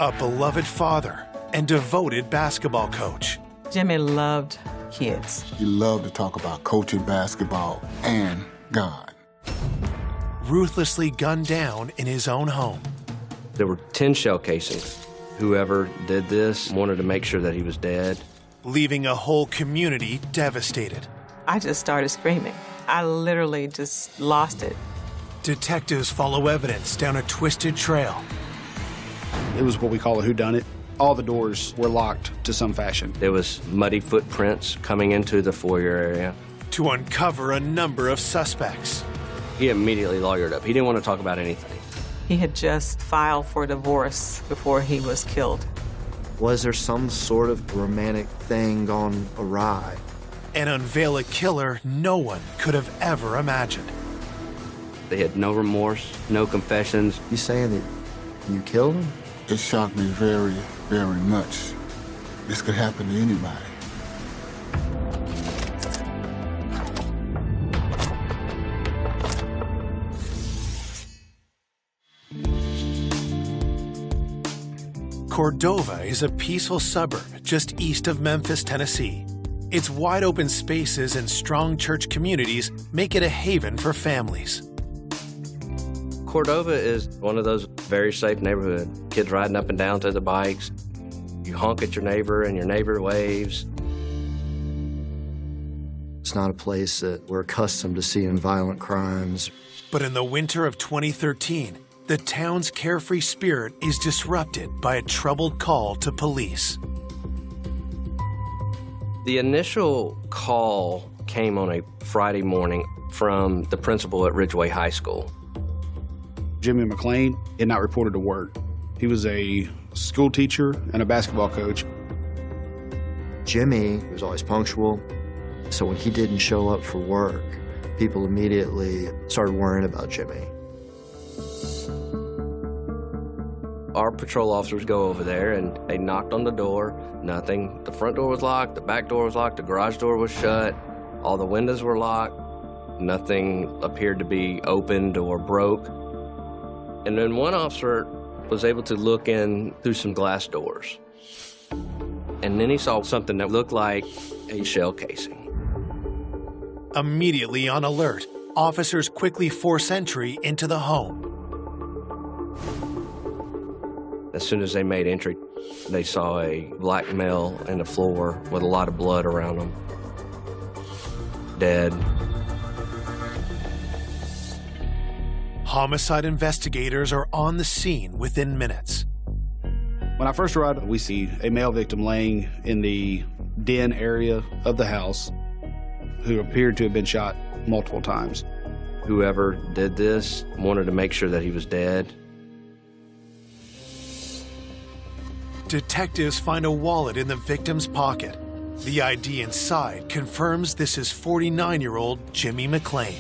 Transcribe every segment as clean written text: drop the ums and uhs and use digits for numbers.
a beloved father, and devoted basketball coach. Jimmy loved kids. He loved to talk about coaching basketball and God. Ruthlessly gunned down in his own home. There were 10 shell casings. Whoever did this wanted to make sure that he was dead. Leaving a whole community devastated. I just started screaming. I literally just lost it. Detectives follow evidence down a twisted trail. It was what we call a whodunit. All the doors were locked to some fashion. There was muddy footprints coming into the foyer area. To uncover a number of suspects. He immediately lawyered up. He didn't want to talk about anything. He had just filed for divorce before he was killed. Was there some sort of romantic thing gone awry? And unveil a killer no one could have ever imagined. They had no remorse, no confessions. You saying that you killed him? It shocked me very, very much. This could happen to anybody. Cordova is a peaceful suburb just east of Memphis, Tennessee. Its wide open spaces and strong church communities make it a haven for families. Cordova is one of those very safe neighborhoods. Kids riding up and down to the bikes. You honk at your neighbor and your neighbor waves. It's not a place that we're accustomed to seeing violent crimes. But in the winter of 2013, the town's carefree spirit is disrupted by a troubled call to police. The initial call came on a Friday morning from the principal at Ridgeway High School. Jimmy McClain had not reported to work. He was a school teacher and a basketball coach. Jimmy was always punctual, so when he didn't show up for work, people immediately started worrying about Jimmy. Our patrol officers go over there and they knocked on the door. Nothing. The front door was locked, the back door was locked, the garage door was shut, all the windows were locked. Nothing appeared to be opened or broke. And then one officer was able to look in through some glass doors. And then he saw something that looked like a shell casing. Immediately on alert, officers quickly force entry into the home. As soon as they made entry, they saw a black male on the floor with a lot of blood around him. Dead. Homicide investigators are on the scene within minutes. When I first arrived, we see a male victim laying in the den area of the house who appeared to have been shot multiple times. Whoever did this wanted to make sure that he was dead. Detectives find a wallet in the victim's pocket. The ID inside confirms this is 49-year-old Jimmy McClain.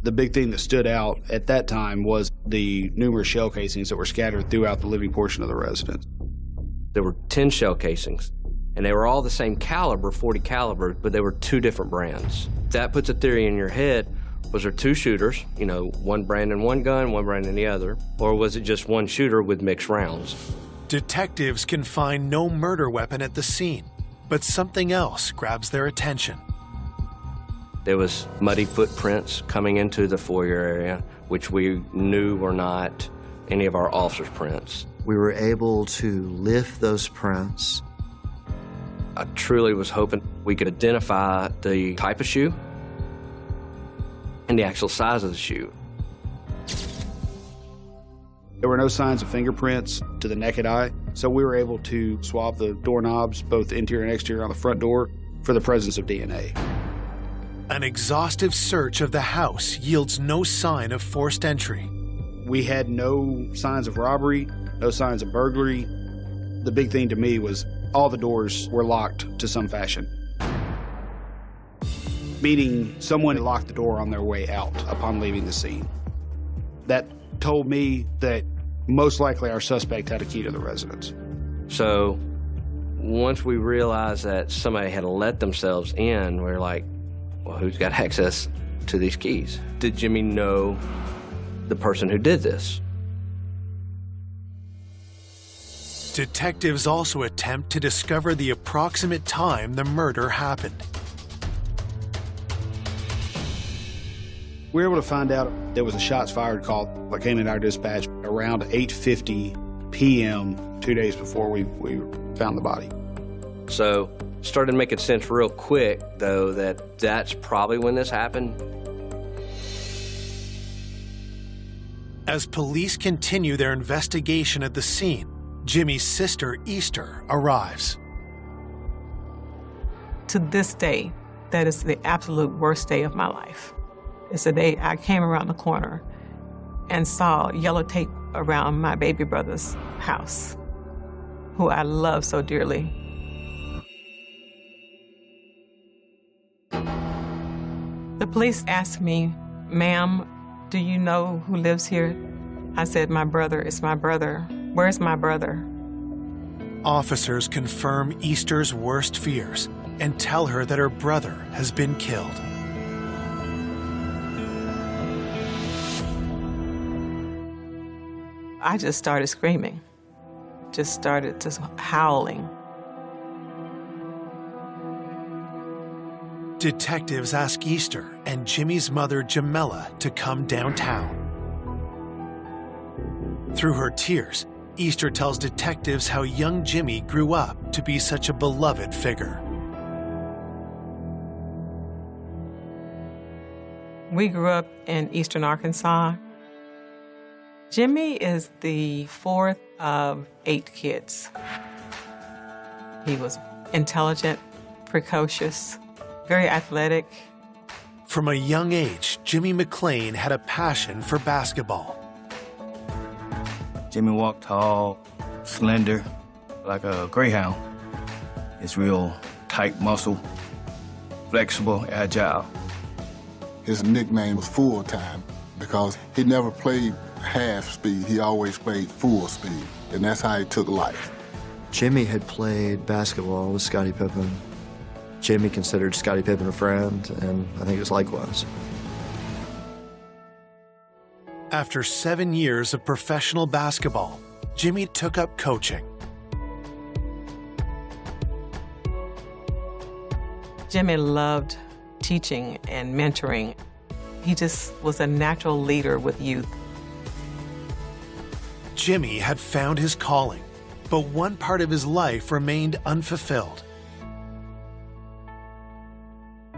The big thing that stood out at that time was the numerous shell casings that were scattered throughout the living portion of the residence. There were 10 shell casings, and they were all the same caliber, 40 caliber, but they were two different brands. That puts a theory in your head. Was there two shooters, you know, one brand in one gun, one brand in the other, or was it just one shooter with mixed rounds? Detectives can find no murder weapon at the scene, but something else grabs their attention. There was muddy footprints coming into the foyer area, which we knew were not any of our officers' prints. We were able to lift those prints. I truly was hoping we could identify the type of shoe and the actual size of the shoe. There were no signs of fingerprints to the naked eye, so we were able to swab the doorknobs, both interior and exterior on the front door, for the presence of DNA. An exhaustive search of the house yields no sign of forced entry. We had no signs of robbery, no signs of burglary. The big thing to me was all the doors were locked to some fashion, meaning someone locked the door on their way out upon leaving the scene. That told me that most likely our suspect had a key to the residence. So once we realized that somebody had let themselves in, we were like, well, who's got access to these keys? Did Jimmy know the person who did this? Detectives also attempt to discover the approximate time the murder happened. We were able to find out there was a shots fired call that came in our dispatch around 8:50 p.m. 2 days before we found the body. So started making sense real quick, though, that that's probably when this happened. As police continue their investigation at the scene, Jimmy's sister, Easter, arrives. To this day, that is the absolute worst day of my life. It's the day I came around the corner and saw yellow tape around my baby brother's house, who I love so dearly. The police asked me, "Ma'am, do you know who lives here?" I said, "My brother is my brother. Where's my brother?" Officers confirm Easter's worst fears and tell her that her brother has been killed. I just started screaming, just started just howling. Detectives ask Easter and Jimmy's mother, Jamela, to come downtown. Through her tears, Easter tells detectives how young Jimmy grew up to be such a beloved figure. We grew up in eastern Arkansas. Jimmy is the fourth of 8 kids. He was intelligent, precocious, very athletic. From a young age, Jimmy McClain had a passion for basketball. Jimmy walked tall, slender, like a greyhound. He's real tight muscle, flexible, agile. His nickname was Full Time because he never played half speed. He always played full speed, and that's how he took life. Jimmy had played basketball with Scottie Pippen. Jimmy considered Scottie Pippen a friend, and I think it was likewise. After 7 years of professional basketball, Jimmy took up coaching. Jimmy loved teaching and mentoring. He just was a natural leader with youth. Jimmy had found his calling, but one part of his life remained unfulfilled.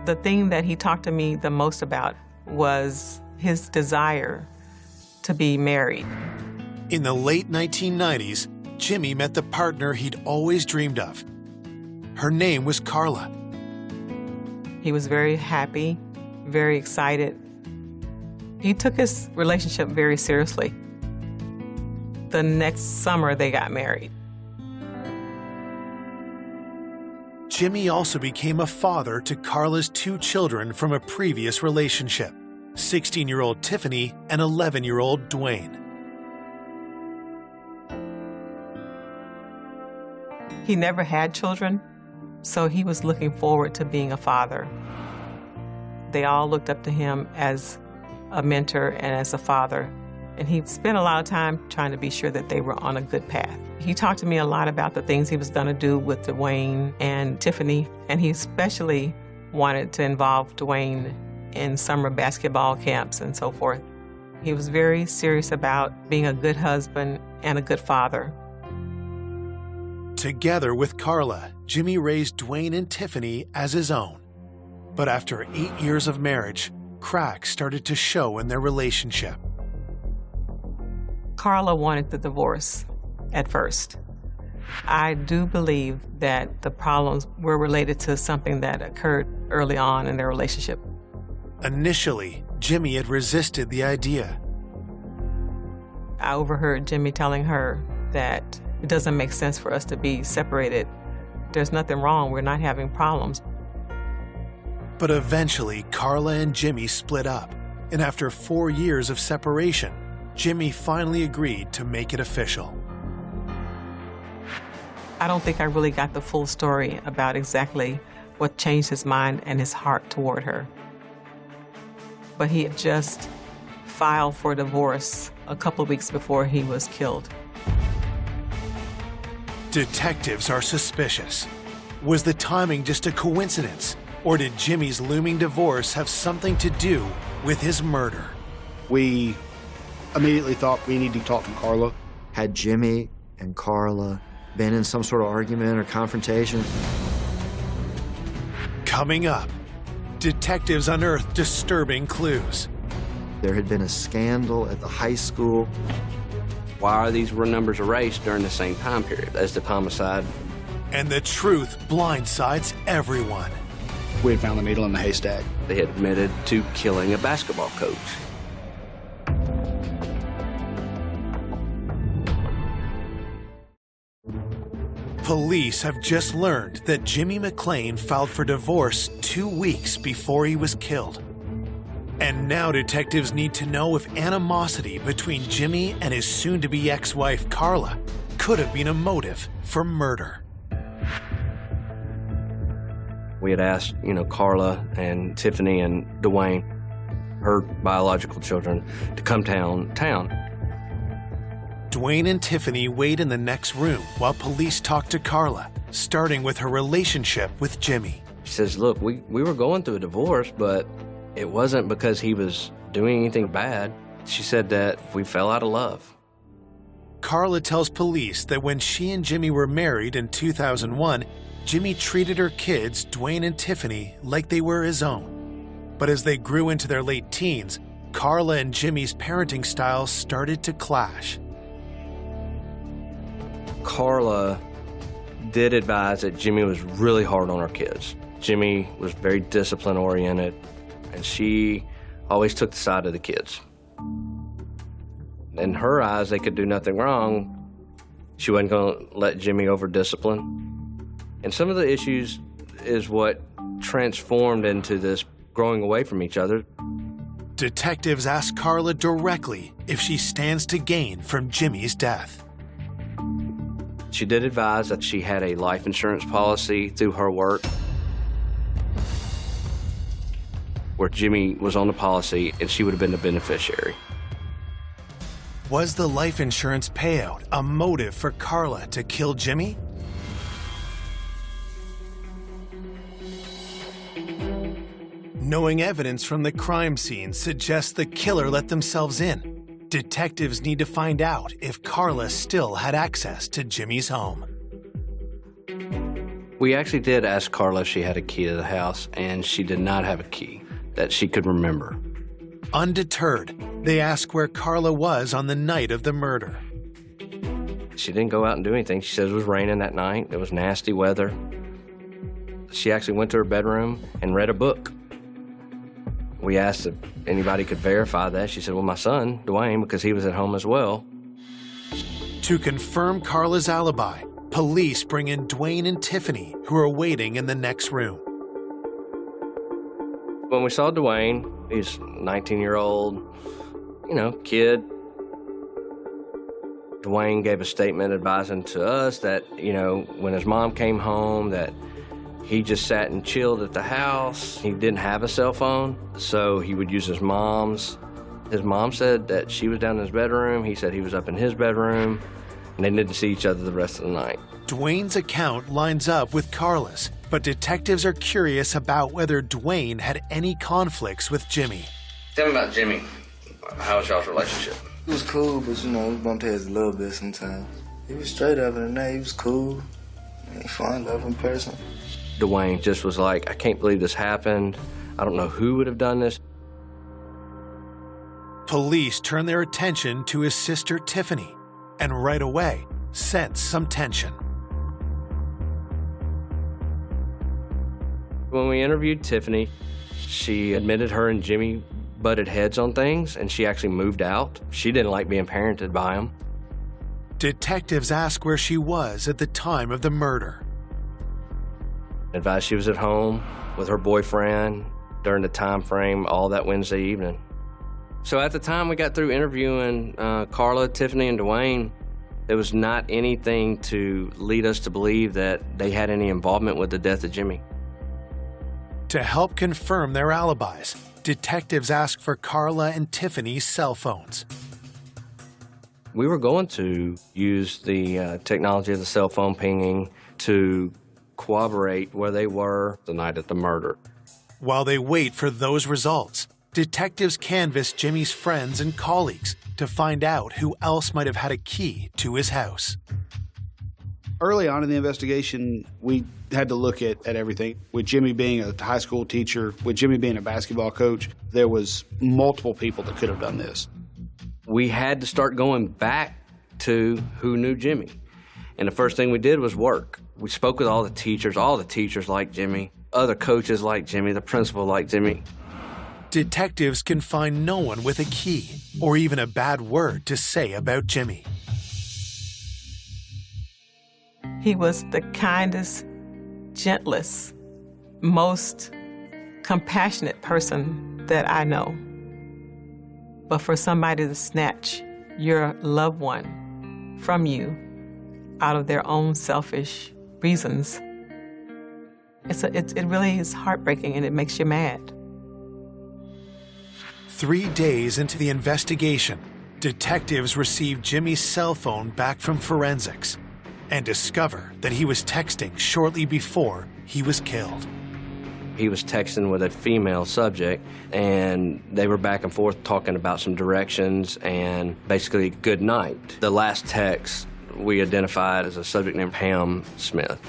The thing that he talked to me the most about was his desire to be married. In the late 1990s, Jimmy met the partner he'd always dreamed of. Her name was Carla. He was very happy, very excited. He took his relationship very seriously. The next summer, they got married. Jimmy also became a father to Carla's 2 children from a previous relationship, 16-year-old Tiffany and 11-year-old Dwayne. He never had children, so he was looking forward to being a father. They all looked up to him as a mentor and as a father, and he spent a lot of time trying to be sure that they were on a good path. He talked to me a lot about the things he was going to do with Dwayne and Tiffany, and he especially wanted to involve Dwayne in summer basketball camps and so forth. He was very serious about being a good husband and a good father. Together with Carla, Jimmy raised Dwayne and Tiffany as his own. But after 8 years of marriage, cracks started to show in their relationship. Carla wanted the divorce at first. I do believe that the problems were related to something that occurred early on in their relationship. Initially, Jimmy had resisted the idea. I overheard Jimmy telling her that it doesn't make sense for us to be separated. There's nothing wrong. We're not having problems. But eventually, Carla and Jimmy split up, and after 4 years of separation, Jimmy finally agreed to make it official. I don't think I really got the full story about exactly what changed his mind and his heart toward her. But he had just filed for divorce a couple of weeks before he was killed. Detectives are suspicious. Was the timing just a coincidence? Or did Jimmy's looming divorce have something to do with his murder? We immediately thought we need to talk to Carla. Had Jimmy and Carla been in some sort of argument or confrontation? Coming up, detectives unearth disturbing clues. There had been a scandal at the high school. Why are these numbers erased during the same time period as the homicide? And the truth blindsides everyone. We had found the needle in the haystack. They had admitted to killing a basketball coach. Police have just learned that Jimmy McClain filed for divorce 2 weeks before he was killed. And now detectives need to know if animosity between Jimmy and his soon-to-be ex-wife Carla could have been a motive for murder. We had asked, Carla and Tiffany and Dwayne, her biological children, to come town. Dwayne and Tiffany wait in the next room while police talk to Carla, starting with her relationship with Jimmy. She says, look, we were going through a divorce, but it wasn't because he was doing anything bad. She said that we fell out of love. Carla tells police that when she and Jimmy were married in 2001, Jimmy treated her kids, Dwayne and Tiffany, like they were his own. But as they grew into their late teens, Carla and Jimmy's parenting styles started to clash. Carla did advise that Jimmy was really hard on her kids. Jimmy was very discipline-oriented, and she always took the side of the kids. In her eyes, they could do nothing wrong. She wasn't going to let Jimmy over-discipline. And some of the issues is what transformed into this growing away from each other. Detectives ask Carla directly if she stands to gain from Jimmy's death. She did advise that she had a life insurance policy through her work where Jimmy was on the policy and she would have been the beneficiary. Was the life insurance payout a motive for Carla to kill Jimmy? Knowing evidence from the crime scene suggests the killer let themselves in. Detectives need to find out if Carla still had access to Jimmy's home. We actually did ask Carla if she had a key to the house, and she did not have a key that she could remember. Undeterred, they ask where Carla was on the night of the murder. She didn't go out and do anything. She said it was raining that night. It was nasty weather. She actually went to her bedroom and read a book. We asked if anybody could verify that. She said, well, my son, Dwayne, because he was at home as well. To confirm Carla's alibi, police bring in Dwayne and Tiffany, who are waiting in the next room. When we saw Dwayne, he's a 19-year-old, kid. Dwayne gave a statement advising to us that, when his mom came home, that he just sat and chilled at the house. He didn't have a cell phone, so he would use his mom's. His mom said that she was down in his bedroom. He said he was up in his bedroom, and they didn't see each other the rest of the night. Dwayne's account lines up with Carla's, but detectives are curious about whether Dwayne had any conflicts with Jimmy. Tell me about Jimmy. How was y'all's relationship? It was cool, but we bumped heads a little bit sometimes. He was straight other than that. He was cool. He fun, loving person. Dwayne just was like, I can't believe this happened. I don't know who would have done this. Police turn their attention to his sister Tiffany, and right away sense some tension. When we interviewed Tiffany, she admitted her and Jimmy butted heads on things, and she actually moved out. She didn't like being parented by him. Detectives ask where she was at the time of the murder. Advised she was at home with her boyfriend during the time frame all that Wednesday evening. So at the time we got through interviewing Carla, Tiffany, and Dwayne, there was not anything to lead us to believe that they had any involvement with the death of Jimmy. To help confirm their alibis, detectives ask for Carla and Tiffany's cell phones. We were going to use the technology of the cell phone pinging to corroborate where they were the night of the murder. While they wait for those results, detectives canvass Jimmy's friends and colleagues to find out who else might have had a key to his house. Early on in the investigation, we had to look at everything. With Jimmy being a high school teacher, with Jimmy being a basketball coach, there was multiple people that could have done this. We had to start going back to who knew Jimmy. And the first thing we did was work. We spoke with all the teachers. All the teachers liked Jimmy. Other coaches liked Jimmy. The principal liked Jimmy. Detectives can find no one with a key or even a bad word to say about Jimmy. He was the kindest, gentlest, most compassionate person that I know. But for somebody to snatch your loved one from you out of their own selfish reasons, it really is heartbreaking, and it makes you mad. 3 days into the investigation, detectives receive Jimmy's cell phone back from forensics and discover that he was texting shortly before he was killed. He was texting with a female subject, and they were back and forth talking about some directions and basically good night. The last text we identified as a subject named Pam Smith.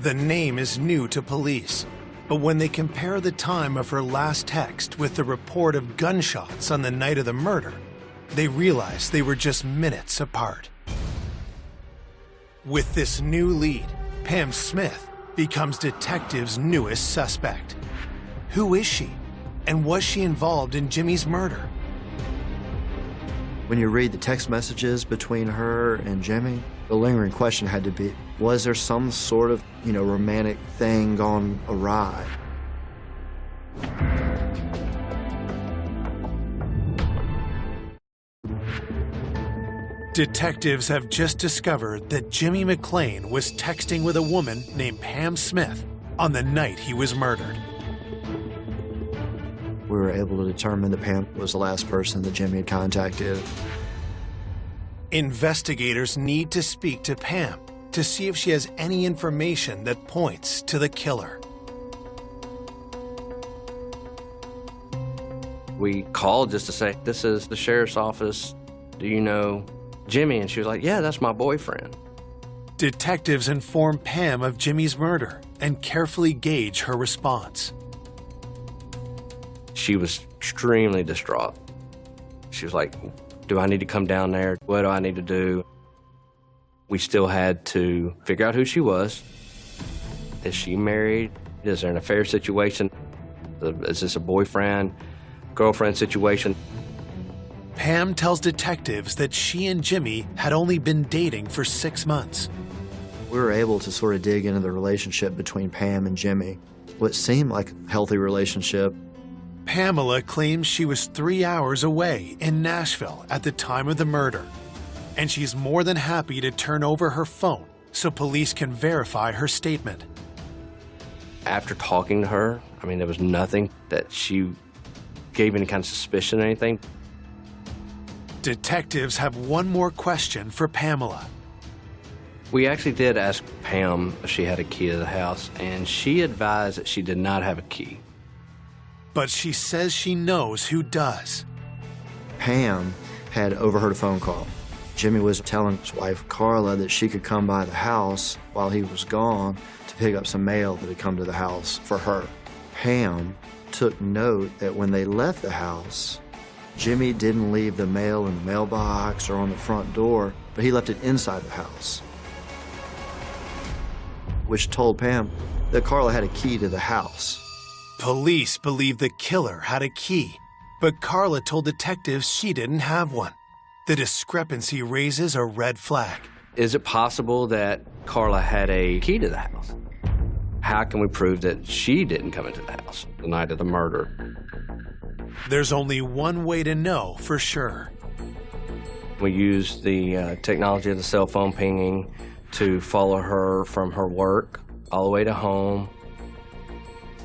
The name is new to police, but when they compare the time of her last text with the report of gunshots on the night of the murder, they realize they were just minutes apart. With this new lead, Pam Smith becomes detectives' newest suspect. Who is she? And was she involved in Jimmy's murder? When you read the text messages between her and Jimmy, the lingering question had to be, was there some sort of, romantic thing gone awry? Detectives have just discovered that Jimmy McClain was texting with a woman named Pam Smith on the night he was murdered. We were able to determine that Pam was the last person that Jimmy had contacted. Investigators need to speak to Pam to see if she has any information that points to the killer. We called just to say, this is the sheriff's office. Do you know Jimmy? And she was like, yeah, that's my boyfriend. Detectives inform Pam of Jimmy's murder and carefully gauge her response. She was extremely distraught. She was like, do I need to come down there? What do I need to do? We still had to figure out who she was. Is she married? Is there an affair situation? Is this a boyfriend, girlfriend situation? Pam tells detectives that she and Jimmy had only been dating for 6 months. We were able to sort of dig into the relationship between Pam and Jimmy, what seemed like a healthy relationship. Pamela claims she was 3 hours away in Nashville at the time of the murder, and she's more than happy to turn over her phone so police can verify her statement. After talking to her, there was nothing that she gave any kind of suspicion or anything. Detectives have one more question for Pamela. We actually did ask Pam if she had a key to the house, and she advised that she did not have a key. But she says she knows who does. Pam had overheard a phone call. Jimmy was telling his wife, Carla, that she could come by the house while he was gone to pick up some mail that had come to the house for her. Pam took note that when they left the house, Jimmy didn't leave the mail in the mailbox or on the front door, but he left it inside the house, which told Pam that Carla had a key to the house. Police believe the killer had a key, but Carla told detectives she didn't have one. The discrepancy raises a red flag. Is it possible that Carla had a key to the house? How can we prove that she didn't come into the house the night of the murder? There's only one way to know for sure. We used the technology of the cell phone pinging to follow her from her work all the way to home.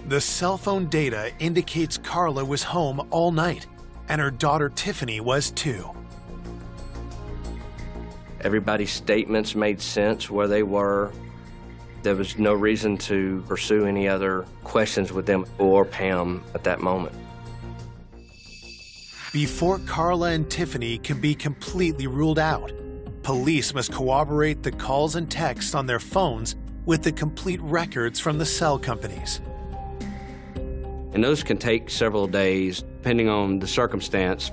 The cell phone data indicates Carla was home all night, and her daughter Tiffany was too. Everybody's statements made sense where they were. There was no reason to pursue any other questions with them or Pam at that moment. Before Carla and Tiffany can be completely ruled out, police must corroborate the calls and texts on their phones with the complete records from the cell companies. And those can take several days, depending on the circumstance.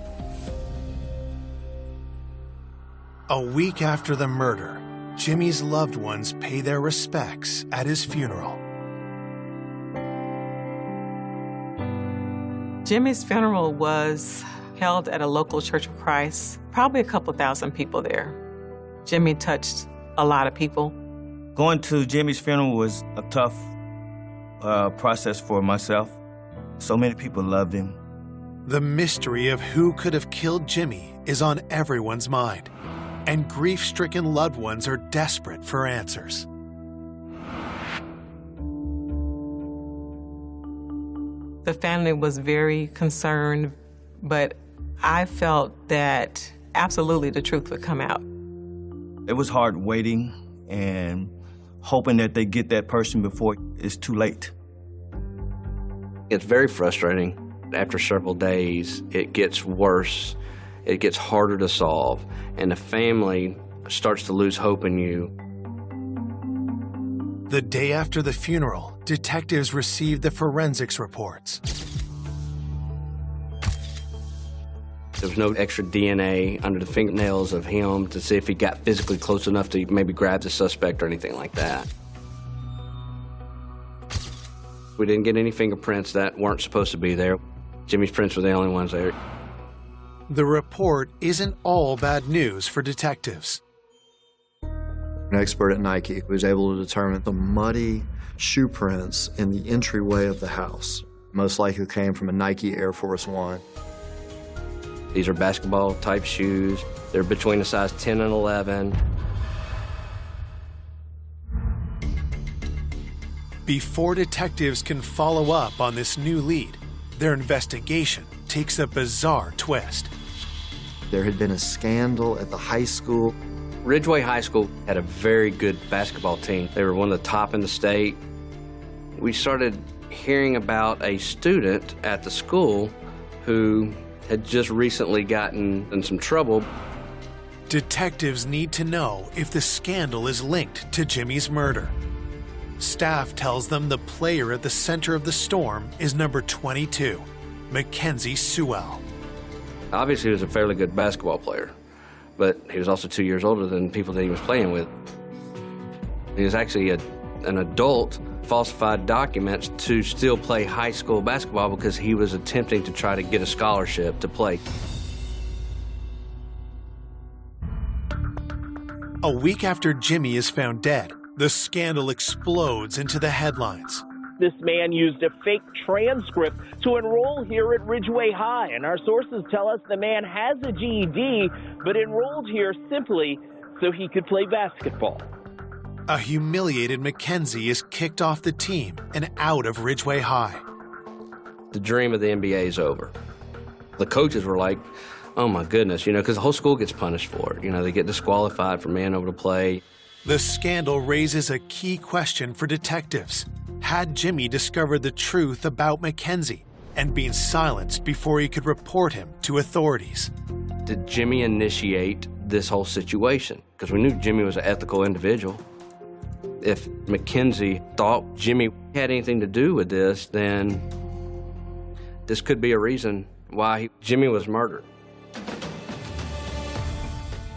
A week after the murder, Jimmy's loved ones pay their respects at his funeral. Jimmy's funeral was held at a local Church of Christ, probably a couple thousand people there. Jimmy touched a lot of people. Going to Jimmy's funeral was a tough process for myself. So many people loved him. The mystery of who could have killed Jimmy is on everyone's mind, and grief-stricken loved ones are desperate for answers. The family was very concerned, but I felt that absolutely the truth would come out. It was hard waiting and hoping that they get that person before it's too late. It's very frustrating. After several days, it gets worse. It gets harder to solve, and the family starts to lose hope in you. The day after the funeral, detectives received the forensics reports. There was no extra DNA under the fingernails of him to see if he got physically close enough to maybe grab the suspect or anything like that. We didn't get any fingerprints that weren't supposed to be there. Jimmy's prints were the only ones there. The report isn't all bad news for detectives. An expert at Nike was able to determine the muddy shoe prints in the entryway of the house most likely came from a Nike Air Force One. These are basketball-type shoes. They're between the size 10 and 11. Before detectives can follow up on this new lead, their investigation takes a bizarre twist. There had been a scandal at the high school. Ridgeway High School had a very good basketball team. They were one of the top in the state. We started hearing about a student at the school who had just recently gotten in some trouble. Detectives need to know if the scandal is linked to Jimmy's murder. Staff tells them the player at the center of the storm is number 22, Mackenzie Sewell. Obviously, he was a fairly good basketball player, but he was also 2 years older than people that he was playing with. He was actually an adult, falsified documents to still play high school basketball because he was attempting to try to get a scholarship to play. A week after Jimmy is found dead, the scandal explodes into the headlines. This man used a fake transcript to enroll here at Ridgeway High, and our sources tell us the man has a GED, but enrolled here simply so he could play basketball. A humiliated Mackenzie is kicked off the team and out of Ridgeway High. The dream of the NBA is over. The coaches were like, oh my goodness, because the whole school gets punished for it. They get disqualified from being able to play. The scandal raises a key question for detectives. Had Jimmy discovered the truth about Mackenzie and been silenced before he could report him to authorities? Did Jimmy initiate this whole situation? Because we knew Jimmy was an ethical individual. If Mackenzie thought Jimmy had anything to do with this, then this could be a reason why Jimmy was murdered.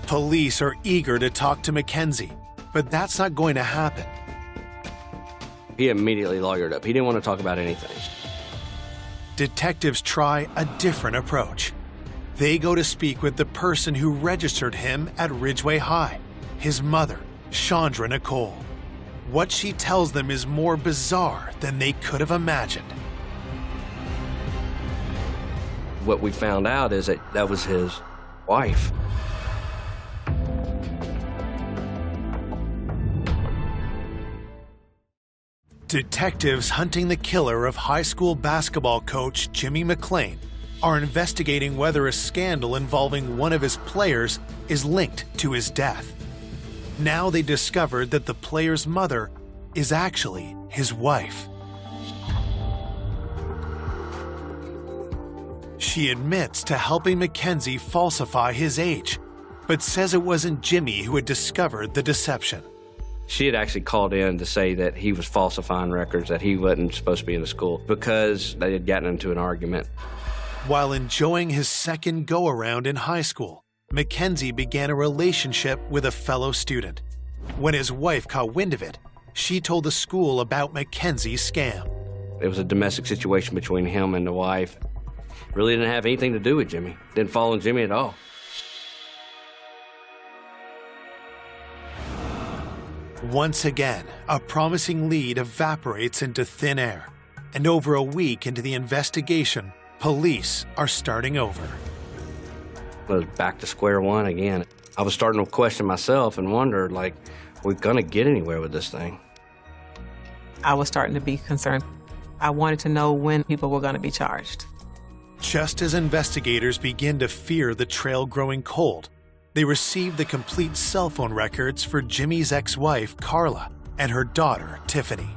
Police are eager to talk to Mackenzie, but that's not going to happen. He immediately lawyered up. He didn't want to talk about anything. Detectives try a different approach. They go to speak with the person who registered him at Ridgeway High, his mother, Chandra Nicole. What she tells them is more bizarre than they could have imagined. What we found out is that was his wife. Detectives hunting the killer of high school basketball coach Jimmy McClain are investigating whether a scandal involving one of his players is linked to his death. Now they discovered that the player's mother is actually his wife. She admits to helping Mackenzie falsify his age, but says it wasn't Jimmy who had discovered the deception. She had actually called in to say that he was falsifying records, that he wasn't supposed to be in the school because they had gotten into an argument. While enjoying his second go-around in high school, Mackenzie began a relationship with a fellow student. When his wife caught wind of it, she told the school about Mackenzie's scam. It was a domestic situation between him and the wife. Really didn't have anything to do with Jimmy. Didn't follow Jimmy at all. Once again, a promising lead evaporates into thin air, and over a week into the investigation, police are starting over. I was back to square one again. I was starting to question myself and wonder, like, we're gonna get anywhere with this thing. I was starting to be concerned. I wanted to know when people were going to be charged. Just as investigators begin to fear the trail growing cold, they receive the complete cell phone records for Jimmy's ex-wife, Carla, and her daughter, Tiffany.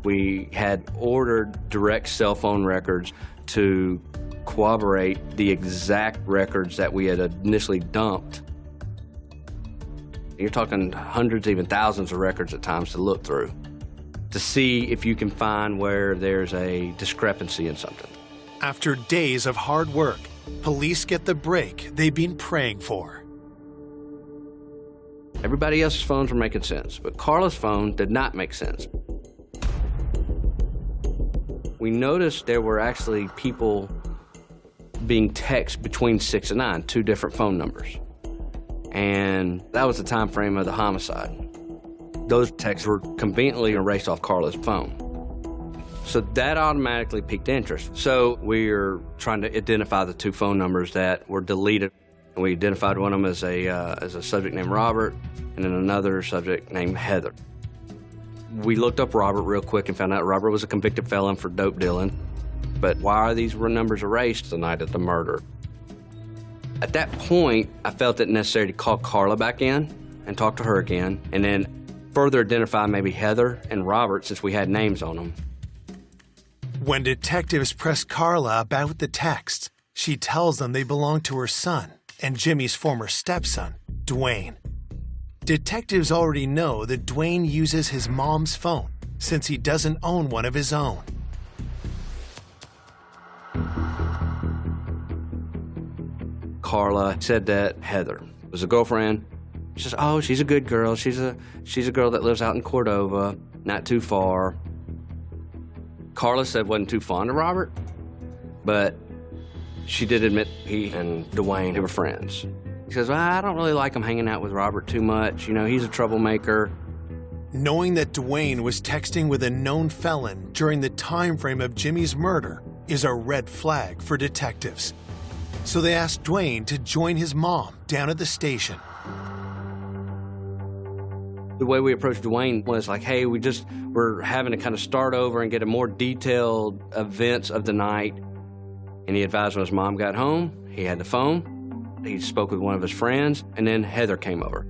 We had ordered direct cell phone records to corroborate the exact records that we had initially dumped. You're talking hundreds, even thousands of records at times to look through, to see if you can find where there's a discrepancy in something. After days of hard work, police get the break they've been praying for. Everybody else's phones were making sense, but Carla's phone did not make sense. We noticed there were actually people being texted between 6 and 9, 2 different phone numbers. And that was the time frame of the homicide. Those texts were conveniently erased off Carla's phone. So that automatically piqued interest. So we were trying to identify the 2 phone numbers that were deleted. We identified one of them as a subject named Robert, and then another subject named Heather. We looked up Robert real quick and found out Robert was a convicted felon for dope dealing. But why are these numbers erased the night of the murder? At that point, I felt it necessary to call Carla back in and talk to her again, and then further identify maybe Heather and Robert since we had names on them. When detectives press Carla about the texts, she tells them they belong to her son and Jimmy's former stepson, Dwayne. Detectives already know that Dwayne uses his mom's phone since he doesn't own one of his own. Carla said that Heather was a girlfriend. She says, oh, she's a good girl. She's a girl that lives out in Cordova, not too far. Carla said wasn't too fond of Robert, but she did admit he and Dwayne were friends. She says, well, I don't really like him hanging out with Robert too much. You know, he's a troublemaker. Knowing that Dwayne was texting with a known felon during the time frame of Jimmy's murder is a red flag for detectives. So they asked Dwayne to join his mom down at the station. The way we approached Dwayne was like, hey, we're having to kind of start over and get a more detailed events of the night. And he advised when his mom got home, he had the phone, he spoke with one of his friends, and then Heather came over.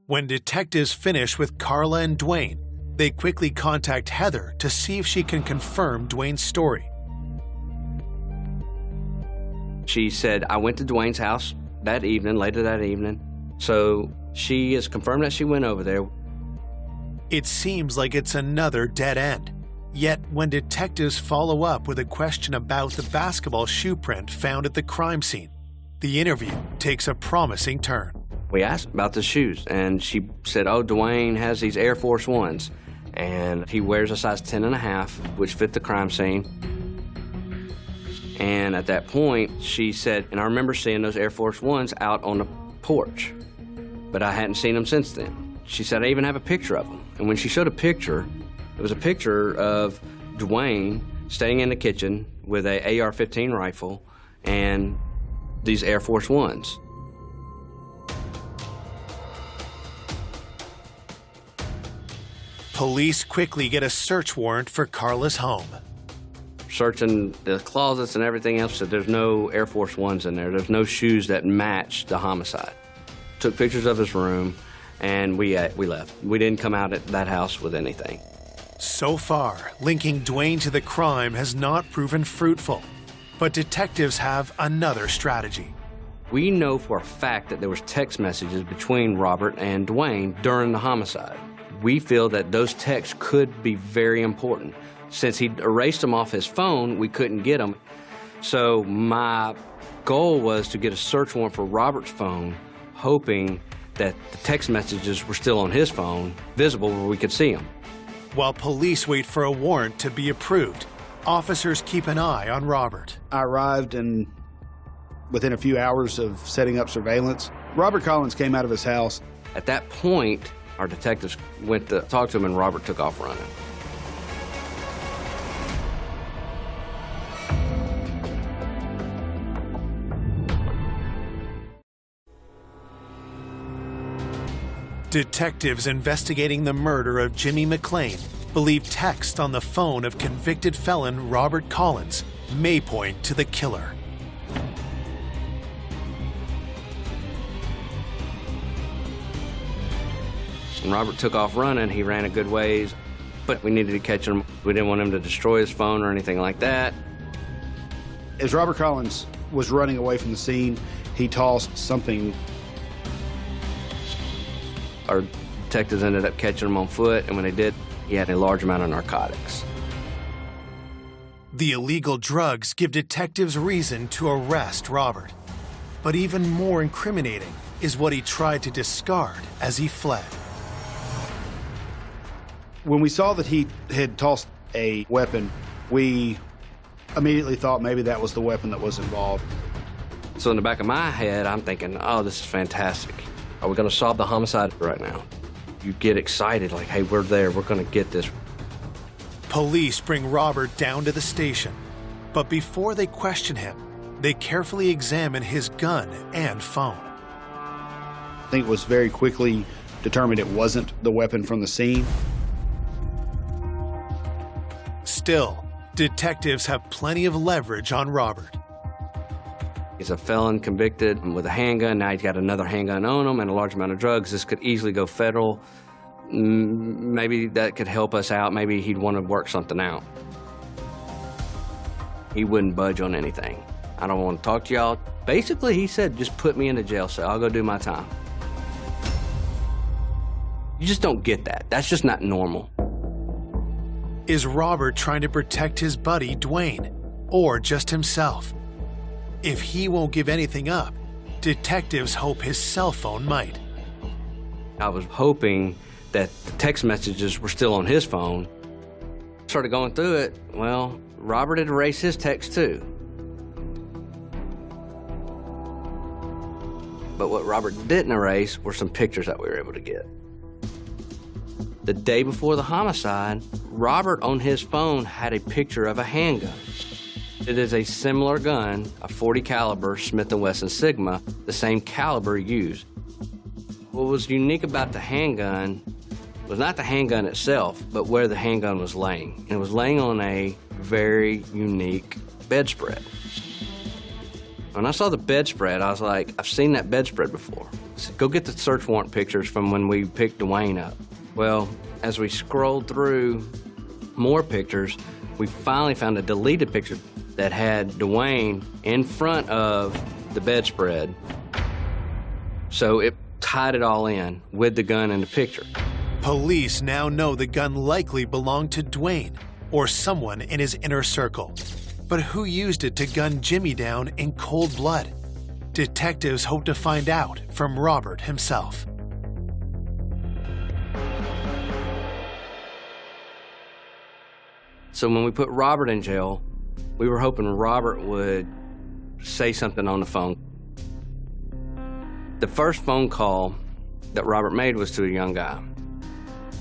When detectives finish with Carla and Dwayne, they quickly contact Heather to see if she can confirm Dwayne's story. She said, I went to Dwayne's house that evening, later that evening. So she has confirmed that she went over there. It seems like it's another dead end. Yet when detectives follow up with a question about the basketball shoe print found at the crime scene, the interview takes a promising turn. We asked about the shoes, and she said, oh, Dwayne has these Air Force Ones, and he wears a size 10.5, which fit the crime scene. And at that point, she said, and I remember seeing those Air Force Ones out on the porch, but I hadn't seen them since then. She said, I even have a picture of them. And when she showed a picture, it was a picture of Dwayne staying in the kitchen with a AR-15 rifle and these Air Force Ones. Police quickly get a search warrant for Carla's home. Searching the closets and everything else, so there's no Air Force Ones in there. There's no shoes that match the homicide. took pictures of his room, and we left. We didn't come out at that house with anything. So far, linking Dwayne to the crime has not proven fruitful. But detectives have another strategy. We know for a fact that there was text messages between Robert and Dwayne during the homicide. We feel that those texts could be very important. Since he'd erased them off his phone, we couldn't get them. So my goal was to get a search warrant for Robert's phone, hoping that the text messages were still on his phone, visible where we could see them. While police wait for a warrant to be approved, officers keep an eye on Robert. I arrived, and within a few hours of setting up surveillance, Robert Collins came out of his house. At that point, our detectives went to talk to him, and Robert took off running. Detectives investigating the murder of Jimmy McClain believe text on the phone of convicted felon Robert Collins may point to the killer. When Robert took off running, he ran a good ways, but we needed to catch him. We didn't want him to destroy his phone or anything like that. As Robert Collins was running away from the scene, he tossed something. Our detectives ended up catching him on foot, and when they did, he had a large amount of narcotics. The illegal drugs give detectives reason to arrest Robert. But even more incriminating is what he tried to discard as he fled. When we saw that he had tossed a weapon, we immediately thought maybe that was the weapon that was involved. So in the back of my head, I'm thinking, oh, this is fantastic. Are we going to solve the homicide right now? You get excited, like, hey, we're there, we're going to get this. Police bring Robert down to the station, but before they question him, they carefully examine his gun and phone. I think it was very quickly determined it wasn't the weapon from the scene. Still, detectives have plenty of leverage on Robert. He's a felon convicted with a handgun. Now he's got another handgun on him and a large amount of drugs. This could easily go federal. Maybe that could help us out. Maybe he'd want to work something out. He wouldn't budge on anything. I don't want to talk to y'all. Basically, he said, just put me in a jail cell. I'll go do my time. You just don't get that. That's just not normal. Is Robert trying to protect his buddy, Dwayne, or just himself? If he won't give anything up, detectives hope his cell phone might. I was hoping that the text messages were still on his phone. Started going through it. Well, Robert had erased his text too. But what Robert didn't erase were some pictures that we were able to get. The day before the homicide, Robert on his phone had a picture of a handgun. It is a similar gun, a .40 caliber Smith & Wesson Sigma, the same caliber used. What was unique about the handgun was not the handgun itself, but where the handgun was laying. And it was laying on a very unique bedspread. When I saw the bedspread, I was like, I've seen that bedspread before. I said, go get the search warrant pictures from when we picked Dwayne up. Well, as we scrolled through more pictures, we finally found a deleted picture that had Dwayne in front of the bedspread. So it tied it all in with the gun in the picture. Police now know the gun likely belonged to Dwayne or someone in his inner circle. But who used it to gun Jimmy down in cold blood? Detectives hope to find out from Robert himself. So when we put Robert in jail, we were hoping Robert would say something on the phone. The first phone call that Robert made was to a young guy.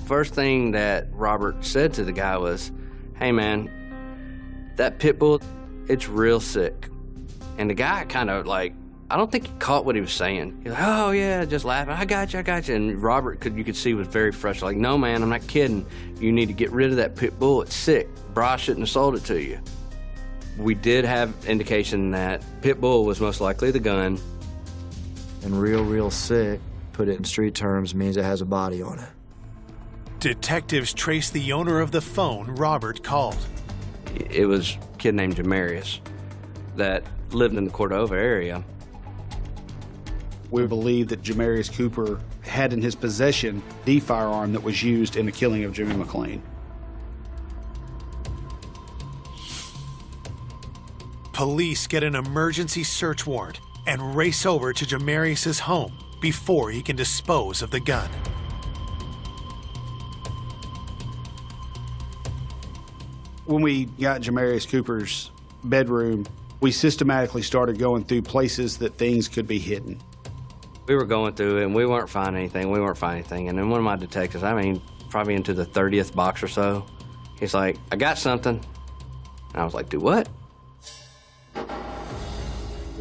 First thing that Robert said to the guy was, hey man, that pit bull, it's real sick. And the guy kind of like, I don't think he caught what he was saying. He's like, oh yeah, just laughing, I got you. And Robert, you could see, was very frustrated. Like, no man, I'm not kidding. You need to get rid of that pit bull, it's sick. Bro, I shouldn't have sold it to you. We did have indication that pit bull was most likely the gun. And real sick. put it in street terms, means it has a body on it. Detectives traced the owner of the phone Robert called. It was a kid named Jamarius that lived in the Cordova area. We believe that Jamarius Cooper had in his possession the firearm that was used in the killing of Jimmy McClain. Police get an emergency search warrant and race over to Jamarius's home before he can dispose of the gun. When we got Jamarius Cooper's bedroom, we systematically started going through places that things could be hidden. We were going through it, and we weren't finding anything. And then one of my detectives, probably into the 30th box or so, he's like, I got something. And I was like, do what?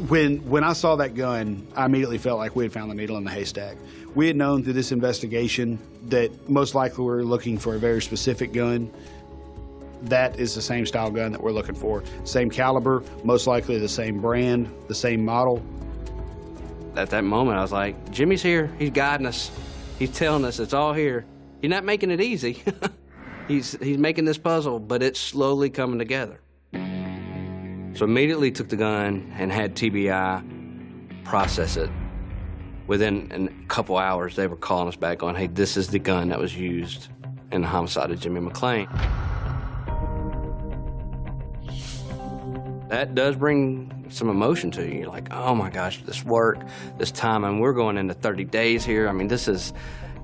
When I saw that gun, I immediately felt like we had found the needle in the haystack. We had known through this investigation that most likely we were looking for a very specific gun. That is the same style gun that we're looking for. Same caliber, most likely the same brand, the same model. At that moment, I was like, Jimmy's here. He's guiding us. He's telling us it's all here. He's not making it easy. He's making this puzzle, but it's slowly coming together. So immediately took the gun and had TBI process it. Within a couple hours, they were calling us back on, hey, this is the gun that was used in the homicide of Jimmy McClain. That does bring some emotion to you. You're like, oh my gosh, this work, this time, and we're going into 30 days here. I mean,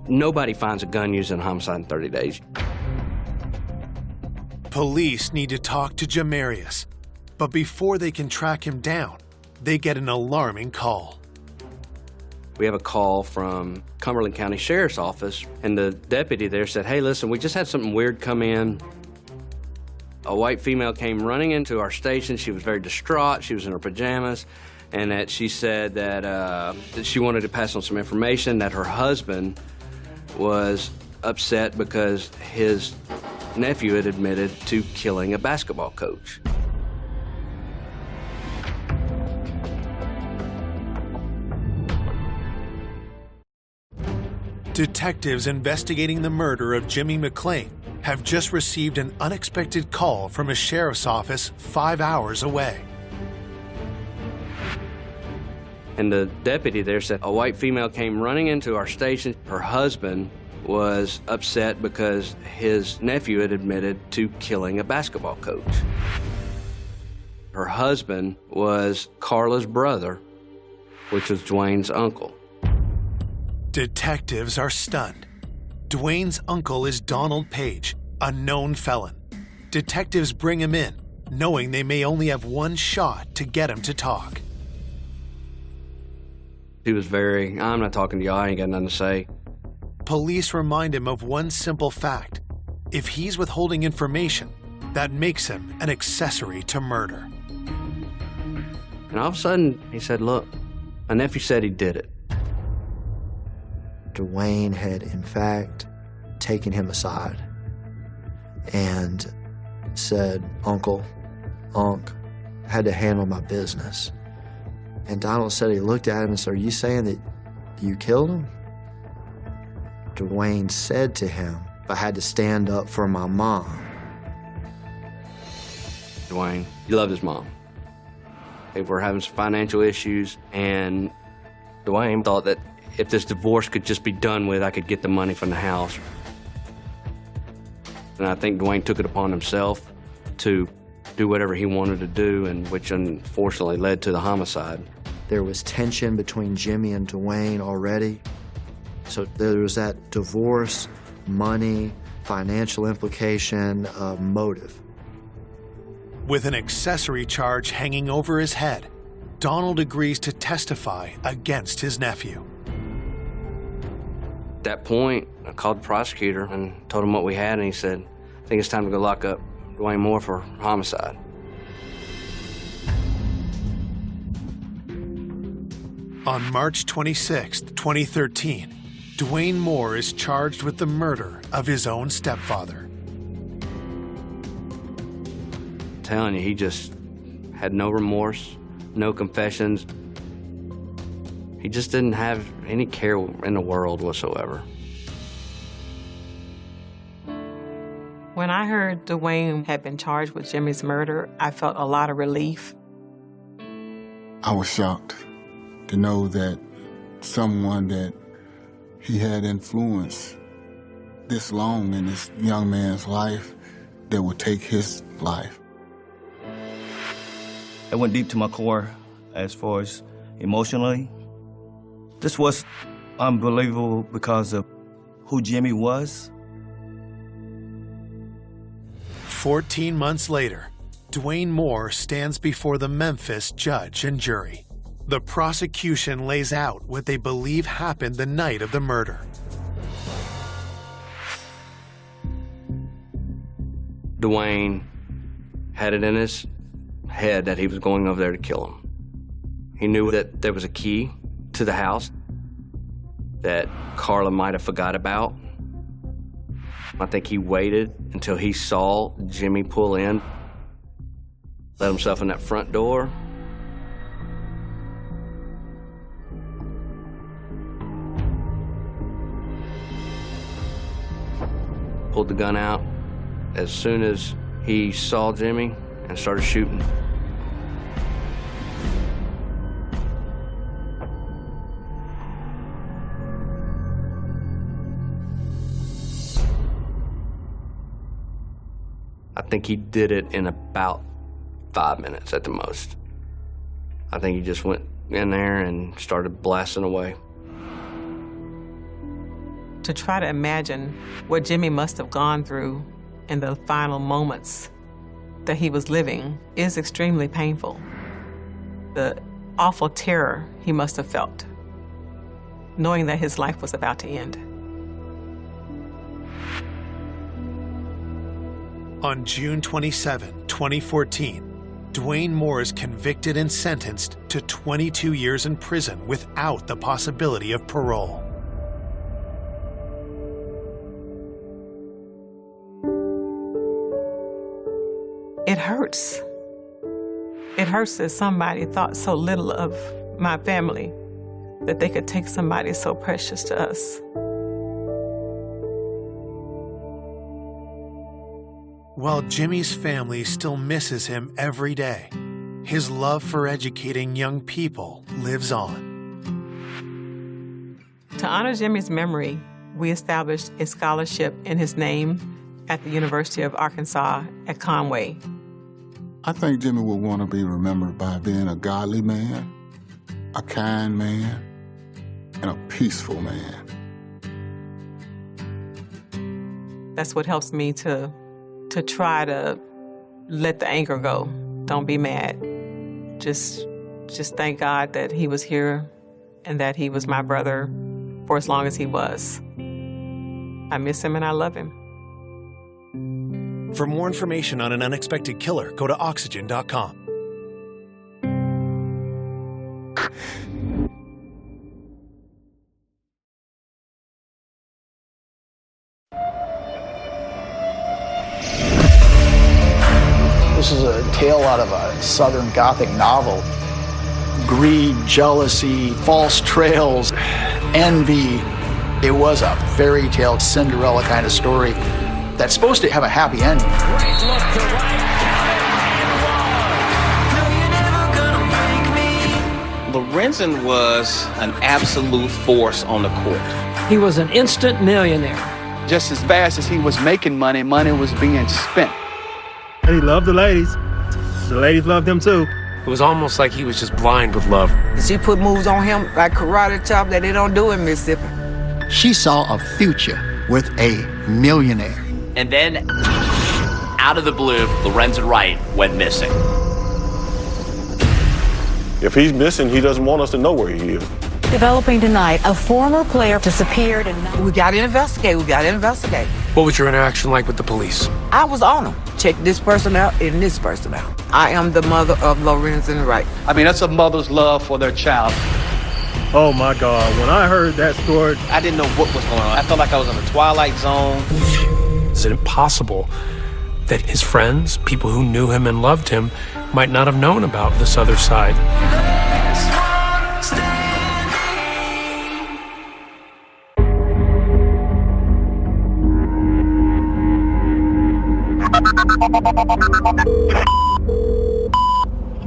nobody finds a gun used in a homicide in 30 days. Police need to talk to Jamarius, but before they can track him down, they get an alarming call. We have a call from Cumberland County Sheriff's Office, and the deputy there said, hey, listen, we just had something weird come in. A white female came running into our station. She was very distraught. She was in her pajamas, and that she said that she wanted to pass on some information, that her husband was upset because his nephew had admitted to killing a basketball coach. Detectives investigating the murder of Jimmy McClain have just received an unexpected call from a sheriff's office 5 hours away. And the deputy there said, a white female came running into our station. Her husband was upset because his nephew had admitted to killing a basketball coach. Her husband was Carla's brother, which was Dwayne's uncle. Detectives are stunned. Dwayne's uncle is Donald Page, a known felon. Detectives bring him in, knowing they may only have one shot to get him to talk. He was I'm not talking to y'all, I ain't got nothing to say. Police remind him of one simple fact. If he's withholding information, that makes him an accessory to murder. And all of a sudden, he said, look, my nephew said he did it. Dwayne had, in fact, taken him aside and said, Unc, I had to handle my business. And Donald said he looked at him and said, are you saying that you killed him? Dwayne said to him, I had to stand up for my mom. Dwayne, he loved his mom. They were having some financial issues, and Dwayne thought that if this divorce could just be done with, I could get the money from the house. And I think Dwayne took it upon himself to do whatever he wanted to do, and which unfortunately led to the homicide. There was tension between Jimmy and Dwayne already. So there was that divorce, money, financial implication, motive. With an accessory charge hanging over his head, Donald agrees to testify against his nephew. At that point, I called the prosecutor and told him what we had, and he said, I think it's time to go lock up Dwayne Moore for homicide. On March 26, 2013, Dwayne Moore is charged with the murder of his own stepfather. I'm telling you, he just had no remorse, no confessions. He just didn't have any care in the world whatsoever. When I heard Dwayne had been charged with Jimmy's murder, I felt a lot of relief. I was shocked to know that someone that he had influenced this long in this young man's life that would take his life. It went deep to my core as far as emotionally. This was unbelievable because of who Jimmy was. 14 months later, Dwayne Moore stands before the Memphis judge and jury. The prosecution lays out what they believe happened the night of the murder. Dwayne had it in his head that he was going over there to kill him. He knew that there was a key to the house that Carla might have forgot about. I think he waited until he saw Jimmy pull in, let himself in that front door. Pulled the gun out as soon as he saw Jimmy and started shooting. I think he did it in about 5 minutes at the most. I think he just went in there and started blasting away. To try to imagine what Jimmy must have gone through in the final moments that he was living is extremely painful. The awful terror he must have felt, knowing that his life was about to end. On June 27, 2014, Dwayne Moore is convicted and sentenced to 22 years in prison without the possibility of parole. It hurts. It hurts that somebody thought so little of my family that they could take somebody so precious to us. While Jimmy's family still misses him every day, his love for educating young people lives on. To honor Jimmy's memory, we established a scholarship in his name at the University of Arkansas at Conway. I think Jimmy would want to be remembered by being a godly man, a kind man, and a peaceful man. That's what helps me to try to let the anger go. Don't be mad. Just thank God that he was here and that he was my brother for as long as he was. I miss him and I love him. For more information on an unexpected killer, go to oxygen.com. This is a tale out of a Southern Gothic novel. Greed, jealousy, false trails, envy. It was a fairy tale Cinderella kind of story that's supposed to have a happy ending. Lorenzen was an absolute force on the court. He was an instant millionaire. Just as fast as he was making money, money was being spent. He loved the ladies. The ladies loved him too. It was almost like he was just blind with love. She put moves on him like karate chop that they don't do in Mississippi. She saw a future with a millionaire. And then, out of the blue, Lorenzen Wright went missing. If he's missing, he doesn't want us to know where he is. Developing tonight, a former player disappeared and... We gotta investigate, What was your interaction like with the police? I was on them. Check this person out and this person out. I am the mother of Lorenzen Wright. I mean, that's a mother's love for their child. Oh my God, when I heard that story... I didn't know what was going on. I felt like I was in the Twilight Zone. Is it possible that his friends, people who knew him and loved him, might not have known about this other side?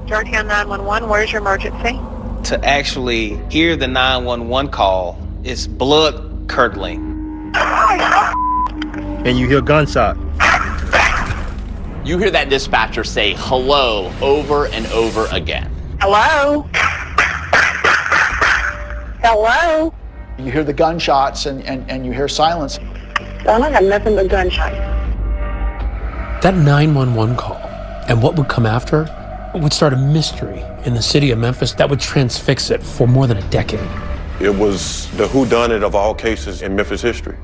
Georgetown 911, where's your emergency? To actually hear the 911 call is blood-curdling. And you hear gunshot. You hear that dispatcher say hello over and over again. Hello? Hello? You hear the gunshots and you hear silence. I don't have nothing but gunshots. That 911 call and what would come after would start a mystery in the city of Memphis that would transfix it for more than a decade. It was the whodunit of all cases in Memphis history.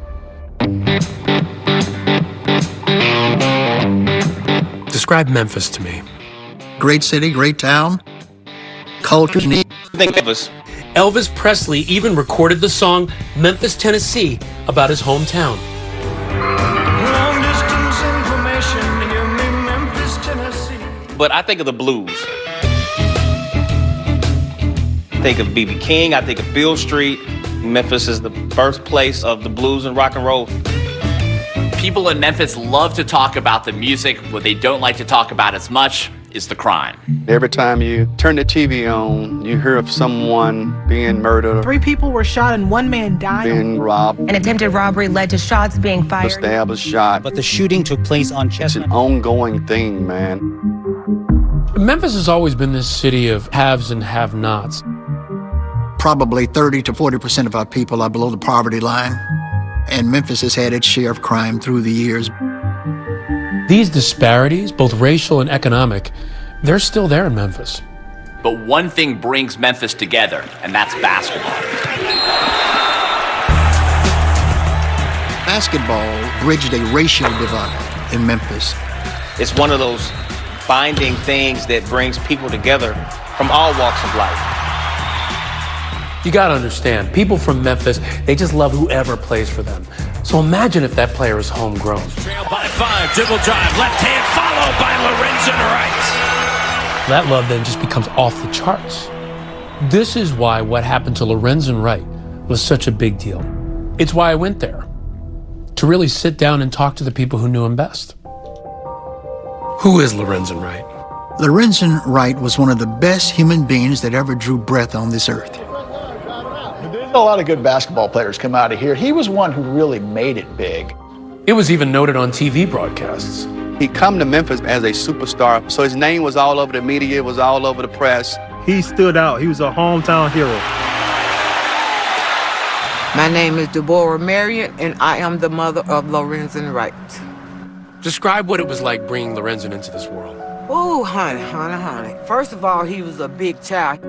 Describe Memphis to me. Great city, great town. Culture. Think of us. Elvis Presley even recorded the song Memphis, Tennessee about his hometown. Long distance information, hear me, Memphis, Tennessee. But I think of the blues. I think of B.B. King, I think of Beale Street. Memphis is the birthplace of the blues and rock and roll. People in Memphis love to talk about the music. What they don't like to talk about as much is the crime. Every time you turn the TV on, you hear of someone being murdered. 3 people were shot and 1 man died. Being robbed. An attempted robbery led to shots being fired. A stab, a shot. But the shooting took place on Chestnut. It's an ongoing thing, man. Memphis has always been this city of haves and have-nots. Probably 30 to 40% of our people are below the poverty line. And Memphis has had its share of crime through the years. These disparities, both racial and economic, they're still there in Memphis. But one thing brings Memphis together, and that's basketball. Basketball bridged a racial divide in Memphis. It's one of those binding things that brings people together from all walks of life. You gotta understand, people from Memphis, they just love whoever plays for them. So imagine if that player is homegrown. Trail by 5, dribble drive, left hand followed by Lorenzen Wright. That love then just becomes off the charts. This is why what happened to Lorenzen Wright was such a big deal. It's why I went there, to really sit down and talk to the people who knew him best. Who is Lorenzen Wright? Lorenzen Wright was one of the best human beings that ever drew breath on this earth. A lot of good basketball players come out of here. He was one who really made it big. It was even noted on TV broadcasts. He come to Memphis as a superstar, so his name was all over the media, it was all over the press. He stood out. He was a hometown hero. My name is Deborah Marion, and I am the mother of Lorenzen Wright. Describe what it was like bringing Lorenzen into this world. Oh, honey. First of all, he was a big child.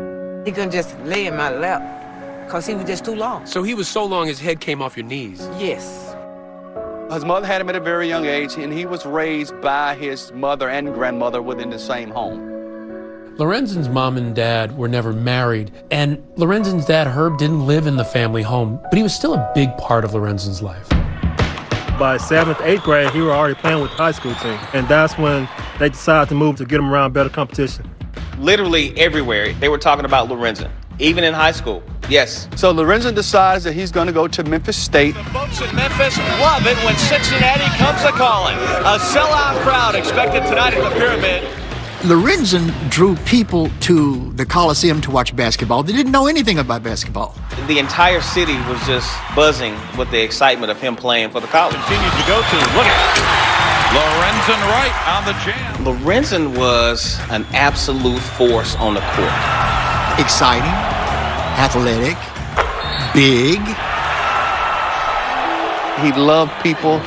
He couldn't just lay in my lap, because he was just too long. So he was so long his head came off your knees? Yes. His mother had him at a very young age, and he was raised by his mother and grandmother within the same home. Lorenzen's mom and dad were never married, and Lorenzen's dad, Herb, didn't live in the family home, but he was still a big part of Lorenzen's life. By 7th, 8th grade, he was already playing with the high school team, and that's when they decided to move to get him around better competition. Literally everywhere, they were talking about Lorenzen, even in high school. Yes. So Lorenzen decides that he's going to go to Memphis State. The folks in Memphis love it when Cincinnati comes a-calling. A sellout crowd expected tonight at the Pyramid. Lorenzen drew people to the Coliseum to watch basketball. They didn't know anything about basketball. The entire city was just buzzing with the excitement of him playing for the college. Continued to go to. Look at Lorenzen Wright on the jam. Lorenzen was an absolute force on the court. Exciting, athletic, big. He loved people.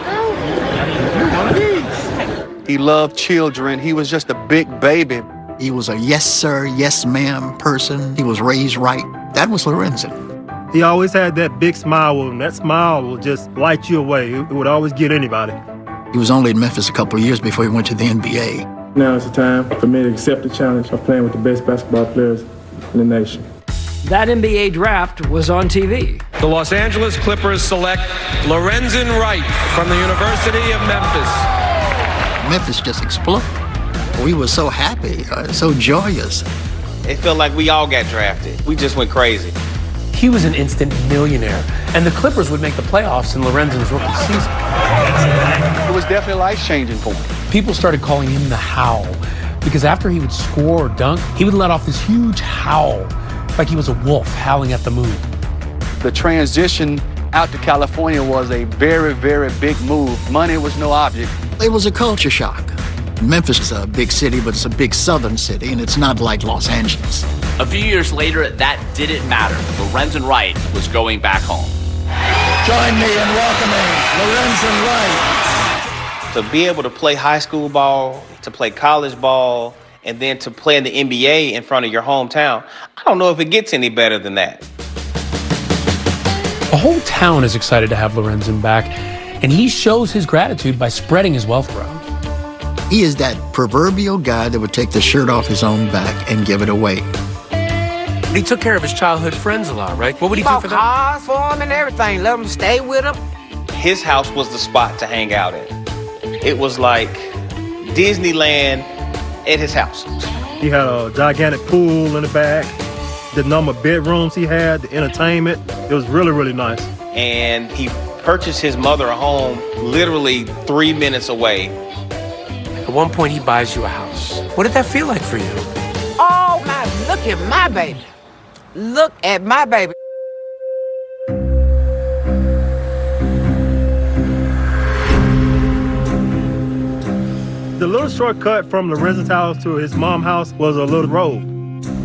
He loved children. He was just a big baby. He was a yes sir, yes ma'am person. He was raised right. That was Lorenzen. He always had that big smile with him. That smile will just light you away. It would always get anybody. He was only in Memphis a couple of years before he went to the NBA. Now it's the time for me to accept the challenge of playing with the best basketball players in the nation. That NBA draft was on TV. The Los Angeles Clippers select Lorenzen Wright from the University of Memphis. Memphis just exploded. We were so happy, so joyous. It felt like we all got drafted. We just went crazy. He was an instant millionaire, and the Clippers would make the playoffs in Lorenzen's rookie season. It was definitely life-changing for him. People started calling him the Howl because after he would score or dunk, he would let off this huge howl, like he was a wolf howling at the moon. The transition out to California was a very, very big move. Money was no object. It was a culture shock. Memphis is a big city, but it's a big southern city, and it's not like Los Angeles. A few years later, that didn't matter. Lorenzen Wright was going back home. Join me in welcoming Lorenzen Wright. To be able to play high school ball, to play college ball, and then to play in the NBA in front of your hometown, I don't know if it gets any better than that. The whole town is excited to have Lorenzen back, and he shows his gratitude by spreading his wealth around. He is that proverbial guy that would take the shirt off his own back and give it away. He took care of his childhood friends a lot, right? What would he do for them? Cars for him and everything. Let him stay with him. His house was the spot to hang out in. It was like Disneyland at his house. He had a gigantic pool in the back, the number of bedrooms he had, the entertainment. It was really, really nice. And he purchased his mother a home literally 3 minutes away. At one point, he buys you a house. What did that feel like for you? Oh, my, look at my baby. Look at my baby. The little shortcut from Lorenzen's house to his mom's house was a little road.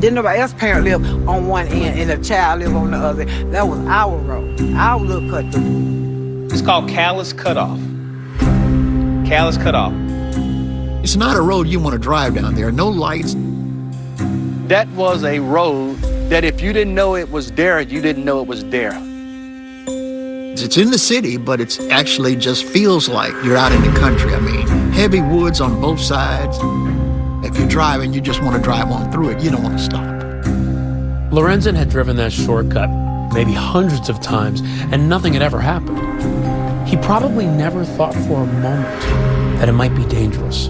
Didn't nobody else's parent live on one end and the child live on the other. That was our road, our little cut through. It's called Callus Cutoff. Callus Cutoff. It's not a road you want to drive down there. No lights. That was a road that if you didn't know it was there, you didn't know it was there. It's in the city, but it's actually just feels like you're out in the country. I mean, heavy woods on both sides. If you're driving, you just want to drive on through it. You don't want to stop. Lorenzen had driven that shortcut maybe hundreds of times, and nothing had ever happened. He probably never thought for a moment that it might be dangerous.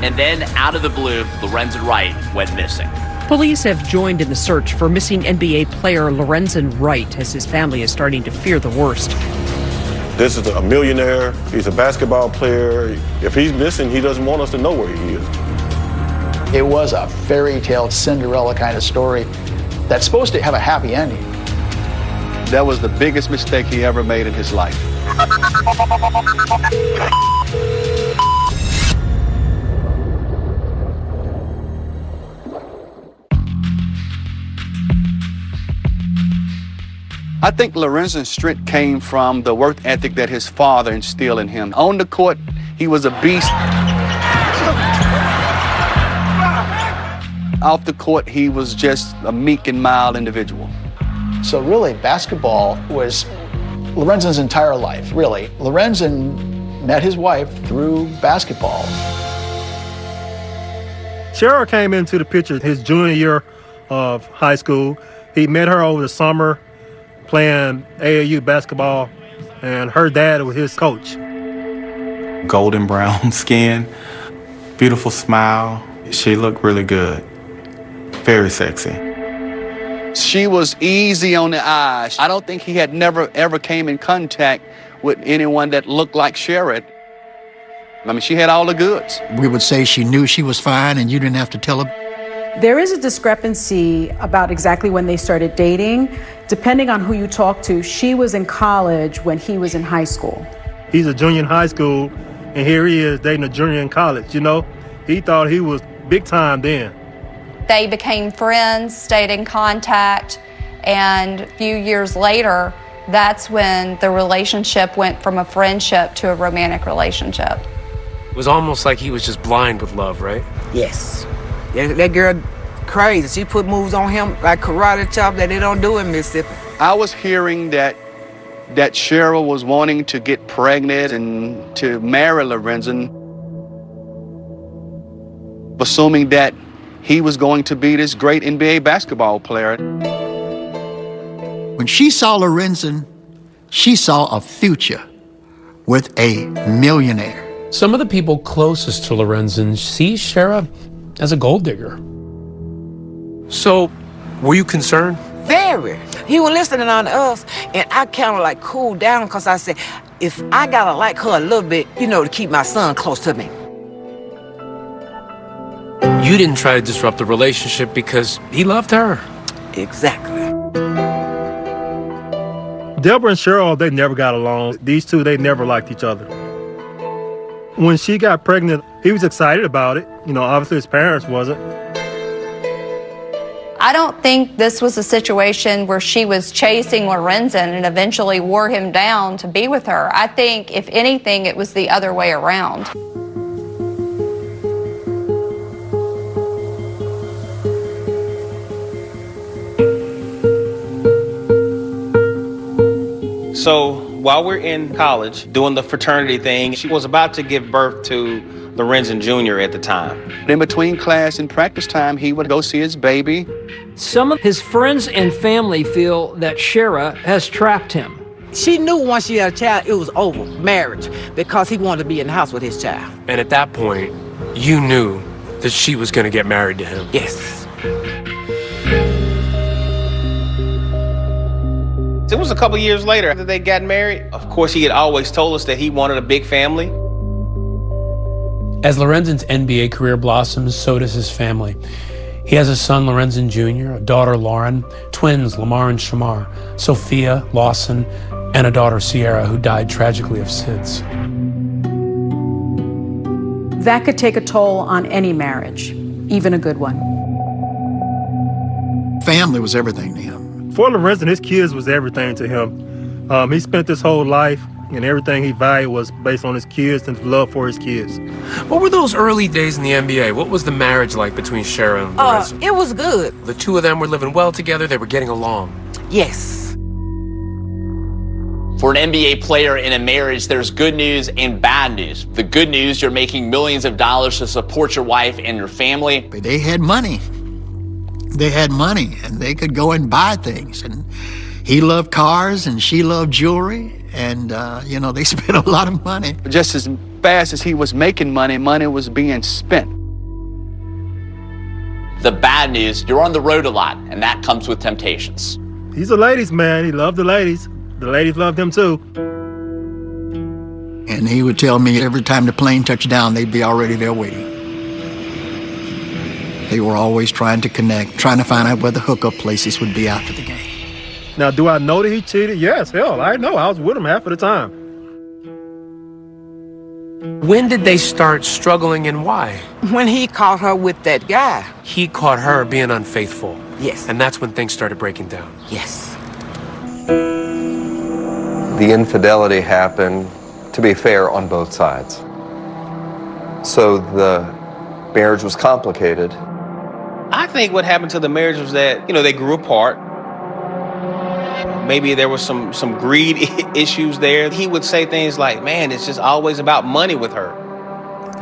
And then, out of the blue, Lorenzen Wright went missing. Police have joined in the search for missing NBA player Lorenzen Wright as his family is starting to fear the worst. This is a millionaire. He's a basketball player. If he's missing, he doesn't want us to know where he is. It was a fairy tale Cinderella kind of story that's supposed to have a happy ending. That was the biggest mistake he ever made in his life. I think Lorenzen's strength came from the work ethic that his father instilled in him. On the court, he was a beast. Off the court, he was just a meek and mild individual. So really, basketball was Lorenzen's entire life, really. Lorenzen met his wife through basketball. Cheryl came into the picture his junior year of high school. He met her over the summer playing AAU basketball, and her dad was his coach. Golden brown skin, beautiful smile. She looked really good. Very sexy. She was easy on the eyes. I don't think he had never, ever came in contact with anyone that looked like Sherrod. I mean, she had all the goods. We would say she knew she was fine and you didn't have to tell her. There is a discrepancy about exactly when they started dating. Depending on who you talk to, she was in college when he was in high school. He's a junior in high school, and here he is dating a junior in college, you know? He thought he was big time then. They became friends, stayed in contact, and a few years later, that's when the relationship went from a friendship to a romantic relationship. It was almost like he was just blind with love, right? Yes. That girl crazy. She put moves on him like karate chop that they don't do in Mississippi. I was hearing that Cheryl was wanting to get pregnant and to marry Lorenzen, assuming that he was going to be this great NBA basketball player. When she saw Lorenzen, she saw a future with a millionaire. Some of the people closest to Lorenzen see Shara as a gold digger. So, were you concerned? Very. He was listening on us, and I kind of like cooled down because I said, if I gotta like her a little bit, to keep my son close to me. You didn't try to disrupt the relationship because he loved her. Exactly. Deborah and Cheryl, they never got along. These two, they never liked each other. When she got pregnant, he was excited about it. Obviously his parents wasn't. I don't think this was a situation where she was chasing Lorenzen and eventually wore him down to be with her. I think, if anything, it was the other way around. So while we're in college doing the fraternity thing, she was about to give birth to Lorenzen Jr. at the time. In between class and practice time, he would go see his baby. Some of his friends and family feel that Shara has trapped him. She knew once she had a child, it was over, marriage, because he wanted to be in the house with his child. And at that point, you knew that she was going to get married to him. Yes. It was a couple years later after they got married. Of course, he had always told us that he wanted a big family. As Lorenzen's NBA career blossoms, so does his family. He has a son, Lorenzen Jr., a daughter, Lauren, twins, Lamar and Shamar, Sophia, Lawson, and a daughter, Sierra, who died tragically of SIDS. That could take a toll on any marriage, even a good one. Family was everything to him. For Lorenzen, his kids was everything to him. He spent his whole life, and everything he valued was based on his kids and his love for his kids. What were those early days in the NBA? What was the marriage like between Shara and Lorenzen? It was good. The two of them were living well together. They were getting along. Yes. For an NBA player in a marriage, there's good news and bad news. The good news, you're making millions of dollars to support your wife and your family. But they had money. They had money, and they could go and buy things. And he loved cars, and she loved jewelry, and, they spent a lot of money. Just as fast as he was making money, money was being spent. The bad news, you're on the road a lot, and that comes with temptations. He's a ladies' man. He loved the ladies. The ladies loved him, too. And he would tell me every time the plane touched down, they'd be already there waiting. They were always trying to connect, trying to find out where the hookup places would be after the game. Now, do I know that he cheated? Yes, hell, I know. I was with him half of the time. When did they start struggling and why? When he caught her with that guy. He caught her being unfaithful. Yes. And that's when things started breaking down. Yes. The infidelity happened, to be fair, on both sides. So the marriage was complicated. I think what happened to the marriage was that, they grew apart. Maybe there was some greed issues there. He would say things like, man, it's just always about money with her.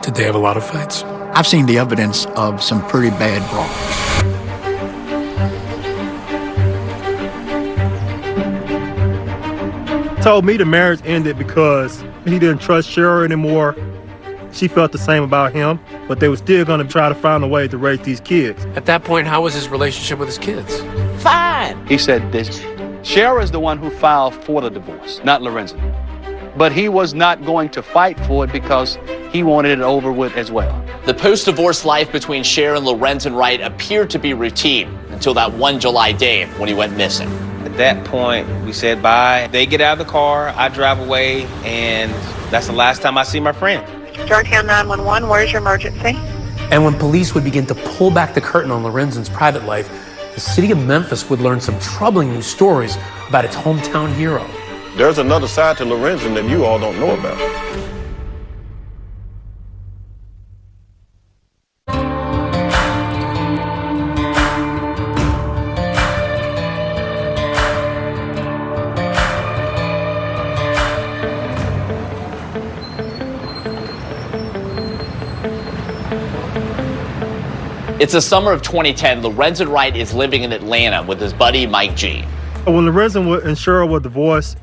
Did they have a lot of fights? I've seen the evidence of some pretty bad brawls. Told me the marriage ended because he didn't trust Cheryl anymore. She felt the same about him, but they were still going to try to find a way to raise these kids. At that point, how was his relationship with his kids? Fine. He said this, Shara is the one who filed for the divorce, not Lorenzen. But he was not going to fight for it because he wanted it over with as well. The post-divorce life between Shara and Lorenzen Wright appeared to be routine until that one July day when he went missing. At that point, we said bye. They get out of the car, I drive away, and that's the last time I see my friend. Start here 911, where's your emergency? And when police would begin to pull back the curtain on Lorenzen's private life, the city of Memphis would learn some troubling new stories about its hometown hero. There's another side to Lorenzen that you all don't know about. It's the summer of 2010. Lorenzen Wright is living in Atlanta with his buddy Mike G. When Lorenzen and Cheryl were divorced,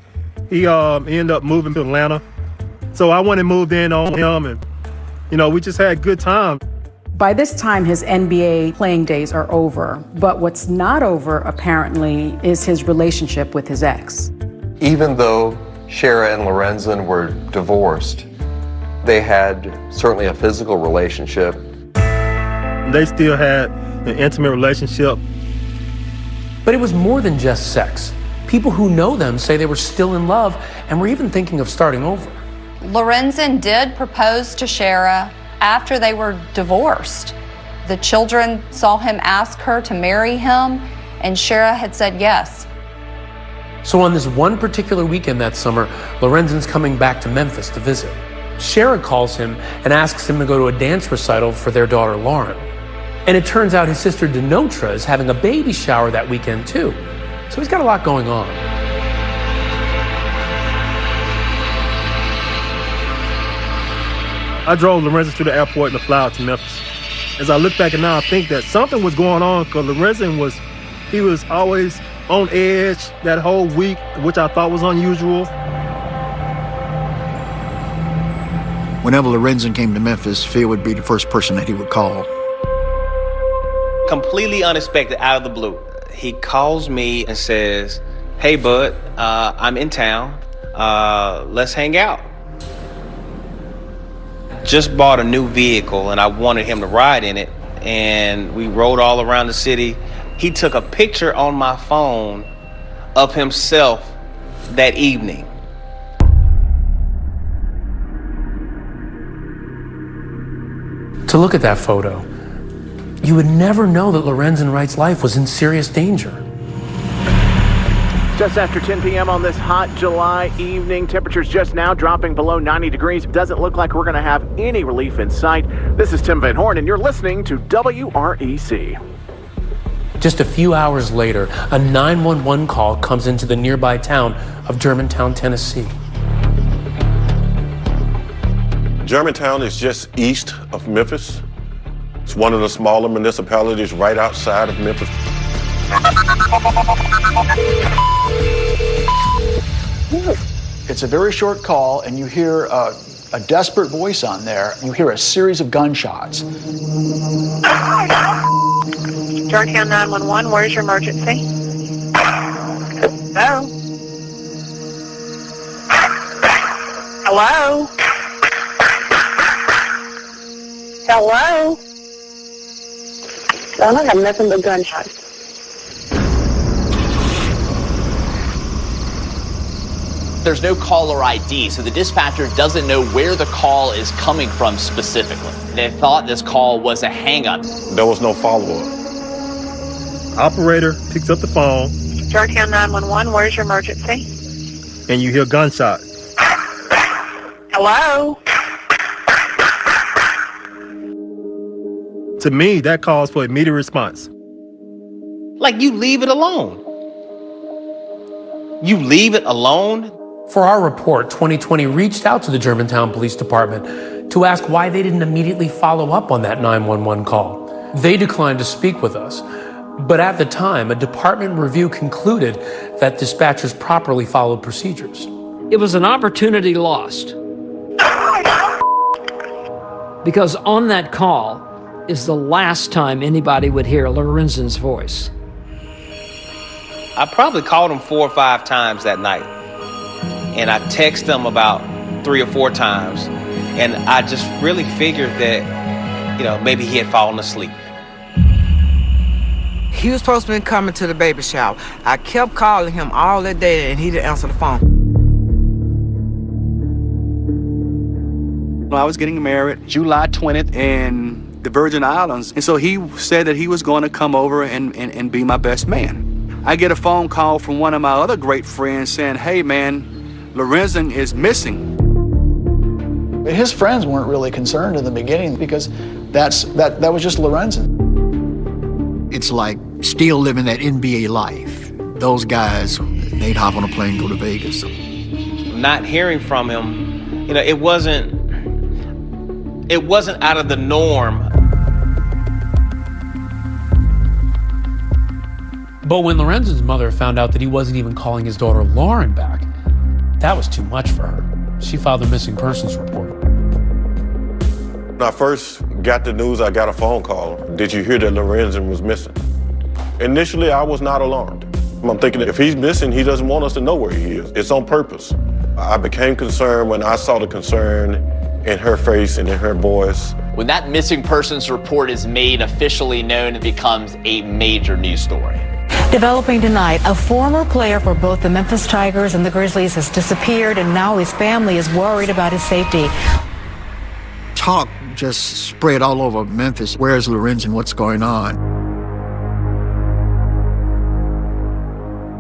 he ended up moving to Atlanta. So I went and moved in on him, and we just had good time. By this time, his NBA playing days are over. But what's not over, apparently, is his relationship with his ex. Even though Shara and Lorenzen were divorced. They had certainly a physical relationship. They still had an intimate relationship. But it was more than just sex. People who know them say they were still in love and were even thinking of starting over. Lorenzen did propose to Shara after they were divorced. The children saw him ask her to marry him, and Shara had said yes. So on this one particular weekend that summer, Lorenzen's coming back to Memphis to visit. Shara calls him and asks him to go to a dance recital for their daughter, Lauren. And it turns out his sister, Denotra, is having a baby shower that weekend, too. So he's got a lot going on. I drove Lorenzen to the airport and to fly out to Memphis. As I look back and now, I think that something was going on because Lorenzen was always on edge that whole week, which I thought was unusual. Whenever Lorenzen came to Memphis, Phil would be the first person that he would call. Completely unexpected, out of the blue. He calls me and says, "Hey, bud, I'm in town. Let's hang out." Just bought a new vehicle and I wanted him to ride in it, and we rode all around the city. He took a picture on my phone of himself that evening. To look at that photo, you would never know that Lorenzen Wright's life was in serious danger. Just after 10 p.m. on this hot July evening, temperatures just now dropping below 90 degrees. Doesn't look like we're going to have any relief in sight. This is Tim Van Horn, and you're listening to WREC. Just a few hours later, a 911 call comes into the nearby town of Germantown, Tennessee. Germantown is just east of Memphis. It's one of the smaller municipalities right outside of Memphis. It's a very short call, and you hear a desperate voice on there. You hear a series of gunshots. Georgetown 911, where's your emergency? Hello? Hello? Hello? I don't have nothing but gunshots. There's no caller ID, so the dispatcher doesn't know where the call is coming from specifically. They thought this call was a hang-up. There was no follow-up. Operator picks up the phone. Georgetown 911, where's your emergency? And you hear gunshot. Hello? To me, that calls for immediate response. Like, you leave it alone. You leave it alone? For our report, 2020 reached out to the Germantown Police Department to ask why they didn't immediately follow up on that 911 call. They declined to speak with us. But at the time, a department review concluded that dispatchers properly followed procedures. It was an opportunity lost. Because on that call is the last time anybody would hear Lorenzen's voice. I probably called him 4 or 5 times that night. And I texted him about 3 or 4 times. And I just really figured that, maybe he had fallen asleep. He was supposed to be coming to the baby shower. I kept calling him all that day, and he didn't answer the phone. I was getting married July 20th in the Virgin Islands. And so he said that he was going to come over and be my best man. I get a phone call from one of my other great friends saying, "Hey, man, Lorenzen is missing." His friends weren't really concerned in the beginning because that was just Lorenzen. It's like still living that NBA life. Those guys, they'd hop on a plane, go to Vegas. Not hearing from him, it wasn't out of the norm. But when Lorenzen's mother found out that he wasn't even calling his daughter Lauren back, that was too much for her. She filed a missing persons report. When I first got the news, I got a phone call. "Did you hear that Lorenzen was missing?" Initially, I was not alarmed. I'm thinking if he's missing, he doesn't want us to know where he is. It's on purpose. I became concerned when I saw the concern in her face and in her voice. When that missing persons report is made officially known, it becomes a major news story. Developing tonight, a former player for both the Memphis Tigers and the Grizzlies has disappeared, and now his family is worried about his safety. Talk just spread all over Memphis. Where's Lorenzen? What's going on?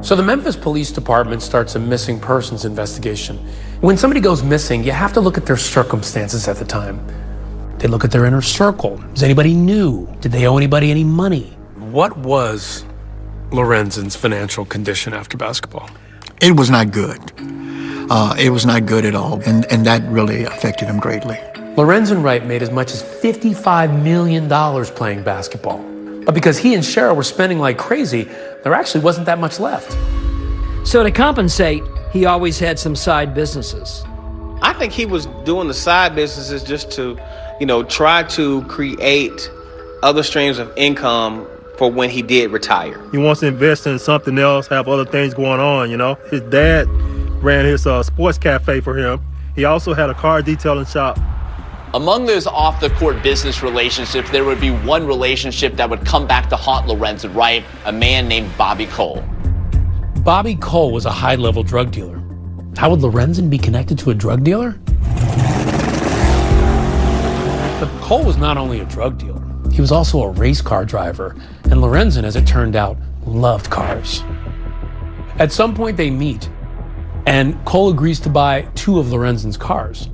So the Memphis Police Department starts a missing persons investigation. When somebody goes missing, you have to look at their circumstances at the time. They look at their inner circle. Is anybody new? Did they owe anybody any money? What was Lorenzen's financial condition after basketball? It was not good. It was not good at all, and that really affected him greatly. Lorenzen Wright made as much as $55 million playing basketball. But because he and Cheryl were spending like crazy, there actually wasn't that much left. So to compensate, he always had some side businesses. I think he was doing the side businesses just to, try to create other streams of income for when he did retire. He wants to invest in something else, have other things going on, His dad ran his sports cafe for him. He also had a car detailing shop. Among those off-the-court business relationships, there would be one relationship that would come back to haunt Lorenzen Wright, a man named Bobby Cole. Bobby Cole was a high-level drug dealer. How would Lorenzen be connected to a drug dealer? But Cole was not only a drug dealer, he was also a race car driver, and Lorenzen, as it turned out, loved cars. At some point they meet, and Cole agrees to buy 2 of Lorenzen's cars.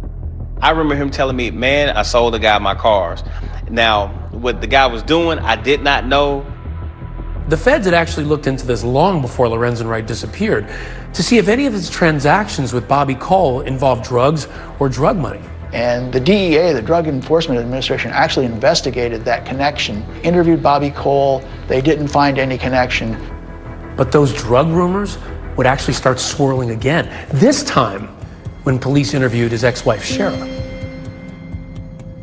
I remember him telling me, man, I sold the guy my cars. Now, what the guy was doing, I did not know. The feds had actually looked into this long before Lorenzen Wright disappeared to see if any of his transactions with Bobby Cole involved drugs or drug money. And the DEA, the Drug Enforcement Administration, actually investigated that connection, interviewed Bobby Cole. They didn't find any connection. But those drug rumors would actually start swirling again, this time when police interviewed his ex-wife, Cheryl.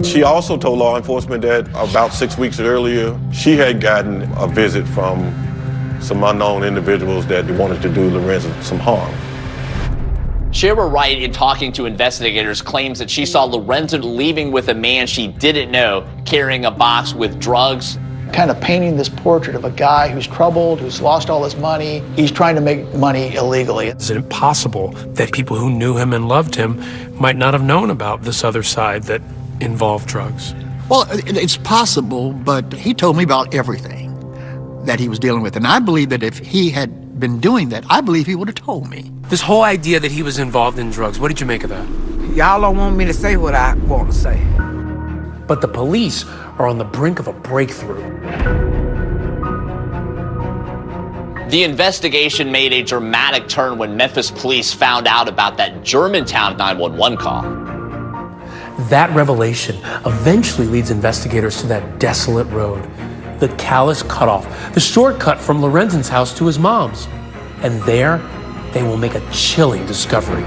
She also told law enforcement that about 6 weeks earlier, she had gotten a visit from some unknown individuals that wanted to do Lorenzen some harm. Cheryl Wright, in talking to investigators, claims that she saw Lorenzen leaving with a man she didn't know, carrying a box with drugs. Kind of painting this portrait of a guy who's troubled, who's lost all his money. He's trying to make money illegally. Is it possible that people who knew him and loved him might not have known about this other side that involved drugs? Well, it's possible, but he told me about everything that he was dealing with. And I believe that if he had been doing that, I believe he would have told me. This whole idea that he was involved in drugs, what did you make of that? Y'all don't want me to say what I want to say. But the police are on the brink of a breakthrough. The investigation made a dramatic turn when Memphis police found out about that Germantown 911 call. That revelation eventually leads investigators to that desolate road, the Calais Cutoff, the shortcut from Lorenzen's house to his mom's. And there, they will make a chilling discovery.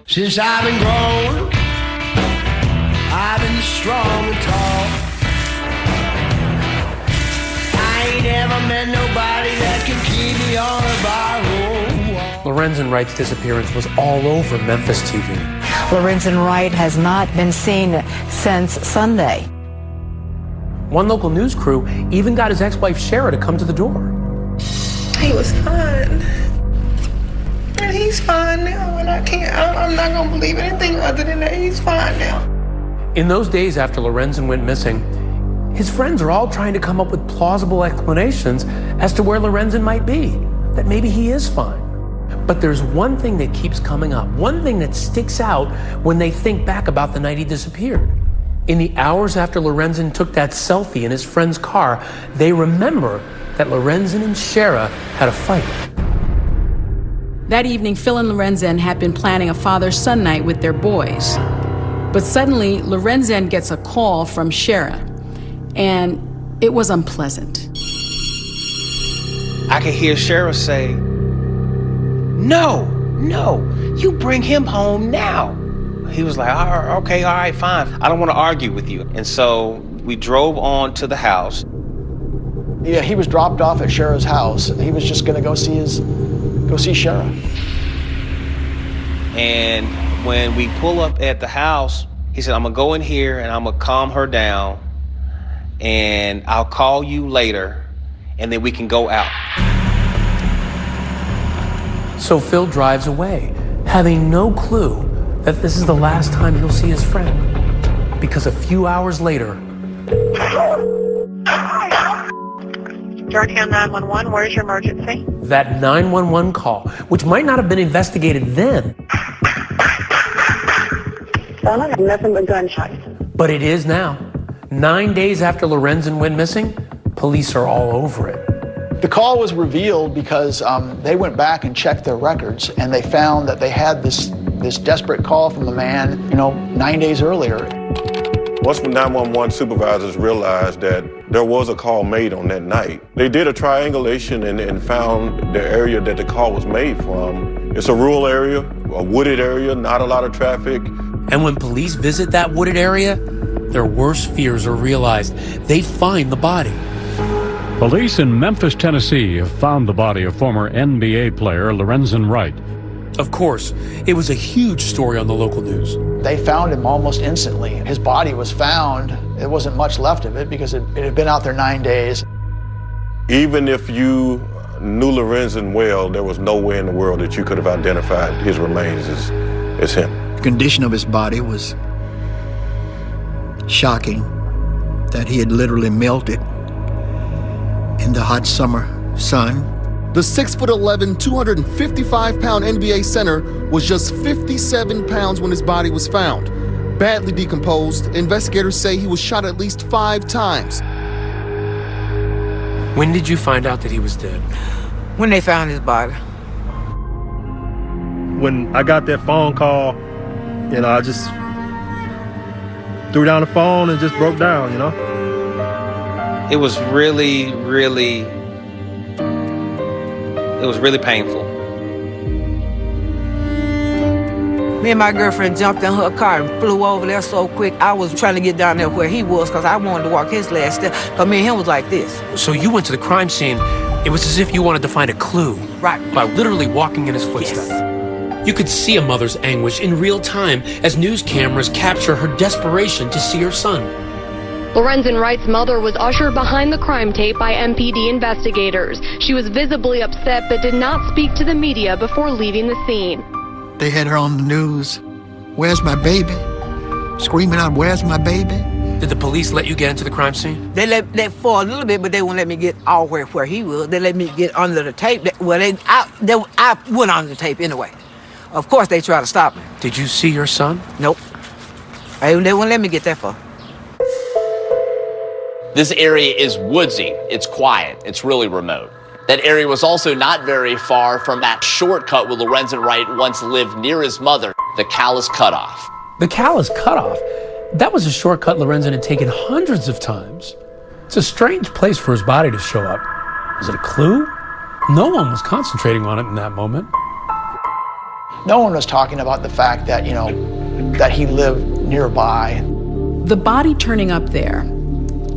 Since I've been growing, I've been strong and tall. I ain't ever met nobody that can keep me on a barroom wall. Lorenzen Wright's disappearance was all over Memphis TV. Lorenzen Wright has not been seen since Sunday. One local news crew even got his ex-wife Shara to come to the door. He was fine. And he's fine now, and I'm not gonna believe anything other than that. He's fine now. In those days after Lorenzen went missing, his friends are all trying to come up with plausible explanations as to where Lorenzen might be, that maybe he is fine. But there's one thing that keeps coming up, one thing that sticks out when they think back about the night he disappeared. In the hours after Lorenzen took that selfie in his friend's car, they remember that Lorenzen and Shara had a fight. That evening, Phil and Lorenzen had been planning a father-son night with their boys. But suddenly, Lorenzen gets a call from Shara, and it was unpleasant. I could hear Shara say, no, you bring him home now. He was like, okay, all right, fine. I don't want to argue with you. And so We drove on to the house. Yeah, he was dropped off at Shara's house. He was just gonna go see Shara. And when we pull up at the house, he said, I'm gonna go in here and I'm gonna calm her down and I'll call you later and then we can go out. So Phil drives away, having no clue that this is the last time he'll see his friend. Because a few hours later... Darttown 911, where's your emergency? That 911 call, which might not have been investigated then. Son, I have nothing but gunshots. But it is now. 9 days after Lorenzen went missing, police are all over it. The call was revealed because they went back and checked their records, and they found that they had this desperate call from a man, 9 days earlier. Once the 911 supervisors realized that there was a call made on that night, they did a triangulation and found the area that the call was made from. It's a rural area, a wooded area, not a lot of traffic. And when police visit that wooded area, their worst fears are realized. They find the body. Police in Memphis, Tennessee have found the body of former NBA player Lorenzen Wright. Of course, it was a huge story on the local news. They found him almost instantly. His body was found. There wasn't much left of it because it had been out there 9 days. Even if you knew Lorenzen well, there was no way in the world that you could have identified his remains as him. The condition of his body was shocking, that he had literally melted in the hot summer sun. The 6'11", 255-pound NBA center was just 57 pounds when his body was found. Badly decomposed, investigators say he was shot at least 5 times. When did you find out that he was dead? When they found his body. When I got that phone call, I just threw down the phone and just broke down, It was really, really painful. Me and my girlfriend jumped in her car and flew over there so quick. I was trying to get down there where he was because I wanted to walk his last step. Because me and him was like this. So you went to the crime scene. It was as if you wanted to find a clue. Right. By literally walking in his footsteps. Yes. You could see a mother's anguish in real time as news cameras capture her desperation to see her son. Lorenzen Wright's mother was ushered behind the crime tape by MPD investigators. She was visibly upset but did not speak to the media before leaving the scene. They had her on the news. Where's my baby? Screaming out, where's my baby? Did the police let you get into the crime scene? They let for a little bit, but they wouldn't let me get all where he was. They let me get under the tape. I went under the tape anyway. Of course, they tried to stop me. Did you see your son? Nope. They wouldn't let me get that far. This area is woodsy. It's quiet. It's really remote. That area was also not very far from that shortcut where Lorenzen Wright once lived near his mother, the Callis Cutoff. The Callis Cutoff? That was a shortcut Lorenzen had taken hundreds of times. It's a strange place for his body to show up. Was it a clue? No one was concentrating on it in that moment. No one was talking about the fact that, that he lived nearby. The body turning up there,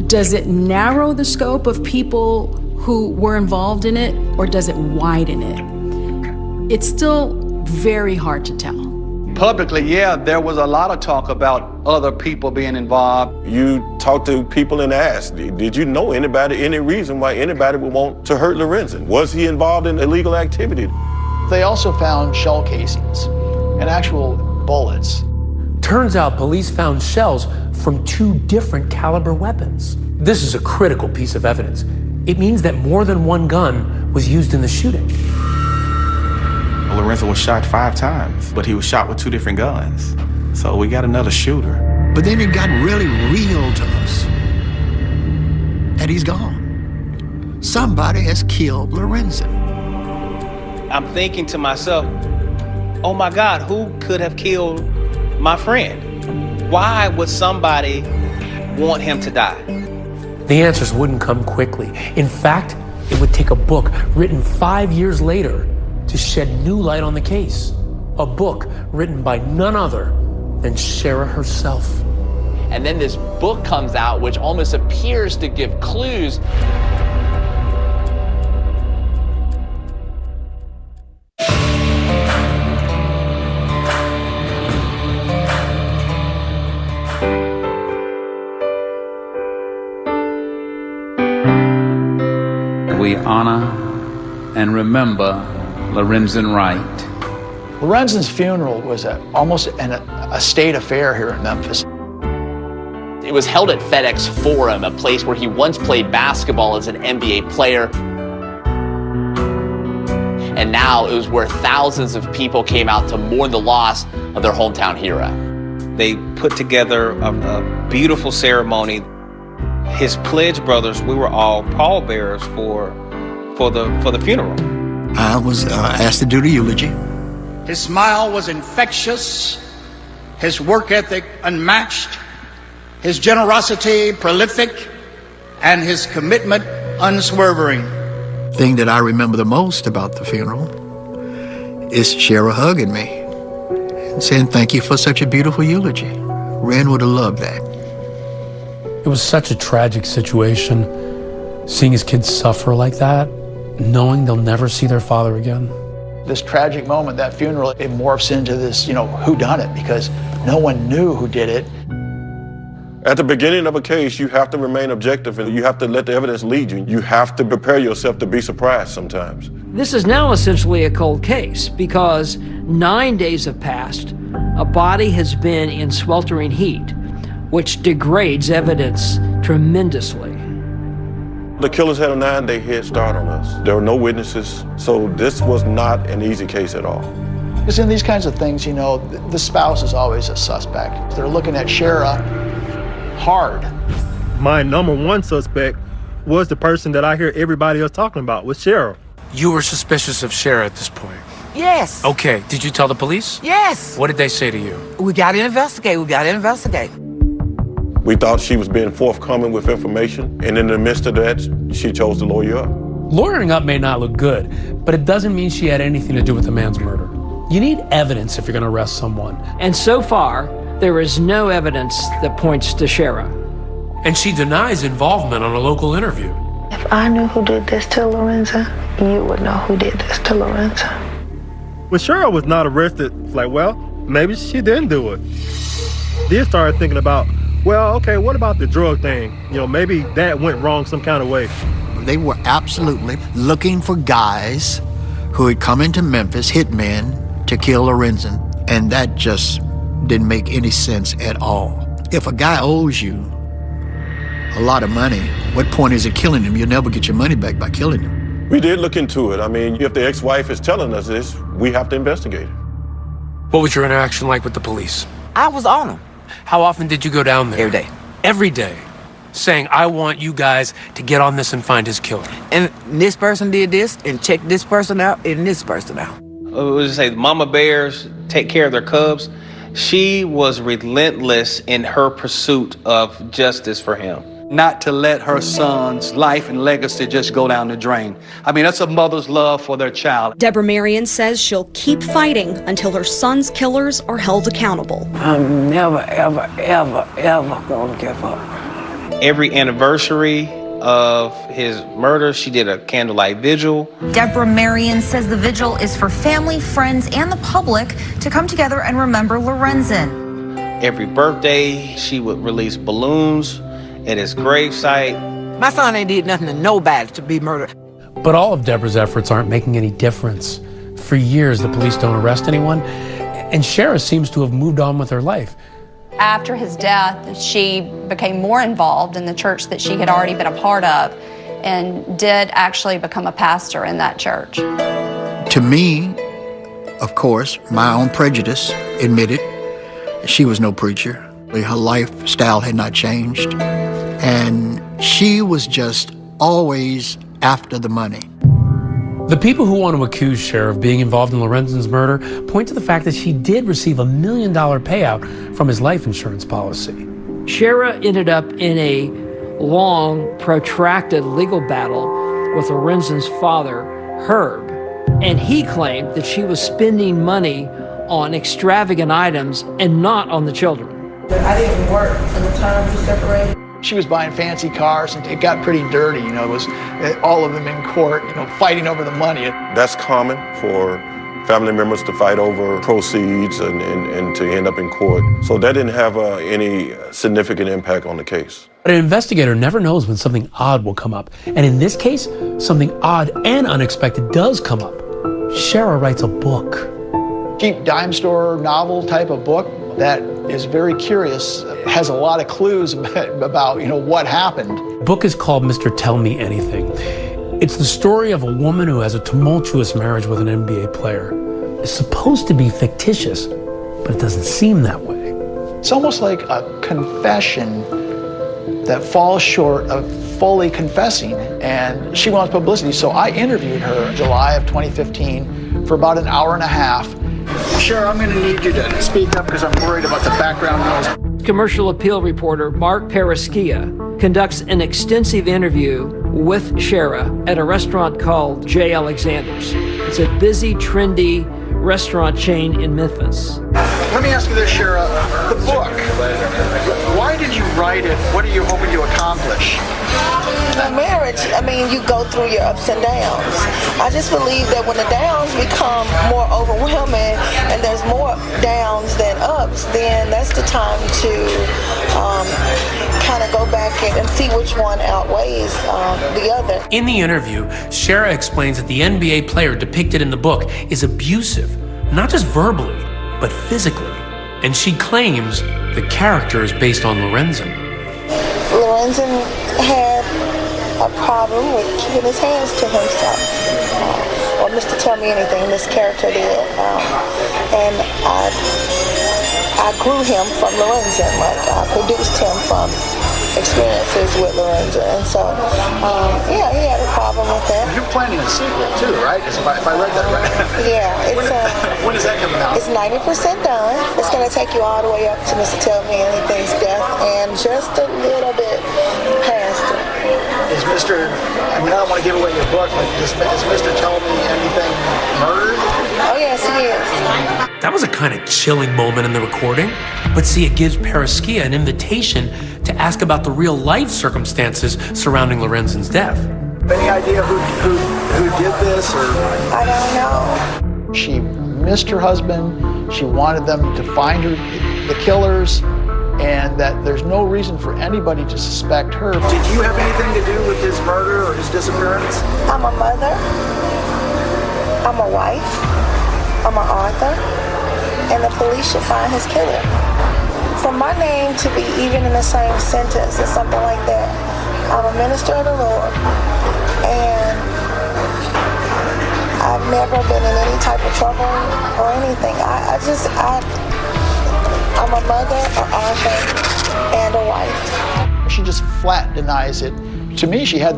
does it narrow the scope of people who were involved in it, or does it widen it? It's still very hard to tell. Publicly, yeah, there was a lot of talk about other people being involved. You talked to people and asked, did you know anybody, any reason why anybody would want to hurt Lorenzen? Was he involved in illegal activity? They also found shell casings and actual bullets. Turns out police found shells from 2 different caliber weapons. This is a critical piece of evidence. It means that more than one gun was used in the shooting. Lorenzen was shot 5 times, but he was shot with 2 different guns. So we got another shooter. But then it got really real to us that he's gone. Somebody has killed Lorenzen. I'm thinking to myself, oh my God, who could have killed my friend? Why would somebody want him to die? The answers wouldn't come quickly. In fact, it would take a book written 5 years later to shed new light on the case. A book written by none other than Shara herself. And then this book comes out, which almost appears to give clues. We honor and remember Lorenzen Wright. Lorenzen's funeral was almost a state affair here in Memphis. It was held at FedEx Forum, a place where he once played basketball as an NBA player. And now it was where thousands of people came out to mourn the loss of their hometown hero. They put together a beautiful ceremony. His pledge brothers, we were all pallbearers for the funeral. I was asked to do the eulogy. His smile was infectious, his work ethic unmatched, his generosity prolific, and his commitment unswerving. The thing that I remember the most about the funeral is Shara hugging me and saying, "Thank you for such a beautiful eulogy." Ren would have loved that. It was such a tragic situation, seeing his kids suffer like that, knowing they'll never see their father again. This tragic moment, that funeral, it morphs into this, whodunit, because no one knew who did it. At the beginning of a case, you have to remain objective and you have to let the evidence lead you. You have to prepare yourself to be surprised sometimes. This is now essentially a cold case because 9 days have passed. A body has been in sweltering heat, which degrades evidence tremendously. The killers had a 9-day head start on us. There were no witnesses, so this was not an easy case at all. Because in these kinds of things, the spouse is always a suspect. They're looking at Shara hard. My number one suspect was the person that I hear everybody else talking about, was Shara. You were suspicious of Shara at this point? Yes. Okay, did you tell the police? Yes. What did they say to you? We got to investigate. We thought she was being forthcoming with information, and in the midst of that, she chose to lawyer up. Lawyering up may not look good, but it doesn't mean she had anything to do with the man's murder. You need evidence if you're going to arrest someone. And so far, there is no evidence that points to Shara. And she denies involvement on a local interview. If I knew who did this to Lorenza, you would know who did this to Lorenza. When Shara was not arrested, it's like, well, maybe she didn't do it. Then started thinking about, well, okay, what about the drug thing? Maybe that went wrong some kind of way. They were absolutely looking for guys who had come into Memphis, hitmen, to kill Lorenzen, and that just didn't make any sense at all. If a guy owes you a lot of money, what point is it killing him? You'll never get your money back by killing him. We did look into it. I mean, if the ex-wife is telling us this, we have to investigate it. What was your interaction like with the police? I was on them. How often did you go down there? Every day. Every day? Saying, I want you guys to get on this and find his killer. And this person did this, and check this person out, and this person out. We just say mama bears take care of their cubs. She was relentless in her pursuit of justice for him. Not to let her son's life and legacy just go down the drain. I mean, that's a mother's love for their child. Deborah Marion says she'll keep fighting until her son's killers are held accountable. I'm never, ever, ever, ever gonna give up. Every anniversary of his murder, she did a candlelight vigil. Deborah Marion says the vigil is for family, friends, and the public to come together and remember Lorenzen. Every birthday, she would release balloons at his gravesite. My son ain't did nothing to nobody to be murdered. But all of Deborah's efforts aren't making any difference. For years, the police don't arrest anyone, and Shara seems to have moved on with her life. After his death, she became more involved in the church that she had already been a part of and did actually become a pastor in that church. To me, of course, my own prejudice admitted she was no preacher. Her lifestyle had not changed, and she was just always after the money. The people who want to accuse Shara of being involved in Lorenzen's murder point to the fact that she did receive $1 million payout from his life insurance policy. Shara ended up in a long, protracted legal battle with Lorenzen's father, Herb, and he claimed that she was spending money on extravagant items and not on the children. I didn't work from the time we separated. She was buying fancy cars, and it got pretty dirty. You know, it was all of them in court, you know, fighting over the money. That's common for family members to fight over proceeds and to end up in court. So that didn't have any significant impact on the case. But an investigator never knows when something odd will come up. And in this case, something odd and unexpected does come up. Shara writes a book. Cheap dime store novel type of book that is very curious, has a lot of clues about, you know, what happened. The book is called Mr. Tell Me Anything. It's the story of a woman who has a tumultuous marriage with an NBA player. It's supposed to be fictitious, but it doesn't seem that way. It's almost like a confession that falls short of fully confessing, and she wants publicity. So I interviewed her in July of 2015 for about an hour and a half. Sure, I'm going to need you to speak up because I'm worried about the background noise. Commercial appeal reporter Mark Paraschia conducts an extensive interview with Shara at a restaurant called J. Alexander's. It's a busy, trendy restaurant chain in Memphis. Let me ask you this, Shara. The book, why did you write it? What are you hoping to accomplish? The marriage, I mean, you go through your ups and downs. I just believe that when the downs become more overwhelming and there's more downs than ups, then that's the time to kind of go back and see which one outweighs the other. In the interview, Shara explains that the NBA player depicted in the book is abusive, not just verbally, but physically. And she claims the character is based on Lorenzen. Lorenzen had a problem with keeping his hands to himself. Or Mr. Tell Me Anything, this character did. And I grew him from Lorenzen. Like, I produced him from experiences with Lorenzen. And so, yeah, he had a problem with that. You're planning a sequel too, right? If I read that right. Yeah. When is that coming out? It's 90% done. It's going to take you all the way up to Mr. Tell Me Anything's death and just a little bit past it. Is Mr. I mean, I don't want to give away your book, but is Mr. Tell Me Anything murdered? Oh, yes, he is. That was a kind of chilling moment in the recording. But see, it gives Paraschia an invitation to ask about the real-life circumstances surrounding Lorenzen's death. Any idea who did this? Or I don't know. She missed her husband. She wanted them to find her, the killers, and that there's no reason for anybody to suspect her. Did you have anything to do with his murder or his disappearance? I'm a mother. I'm a wife. I'm an author. And the police should find his killer. For my name to be even in the same sentence or something like that, I'm a minister of the Lord, and I've never been in any type of trouble or anything. I'm a mother, an author, and a wife. She just flat denies it. To me, she had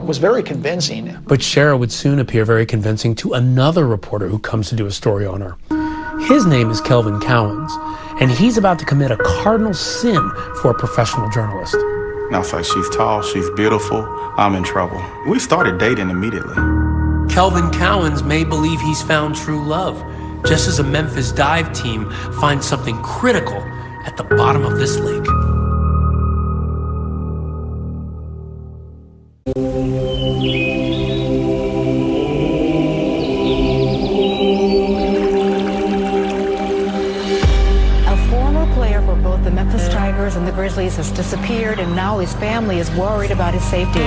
was very convincing. But Shara would soon appear very convincing to another reporter who comes to do a story on her. His name is Kelvin Cowens, and he's about to commit a cardinal sin for a professional journalist. And I was like, she's tall, she's beautiful, I'm in trouble. We started dating immediately. Kelvin Cowens may believe he's found true love, just as a Memphis dive team finds something critical at the bottom of this lake. And the Grizzlies has disappeared, and now his family is worried about his safety.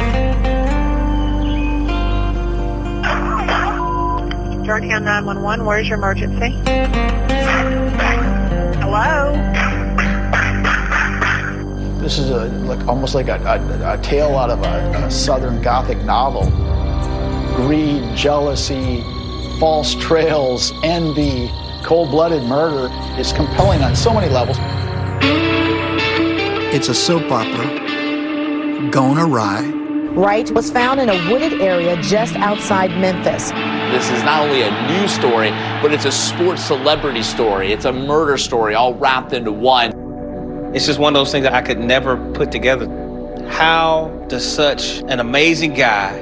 Georgetown 911, where's your emergency? Hello? This is almost like a tale out of a Southern Gothic novel. Greed, jealousy, false trails, envy, cold-blooded murder is compelling on so many levels. It's a soap opera gone awry. Wright was found in a wooded area just outside Memphis. This is not only a news story, but it's a sports celebrity story. It's a murder story all wrapped into one. It's just one of those things that I could never put together. How does such an amazing guy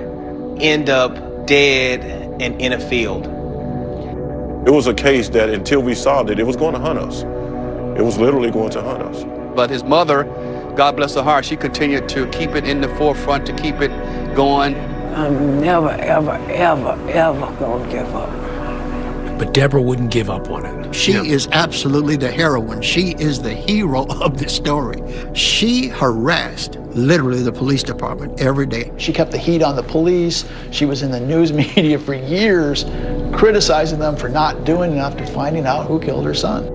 end up dead and in a field? It was a case that until we solved it, it was going to hunt us. It was literally going to hunt us. But his mother, God bless her heart, she continued to keep it in the forefront, to keep it going. I'm never, ever, ever, ever gonna give up. But Deborah wouldn't give up on it. She is absolutely the heroine. She is the hero of this story. She harassed literally the police department every day. She kept the heat on the police. She was in the news media for years, criticizing them for not doing enough to finding out who killed her son.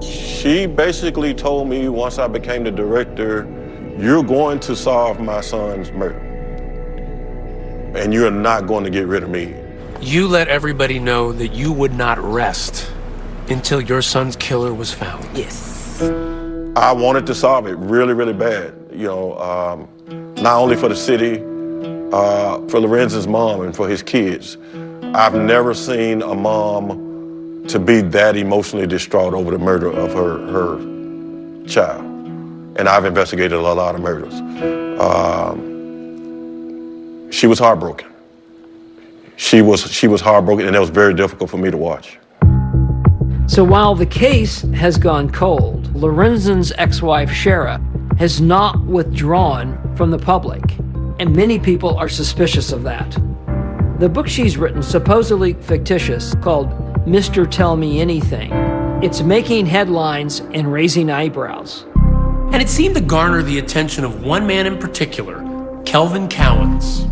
She basically told me once I became the director, you're going to solve my son's murder. And you're not going to get rid of me. You let everybody know that you would not rest until your son's killer was found. Yes. I wanted to solve it really, really bad. You know, not only for the city, for Lorenzen's mom and for his kids. I've never seen a mom to be that emotionally distraught over the murder of her child. And I've investigated a lot of murders. She was heartbroken. She was heartbroken, and it was very difficult for me to watch. So while the case has gone cold, Lorenzen's ex-wife, Shara, has not withdrawn from the public, and many people are suspicious of that. The book she's written, supposedly fictitious, called Mr. Tell Me Anything, it's making headlines and raising eyebrows. And it seemed to garner the attention of one man in particular, Kelvin Cowens.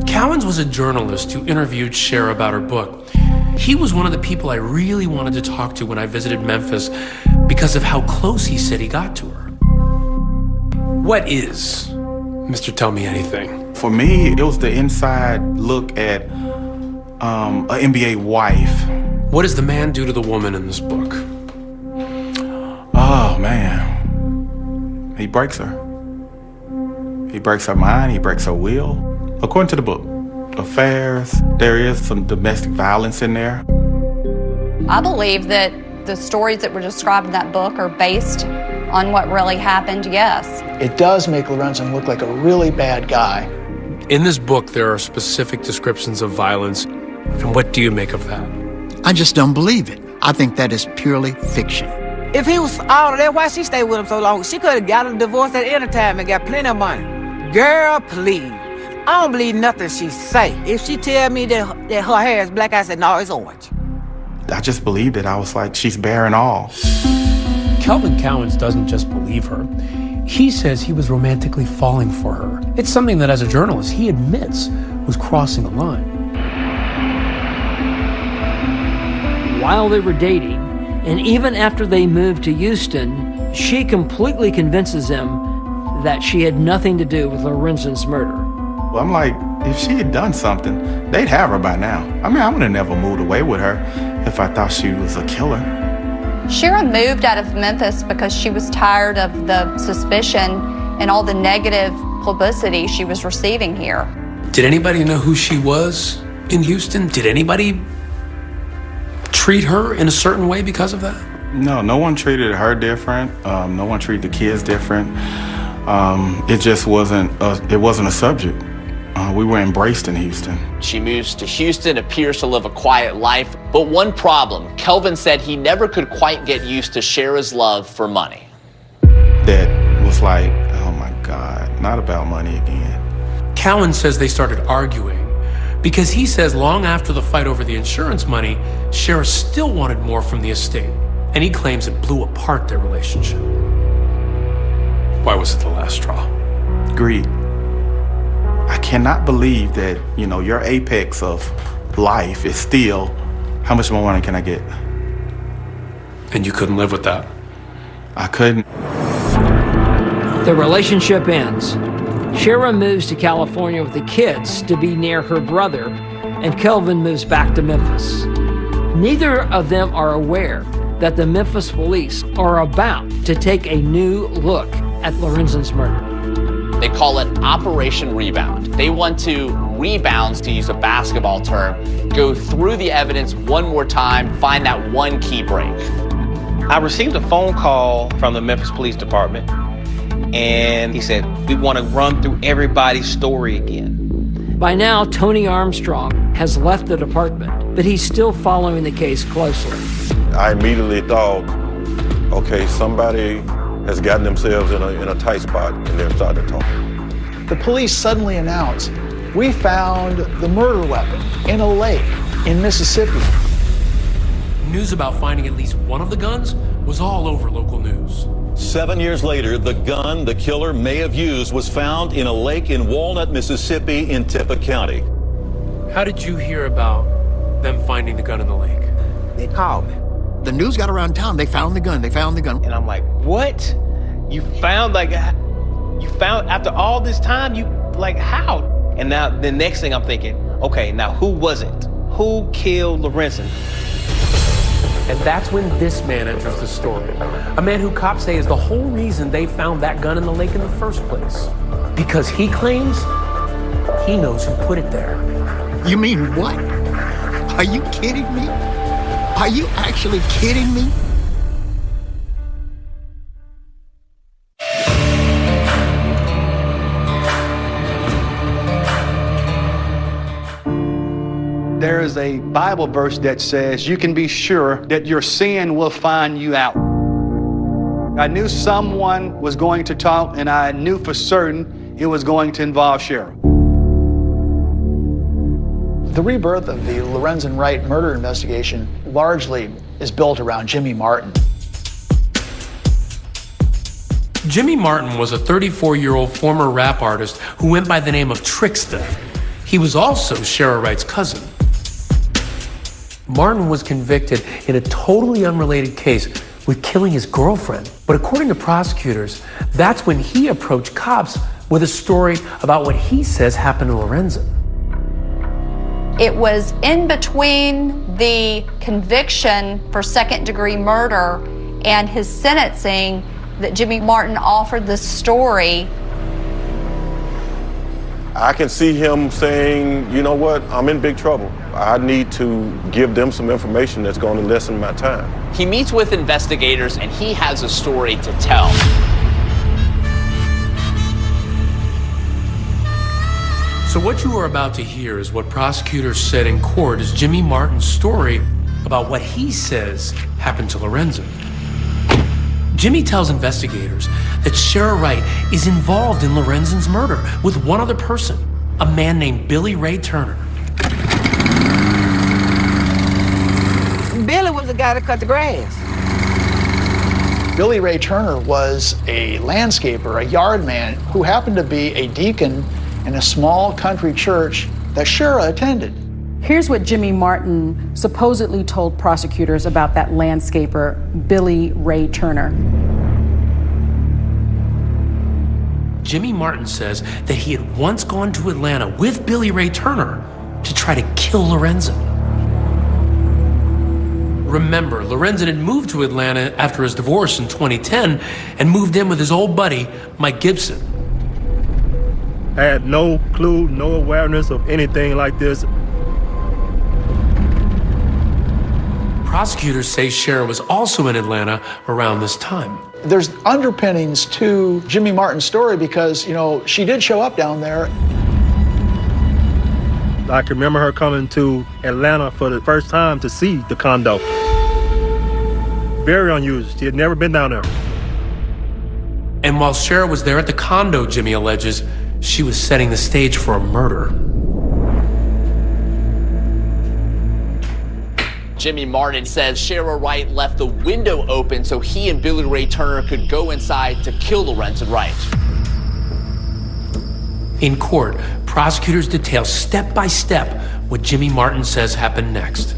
Cowens was a journalist who interviewed Shara about her book. He was one of the people I really wanted to talk to when I visited Memphis because of how close he said he got to her. What is Mr. Tell Me Anything? For me, it was the inside look at an NBA wife. What does the man do to the woman in this book? Oh, man. He breaks her. He breaks her mind, he breaks her will. According to the book, affairs, there is some domestic violence in there. I believe that the stories that were described in that book are based on what really happened, yes. It does make Lorenzen look like a really bad guy. In this book, there are specific descriptions of violence. And what do you make of that? I just don't believe it. I think that is purely fiction. If he was all of that, why she stayed with him so long? She could have got a divorce at any time and got plenty of money. Girl, please. I don't believe nothing she say. If she tell me that her hair is black, I said, no, it's orange. I just believed it. I was like, she's bearing all. Kelvin Cowens doesn't just believe her. He says he was romantically falling for her. It's something that, as a journalist, he admits was crossing a line. While they were dating, and even after they moved to Houston, she completely convinces him that she had nothing to do with Lorenzen's murder. Well, I'm like, if she had done something, they'd have her by now. I mean, I would have never moved away with her if I thought she was a killer. Shara moved out of Memphis because she was tired of the suspicion and all the negative publicity she was receiving here. Did anybody know who she was in Houston? Did anybody treat her in a certain way because of that? No one treated her different. No one treated the kids different. It just wasn't a subject. We were embraced in Houston. She moves to Houston, appears to live a quiet life, but one problem, Kelvin said he never could quite get used to Shara's love for money. That was like, oh my God, not about money again. Cowan says they started arguing because he says long after the fight over the insurance money, Shara still wanted more from the estate, and he claims it blew apart their relationship. Why was it the last straw? Greed. I cannot believe that, your apex of life is still, how much more money can I get? And you couldn't live with that? I couldn't. The relationship ends. Shara moves to California with the kids to be near her brother, and Kelvin moves back to Memphis. Neither of them are aware that the Memphis police are about to take a new look at Lorenzen's murder. They call it Operation Rebound. They want to rebound, to use a basketball term, go through the evidence one more time, find that one key break. I received a phone call from the Memphis Police Department, and he said, we want to run through everybody's story again. By now, Tony Armstrong has left the department, but he's still following the case closely. I immediately thought, okay, somebody has gotten themselves in a tight spot, and they're starting to talk. The police suddenly announced, we found the murder weapon in a lake in Mississippi. News about finding at least one of the guns was all over local news. 7 years later, the gun the killer may have used was found in a lake in Walnut, Mississippi in Tippah County. How did you hear about them finding the gun in the lake? They called me. The news got around town. They found the gun. And I'm like, what? You found after all this time, how? And now the next thing I'm thinking, okay, now who was it? Who killed Lorenzen? And that's when this man enters the story. A man who cops say is the whole reason they found that gun in the lake in the first place. Because he claims he knows who put it there. You mean what? Are you kidding me? Are you actually kidding me? There is a Bible verse that says you can be sure that your sin will find you out. I knew someone was going to talk, and I knew for certain it was going to involve Cheryl. The rebirth of the Lorenzen Wright murder investigation largely is built around Jimmy Martin. Jimmy Martin was a 34-year-old former rap artist who went by the name of Trickster. He was also Cheryl Wright's cousin. Martin was convicted in a totally unrelated case with killing his girlfriend. But according to prosecutors, that's when he approached cops with a story about what he says happened to Lorenzen. It was in between the conviction for second-degree murder and his sentencing that Jimmy Martin offered this story. I can see him saying, you know what, I'm in big trouble. I need to give them some information that's going to lessen my time. He meets with investigators and he has a story to tell. So what you are about to hear is what prosecutors said in court is Jimmy Martin's story about what he says happened to Lorenzen. Jimmy tells investigators that Cheryl Wright is involved in Lorenzen's murder with one other person, a man named Billy Ray Turner. Billy was the guy that cut the grass. Billy Ray Turner was a landscaper, a yard man, who happened to be a deacon in a small country church that Cheryl attended. Here's what Jimmy Martin supposedly told prosecutors about that landscaper, Billy Ray Turner. Jimmy Martin says that he had once gone to Atlanta with Billy Ray Turner to try to kill Lorenzen. Remember, Lorenzen had moved to Atlanta after his divorce in 2010 and moved in with his old buddy, Mike Gibson. I had no clue, no awareness of anything like this. Prosecutors say Cheryl was also in Atlanta around this time. There's underpinnings to Jimmy Martin's story because, she did show up down there. I can remember her coming to Atlanta for the first time to see the condo. Very unusual. She had never been down there. And while Cheryl was there at the condo, Jimmy alleges, she was setting the stage for a murder. Jimmy Martin says Cheryl Wright left the window open so he and Billy Ray Turner could go inside to kill Lorenzen Wright. In court, prosecutors detail step by step what Jimmy Martin says happened next.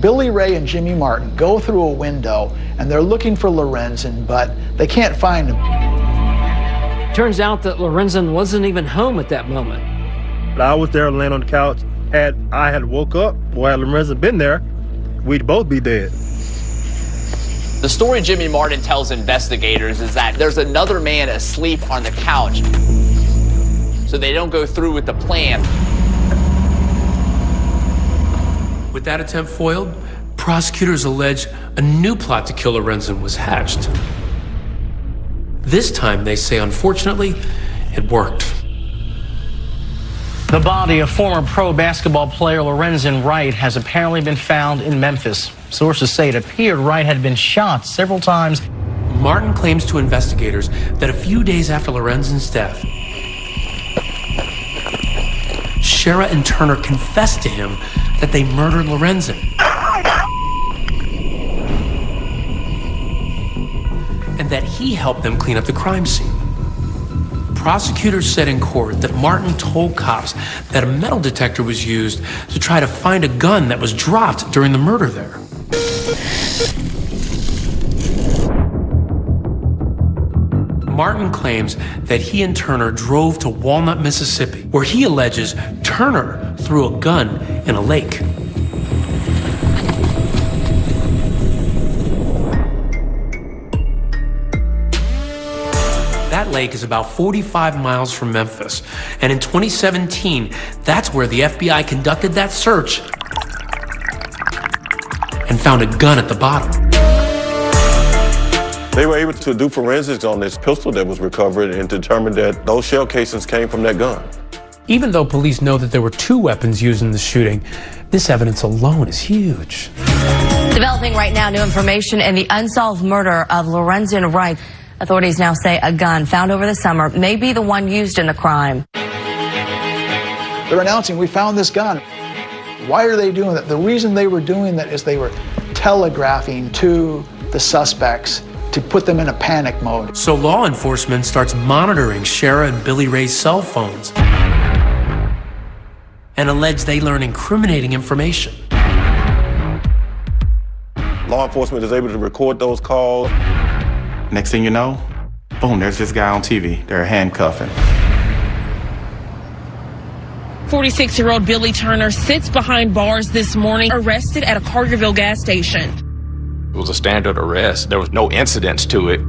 Billy Ray and Jimmy Martin go through a window and they're looking for Lorenzen, but they can't find him. Turns out that Lorenzen wasn't even home at that moment. I was there laying on the couch. Had I had woke up, or had Lorenzen been there, we'd both be dead. The story Jimmy Martin tells investigators is that there's another man asleep on the couch, so they don't go through with the plan. With that attempt foiled, prosecutors allege a new plot to kill Lorenzen was hatched. This time, they say, unfortunately, it worked. The body of former pro basketball player Lorenzen Wright has apparently been found in Memphis. Sources say it appeared Wright had been shot several times. Martin claims to investigators that a few days after Lorenzen's death, Shara and Turner confessed to him that they murdered Lorenzen. And that he helped them clean up the crime scene. Prosecutors said in court that Martin told cops that a metal detector was used to try to find a gun that was dropped during the murder there. Martin claims that he and Turner drove to Walnut, Mississippi, where he alleges Turner threw a gun in a lake. That lake is about 45 miles from Memphis, and in 2017, that's where the FBI conducted that search and found a gun at the bottom. They were able to do forensics on this pistol that was recovered and determined that those shell casings came from that gun. Even though police know that there were 2 weapons used in the shooting, this evidence alone is huge. Developing right now, new information in the unsolved murder of Lorenzen Wright. Authorities now say a gun found over the summer may be the one used in the crime. They're announcing, we found this gun. Why are they doing that? The reason they were doing that is they were telegraphing to the suspects to put them in a panic mode. So law enforcement starts monitoring Shara and Billy Ray's cell phones and allege they learn incriminating information. Law enforcement is able to record those calls. Next thing you know, boom, there's this guy on TV. They're handcuffing. 46-year-old Billy Turner sits behind bars this morning, arrested at a Carterville gas station. It was a standard arrest. There was no incidents to it.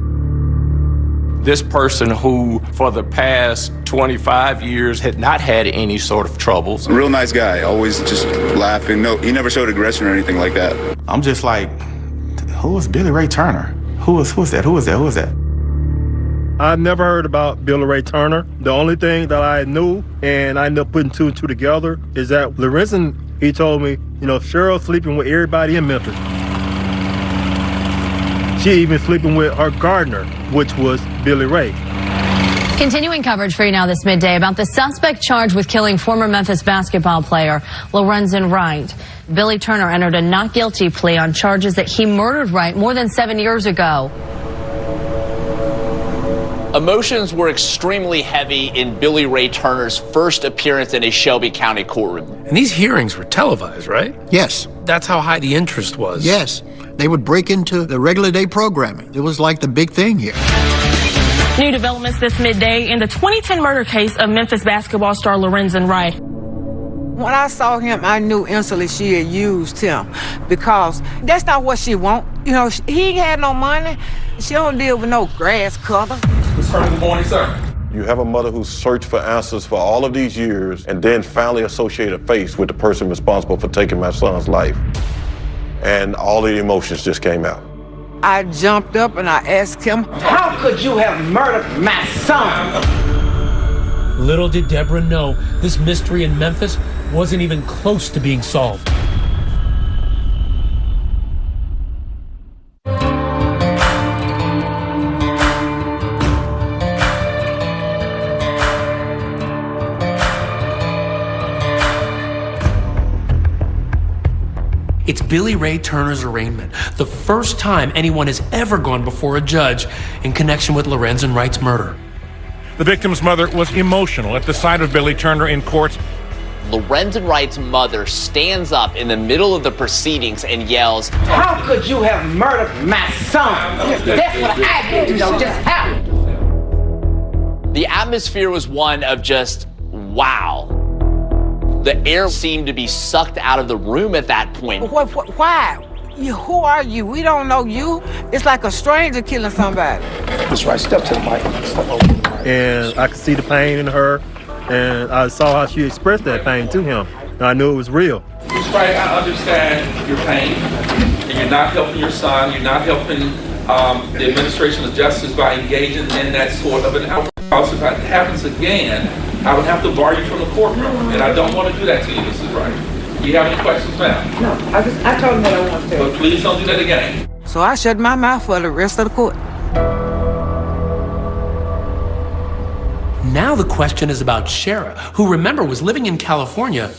This person who, for the past 25 years, had not had any sort of troubles. A real nice guy, always just laughing. No, he never showed aggression or anything like that. I'm just like, who is Billy Ray Turner? Who is that? I've never heard about Billy Ray Turner. The only thing that I knew, and I ended up putting 2 and 2 together, is that Lorenzen, he told me, Cheryl's sleeping with everybody in Memphis. She even sleeping with her gardener, which was Billy Ray. Continuing coverage for you now this midday about the suspect charged with killing former Memphis basketball player Lorenzen Wright. Billy Turner entered a not guilty plea on charges that he murdered Wright more than 7 years ago. Emotions were extremely heavy in Billy Ray Turner's first appearance in a Shelby County courtroom. And these hearings were televised, right? Yes. That's how high the interest was. Yes. They would break into the regular day programming. It was like the big thing here. New developments this midday in the 2010 murder case of Memphis basketball star Lorenzen Wright. When I saw him, I knew instantly she had used him because that's not what she want. He ain't had no money. She don't deal with no grass cutter. Good morning, sir. You have a mother who searched for answers for all of these years and then finally associated a face with the person responsible for taking my son's life. And all the emotions just came out. I jumped up and I asked him, how could you have murdered my son? Little did Deborah know this mystery in Memphis wasn't even close to being solved. It's Billy Ray Turner's arraignment, the first time anyone has ever gone before a judge in connection with Lorenzen Wright's murder. The victim's mother was emotional at the sight of Billy Turner in court. Lorenzen Wright's mother stands up in the middle of the proceedings and yells, how could you have murdered my son? That's what I did, just how? The atmosphere was one of just, wow. The air seemed to be sucked out of the room at that point. Why? Who are you? We don't know you. It's like a stranger killing somebody. That's right. Step to the mic. And I could see the pain in her, and I saw how she expressed that pain to him. And I knew it was real. Ms. Wright, I understand your pain, and you're not helping your son. You're not helping the administration of justice by engaging in that sort of an outburst. If it happens again, I would have to bar you from the courtroom, and I don't want to do that to you, Mrs. Wright. Do you have any questions, ma'am? No, I told him what I want to But please don't do that again. So I shut my mouth for the rest of the court. Now the question is about Shara, who, remember, was living in California,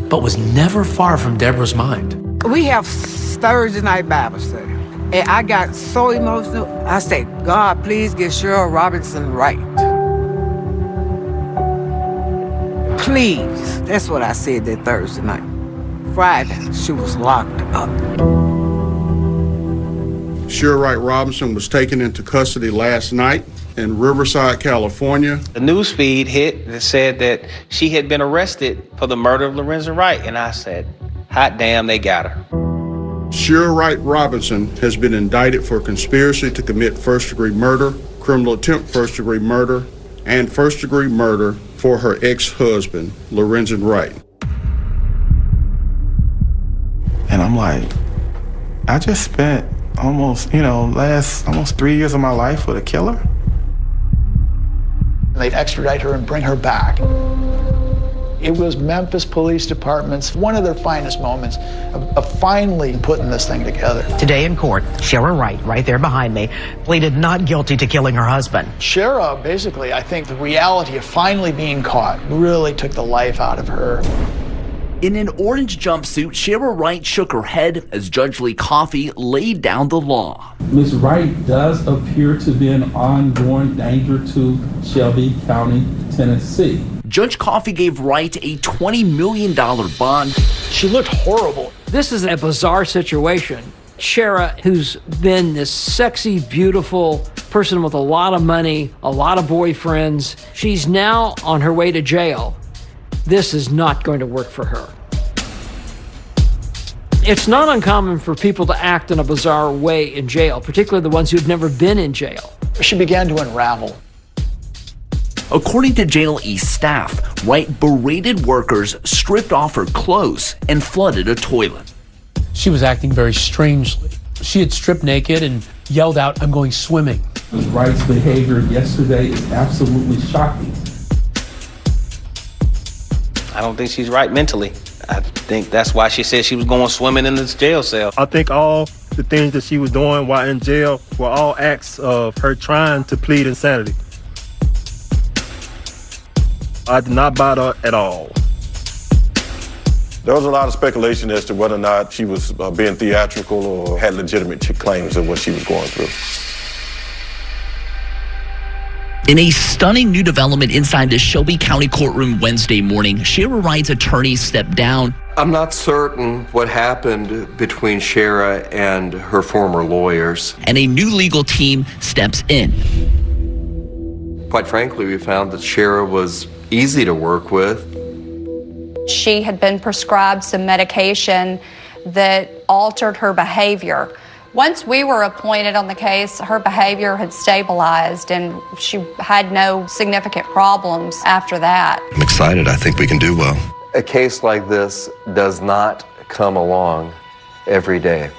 but was never far from Deborah's mind. We have Thursday night Bible study. And I got so emotional, I said, God, please get Cheryl Robinson right. Please. That's what I said that Thursday night. Friday, she was locked up. Cheryl Wright Robinson was taken into custody last night in Riverside, California. The news feed hit that said that she had been arrested for the murder of Lorenzen Wright, and I said, hot damn, they got her. Cheryl Wright Robinson has been indicted for conspiracy to commit first-degree murder, criminal attempt first-degree murder, and first-degree murder for her ex-husband, Lorenzen Wright. And I'm like, I just spent almost 3 years of my life with a killer. They'd extradite her and bring her back. It was Memphis Police Department's one of their finest moments of finally putting this thing together. Today in court, Shara Wright, right there behind me, pleaded not guilty to killing her husband. Shara, basically, I think the reality of finally being caught really took the life out of her. In an orange jumpsuit, Shara Wright shook her head as Judge Lee Coffey laid down the law. Ms. Wright does appear to be an ongoing danger to Shelby County, Tennessee. Judge Coffey gave Wright a $20 million bond. She looked horrible. This is a bizarre situation. Shara, who's been this sexy, beautiful person with a lot of money, a lot of boyfriends, she's now on her way to jail. This is not going to work for her. It's not uncommon for people to act in a bizarre way in jail, particularly the ones who've never been in jail. She began to unravel. According to Jail East staff, Wright berated workers, stripped off her clothes, and flooded a toilet. She was acting very strangely. She had stripped naked and yelled out, "I'm going swimming." Ms. Wright's behavior yesterday is absolutely shocking. I don't think she's right mentally. I think that's why she said she was going swimming in this jail cell. I think all the things that she was doing while in jail were all acts of her trying to plead insanity. I did not buy that at all. There was a lot of speculation as to whether or not she was being theatrical or had legitimate claims of what she was going through. In a stunning new development inside the Shelby County courtroom Wednesday morning, Shara Wright's attorney stepped down. I'm not certain what happened between Shara and her former lawyers. And a new legal team steps in. Quite frankly, we found that Shara was easy to work with. She had been prescribed some medication that altered her behavior. Once we were appointed on the case, her behavior had stabilized and she had no significant problems after that. I'm excited. I think we can do well. A case like this does not come along every day.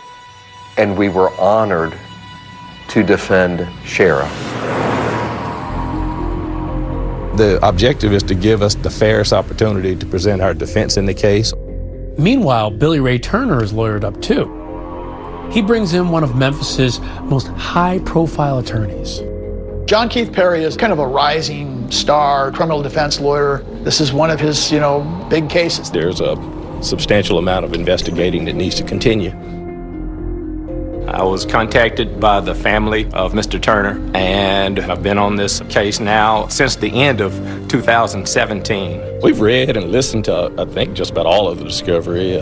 And we were honored to defend Shara. The objective is to give us the fairest opportunity to present our defense in the case. Meanwhile, Billy Ray Turner is lawyered up too. He brings in one of Memphis's most high-profile attorneys. John Keith Perry is kind of a rising star criminal defense lawyer. This is one of his, big cases. There's a substantial amount of investigating that needs to continue. I was contacted by the family of Mr. Turner, and I've been on this case now since the end of 2017. We've read and listened to, I think, just about all of the discovery.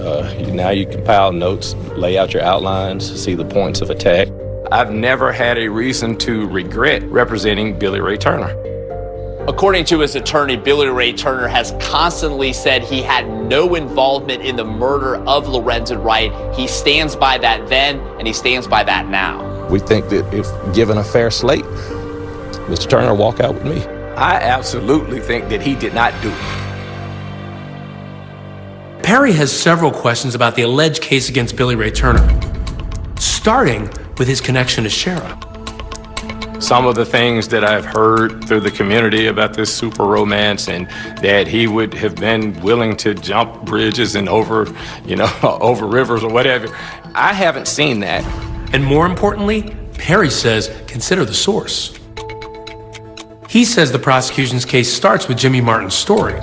Now you compile notes, lay out your outlines, see the points of attack. I've never had a reason to regret representing Billy Ray Turner. According to his attorney, Billy Ray Turner has constantly said he had no involvement in the murder of Lorenzen Wright. He stands by that then, and he stands by that now. We think that if given a fair slate, Mr. Turner will walk out with me. I absolutely think that he did not do it. Perry has several questions about the alleged case against Billy Ray Turner, starting with his connection to Shara. Some of the things that I've heard through the community about this super romance and that he would have been willing to jump bridges and over rivers or whatever, I haven't seen that. And more importantly, Perry says, consider the source. He says the prosecution's case starts with Jimmy Martin's story.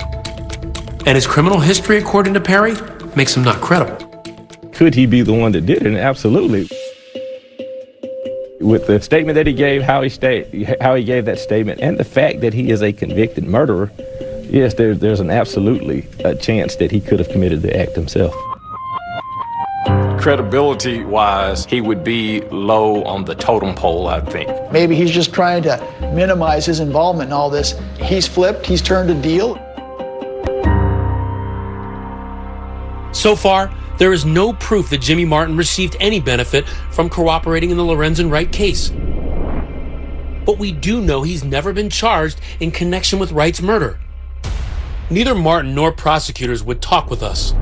And his criminal history, according to Perry, makes him not credible. Could he be the one that did it? And absolutely. With the statement that he gave, how he gave that statement, and the fact that he is a convicted murderer, yes, there's an absolutely a chance that he could have committed the act himself. Credibility-wise, he would be low on the totem pole, I think. Maybe he's just trying to minimize his involvement in all this. He's flipped, he's turned a deal. So far, there is no proof that Jimmy Martin received any benefit from cooperating in the Lorenzen Wright case. But we do know he's never been charged in connection with Wright's murder. Neither Martin nor prosecutors would talk with us.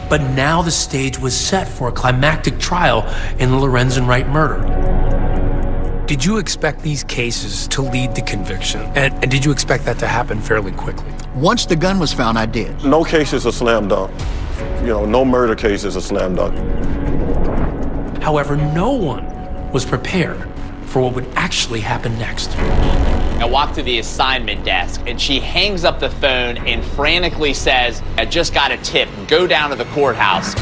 But now the stage was set for a climactic trial in the Lorenzen Wright murder. Did you expect these cases to lead to conviction? And did you expect that to happen fairly quickly? Once the gun was found, I did. No case is a slam dunk. No murder case is a slam dunk. However, no one was prepared for what would actually happen next. I walk to the assignment desk, and she hangs up the phone and frantically says, I just got a tip. Go down to the courthouse.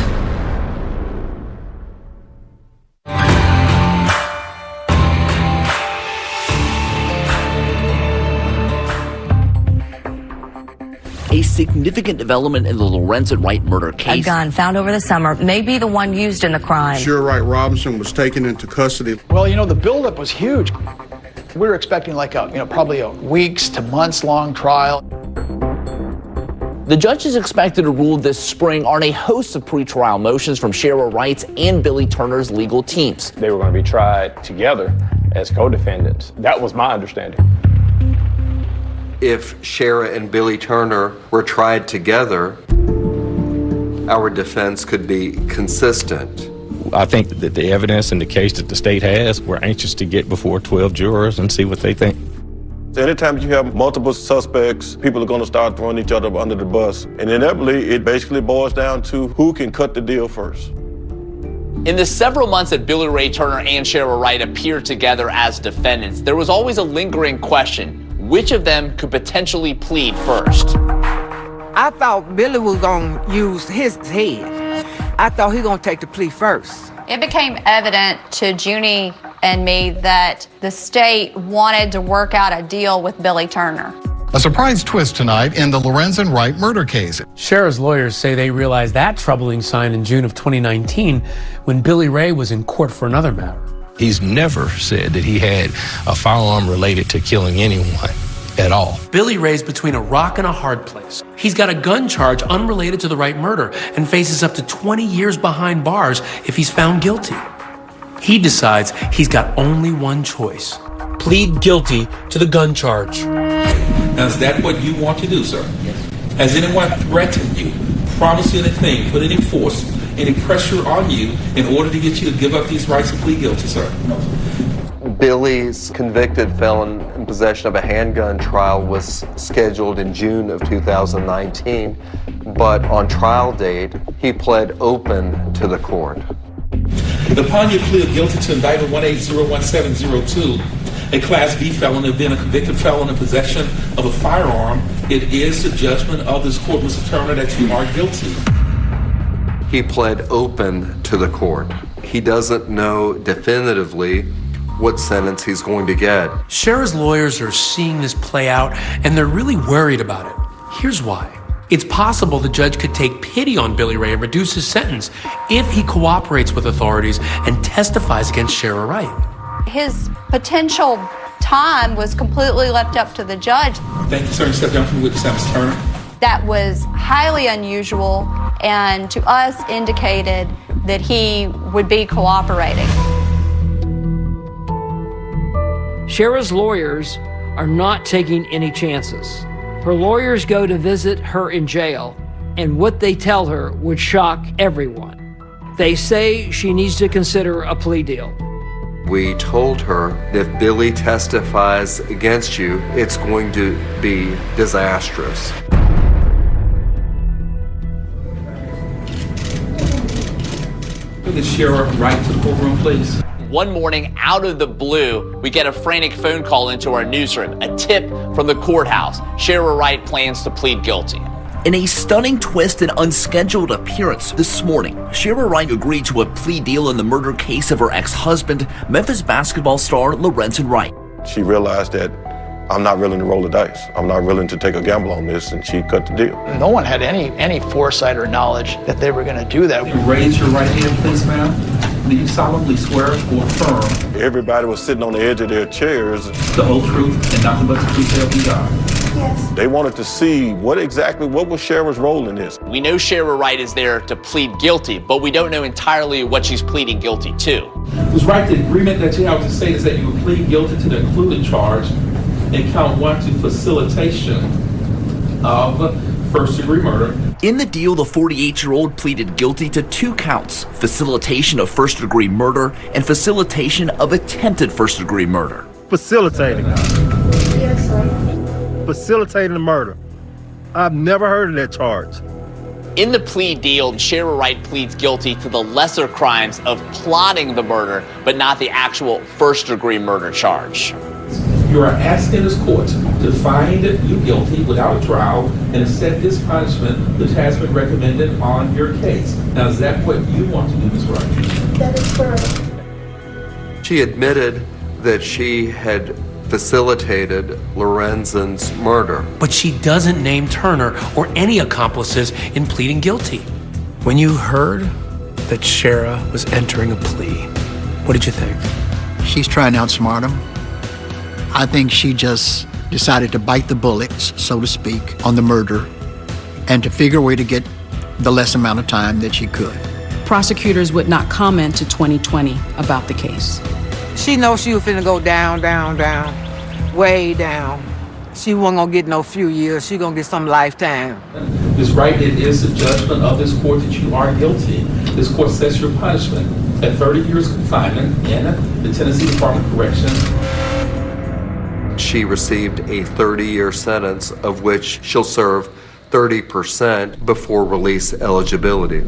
A significant development in the Lorenzen Wright murder case. A gun found over the summer may be the one used in the crime. Shira Wright Robinson was taken into custody. Well, the buildup was huge. We were expecting probably a weeks to months long trial. The judge is expected to rule this spring on a host of pretrial motions from Shira Wright's and Billy Turner's legal teams. They were going to be tried together as co-defendants. That was my understanding. If Shira and Billy Turner were tried together, our defense could be consistent. I think that the evidence and the case that the state has, we're anxious to get before 12 jurors and see what they think. Anytime you have multiple suspects, people are going to start throwing each other under the bus. And inevitably, it basically boils down to who can cut the deal first. In the several months that Billy Ray Turner and Shira Wright appeared together as defendants, there was always a lingering question. Which of them could potentially plead first? I thought Billy was going to use his head. I thought he was going to take the plea first. It became evident to Junie and me that the state wanted to work out a deal with Billy Turner. A surprise twist tonight in the Lorenzen Wright murder case. Shira's lawyers say they realized that troubling sign in June of 2019 when Billy Ray was in court for another matter. He's never said that he had a firearm related to killing anyone at all. Billy Ray's between a rock and a hard place. He's got a gun charge unrelated to the Wright murder and faces up to 20 years behind bars if he's found guilty. He decides he's got only one choice: plead guilty to the gun charge. Now, is that what you want to do, sir? Yes. Has anyone threatened you, promised you anything, put any force, any pressure on you in order to get you to give up these rights and plead guilty, sir? No. Billy's convicted felon in possession of a handgun trial was scheduled in June of 2019, but on trial date, he pled open to the court. Upon your plea of guilty to indictment 1801702, a Class B felon and then a convicted felon in possession of a firearm, it is the judgment of this court, Mr. Turner, that you are guilty. He pled open to the court. He doesn't know definitively what sentence he's going to get. Shira's lawyers are seeing this play out, and they're really worried about it. Here's why. It's possible the judge could take pity on Billy Ray and reduce his sentence if he cooperates with authorities and testifies against Shira Wright. His potential time was completely left up to the judge. Thank you, sir. You step down from the witness stand, Mr. Turner. That was highly unusual and to us indicated that he would be cooperating. Shira's lawyers are not taking any chances. Her lawyers go to visit her in jail, and what they tell her would shock everyone. They say she needs to consider a plea deal. We told her, if Billy testifies against you, it's going to be disastrous. Is Sheriff Wright to the courtroom, please? One morning, out of the blue, we get a frantic phone call into our newsroom, a tip from the courthouse. Sheriff Wright plans to plead guilty. In a stunning twist and unscheduled appearance this morning, Sheriff Wright agreed to a plea deal in the murder case of her ex-husband, Memphis basketball star Lorenzen Wright. She realized that I'm not willing to roll the dice. I'm not willing to take a gamble on this, and she cut the deal. No one had any foresight or knowwge that they were going to do that. You raise your right hand, please, ma'am. Do you solemnly swear or affirm? Everybody was sitting on the edge of their chairs. The whole truth and nothing but the truth, help you God. Yes. They wanted to see what was Sheriff's role in this. We know Sheriff Wright is there to plead guilty, but we don't know entirely what she's pleading guilty to. Ms. Wright, the agreement that you have to say is that you will plead guilty to the included charge and count 1 to facilitation of first-degree murder. In the deal, the 48-year-old pleaded guilty to 2 counts, facilitation of first-degree murder and facilitation of attempted first-degree murder. Facilitating. Yes, sir. Facilitating the murder. I've never heard of that charge. In the plea deal, Sheriff Wright pleads guilty to the lesser crimes of plotting the murder, but not the actual first-degree murder charge. You are asking this court to find you guilty without a trial and accept this punishment which has been recommended on your case. Now, is that what you want to do, Ms. Wright? That is correct. She admitted that she had facilitated Lorenzen's murder. But she doesn't name Turner or any accomplices in pleading guilty. When you heard that Shara was entering a plea, what did you think? She's trying to outsmart him. I think she just decided to bite the bullets, so to speak, on the murder and to figure a way to get the less amount of time that she could. Prosecutors would not comment to 2020 about the case. She knows she was finna go down, down, down, way down. She wasn't gonna get no few years. She gonna get some lifetime. Ms. Wright, it is the judgment of this court that you are guilty. This court sets your punishment at 30 years confinement in the Tennessee Department of Corrections. She received a 30-year sentence, of which she'll serve 30% before release eligibility.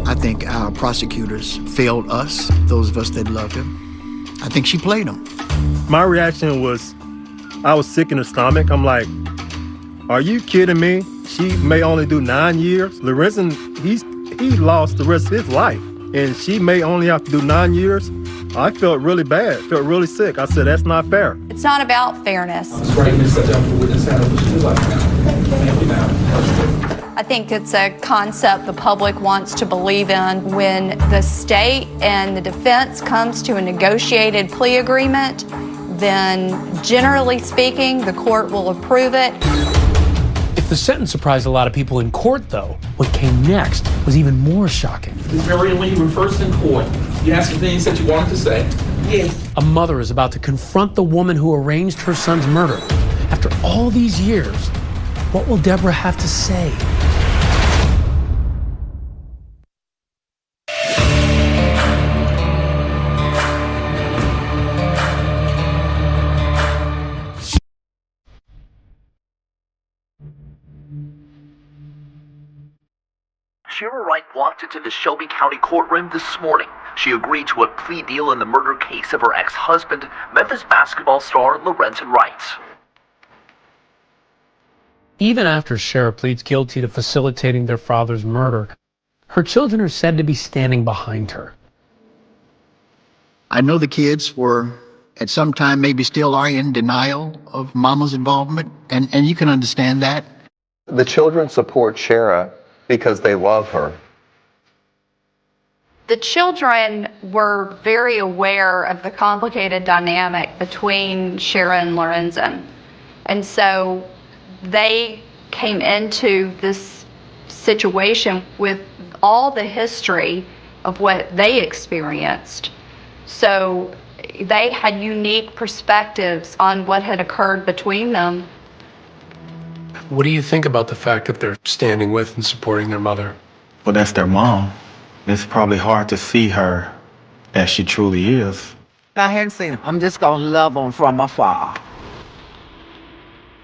I think our prosecutors failed us, those of us that loved him. I think she played him. My reaction was, I was sick in the stomach. I'm like, are you kidding me? She may only do 9 years. Lorenzen, he lost the rest of his life, and she may only have to do 9 years. I felt really bad, felt really sick. I said, that's not fair. It's not about fairness. Ms. Wright, you step down for the witness stand. What would you like now? Thank you, ma'am. I think it's a concept the public wants to believe in. When the state and the defense comes to a negotiated plea agreement, then generally speaking, the court will approve it. If the sentence surprised a lot of people in court, though, what came next was even more shocking. Ms. Marion, when you were first in court, you had some things that you wanted to say. Yes. A mother is about to confront the woman who arranged her son's murder. After all these years, what will Deborah have to say? Shara Wright walked into the Shelby County courtroom this morning. She agreed to a plea deal in the murder case of her ex-husband, Memphis basketball star Lorenzen Wright. Even after Shara pleads guilty to facilitating their father's murder, her children are said to be standing behind her. I know the kids were, at some time, maybe still are in denial of Mama's involvement, and you can understand that. The children support Shara because they love her. The children were very aware of the complicated dynamic between Shara and Lorenzen. And so they came into this situation with all the history of what they experienced. So they had unique perspectives on what had occurred between them. What do you think about the fact that they're standing with and supporting their mother? Well, that's their mom. It's probably hard to see her as she truly is. I hadn't seen him. I'm just going to love him from afar.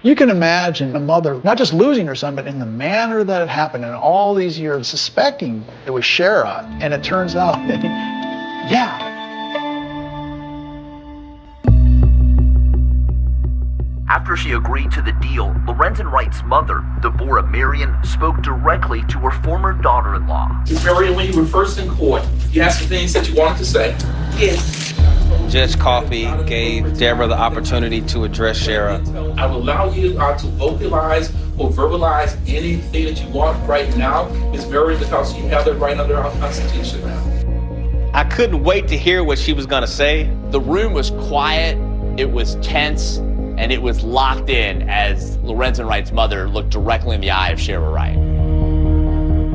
You can imagine a mother not just losing her son, but in the manner that it happened, and all these years suspecting it was Shara, and it turns out that, yeah. After she agreed to the deal, Lorenzen Wright's mother, Deborah Marion, spoke directly to her former daughter-in-law. Marion, when you were first in court, you had some things that you wanted to say. Yes. Judge Coffey gave Deborah the opportunity to address Shara. I will allow you to vocalize or verbalize anything that you want right now. It's very because you have that right under our Constitution now. I couldn't wait to hear what she was going to say. The room was quiet, it was tense, and it was locked in as Lorenzen Wright's mother looked directly in the eye of Shara Wright.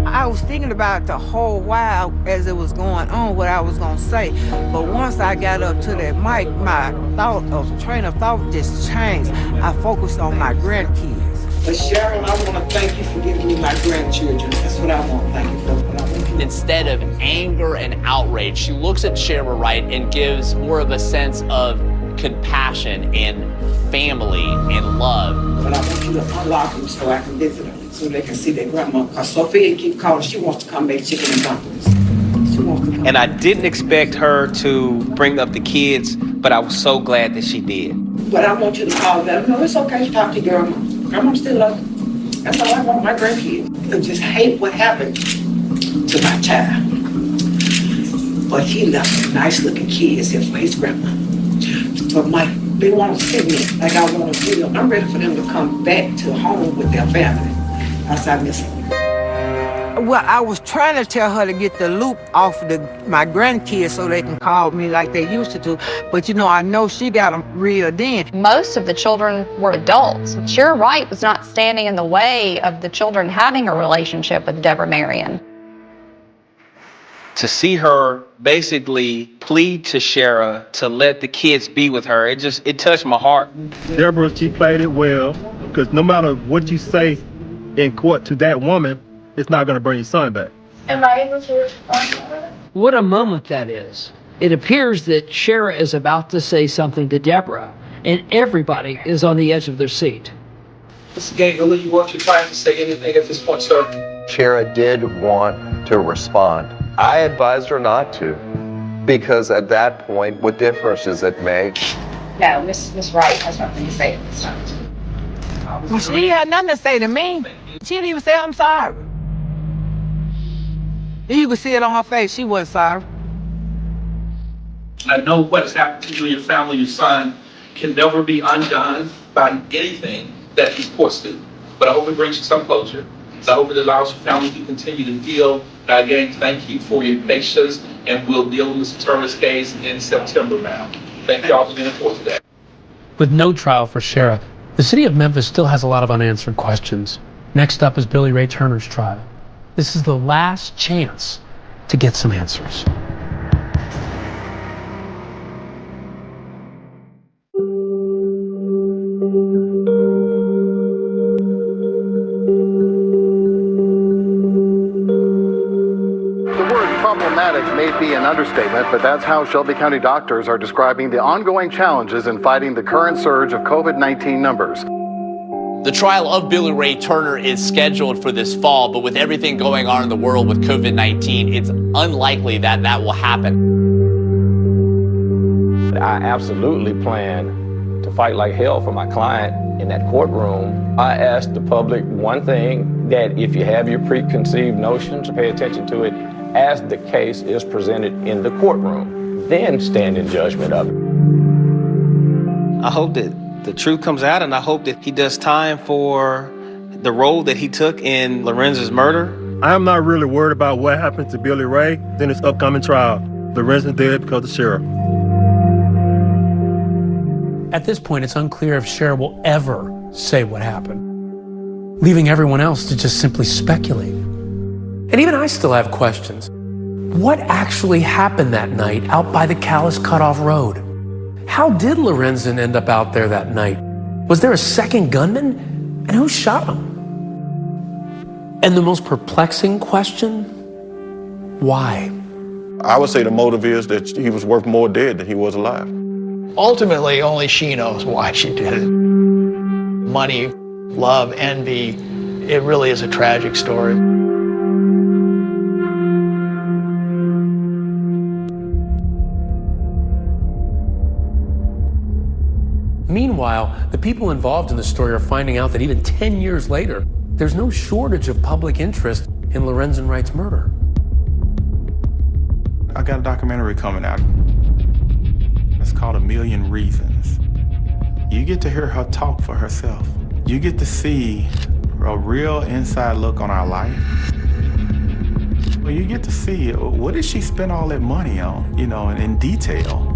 I was thinking about it the whole while as it was going on, what I was going to say. But once I got up to that mic, my train of thought just changed. I focused on my grandkids. But Sharon, I want to thank you for giving me my grandchildren. That's what I want to thank you for. Instead of anger and outrage, she looks at Shara Wright and gives more of a sense of compassion and family and love. But I want you to unlock them so I can visit them, so they can see their grandma. Because Sophia keep calling, she wants to come make chicken and dumplings. She wants to come. And I didn't expect her to bring up the kids, but I was so glad that she did. But I want you to call them. No, it's okay to talk to your grandma. Grandma still loves you. That's all I want my grandkids. I just hate what happened to my child. But he left nice looking kids here for his grandma. But they want to see me like I want to see them. I'm ready for them to come back to home with their family. That's I miss them. Well, I was trying to tell her to get the loop off my grandkids so they can call me like they used to do. But, I know she got them reeled in. Most of the children were adults. Shara Wright was not standing in the way of the children having a relationship with Deborah Marion. To see her basically plead to Shara to let the kids be with her, it touched my heart. Deborah, she played it well, because no matter what you say in court to that woman, it's not going to bring your son back. Am I able to respond to her? What a moment that is. It appears that Shara is about to say something to Deborah, and everybody is on the edge of their seat. Mr. Gaynor, you want your client to say anything at this point, sir? Shara did want to respond. I advised her not to, because at that point, what difference does it make? No, Miss Wright has nothing to say at this time. Well, she had nothing to say to me. She didn't even say, I'm sorry. You could see it on her face. She wasn't sorry. I know what has happened to you and your family. Your son can never be undone by anything that these courts do. But I hope it brings you some closure. So I hope it allows your family to continue to deal. And again, thank you for your patience, and we'll deal with Mr. Turner's case in September now. Thank you all for being in court today. With no trial for Shara, the city of Memphis still has a lot of unanswered questions. Next up is Billy Ray Turner's trial. This is the last chance to get some answers. May be an understatement, but that's how Shelby County doctors are describing the ongoing challenges in fighting the current surge of COVID-19 numbers. The trial of Billy Ray Turner is scheduled for this fall, but with everything going on in the world with COVID-19, it's unlikely that that will happen. I absolutely plan to fight like hell for my client in that courtroom. I asked the public one thing, that if you have your preconceived notions, pay attention to it as the case is presented in the courtroom, then stand in judgment of it. I hope that the truth comes out, and I hope that he does time for the role that he took in Lorenzen's murder. I'm not really worried about what happened to Billy Ray in his upcoming trial. Lorenzen dead because of Shara. At this point, it's unclear if Shara will ever say what happened, leaving everyone else to just simply speculate. And even I still have questions. What actually happened that night out by the Callis Cutoff Road? How did Lorenzen end up out there that night? Was there a second gunman? And who shot him? And the most perplexing question, why? I would say the motive is that he was worth more dead than he was alive. Ultimately, only she knows why she did it. Money, love, envy, it really is a tragic story. Meanwhile, the people involved in the story are finding out that even 10 years later, there's no shortage of public interest in Lorenzen Wright's murder. I got a documentary coming out. It's called A Million Reasons. You get to hear her talk for herself. You get to see a real inside look on our life. Well, you get to see what did she spend all that money on, in detail.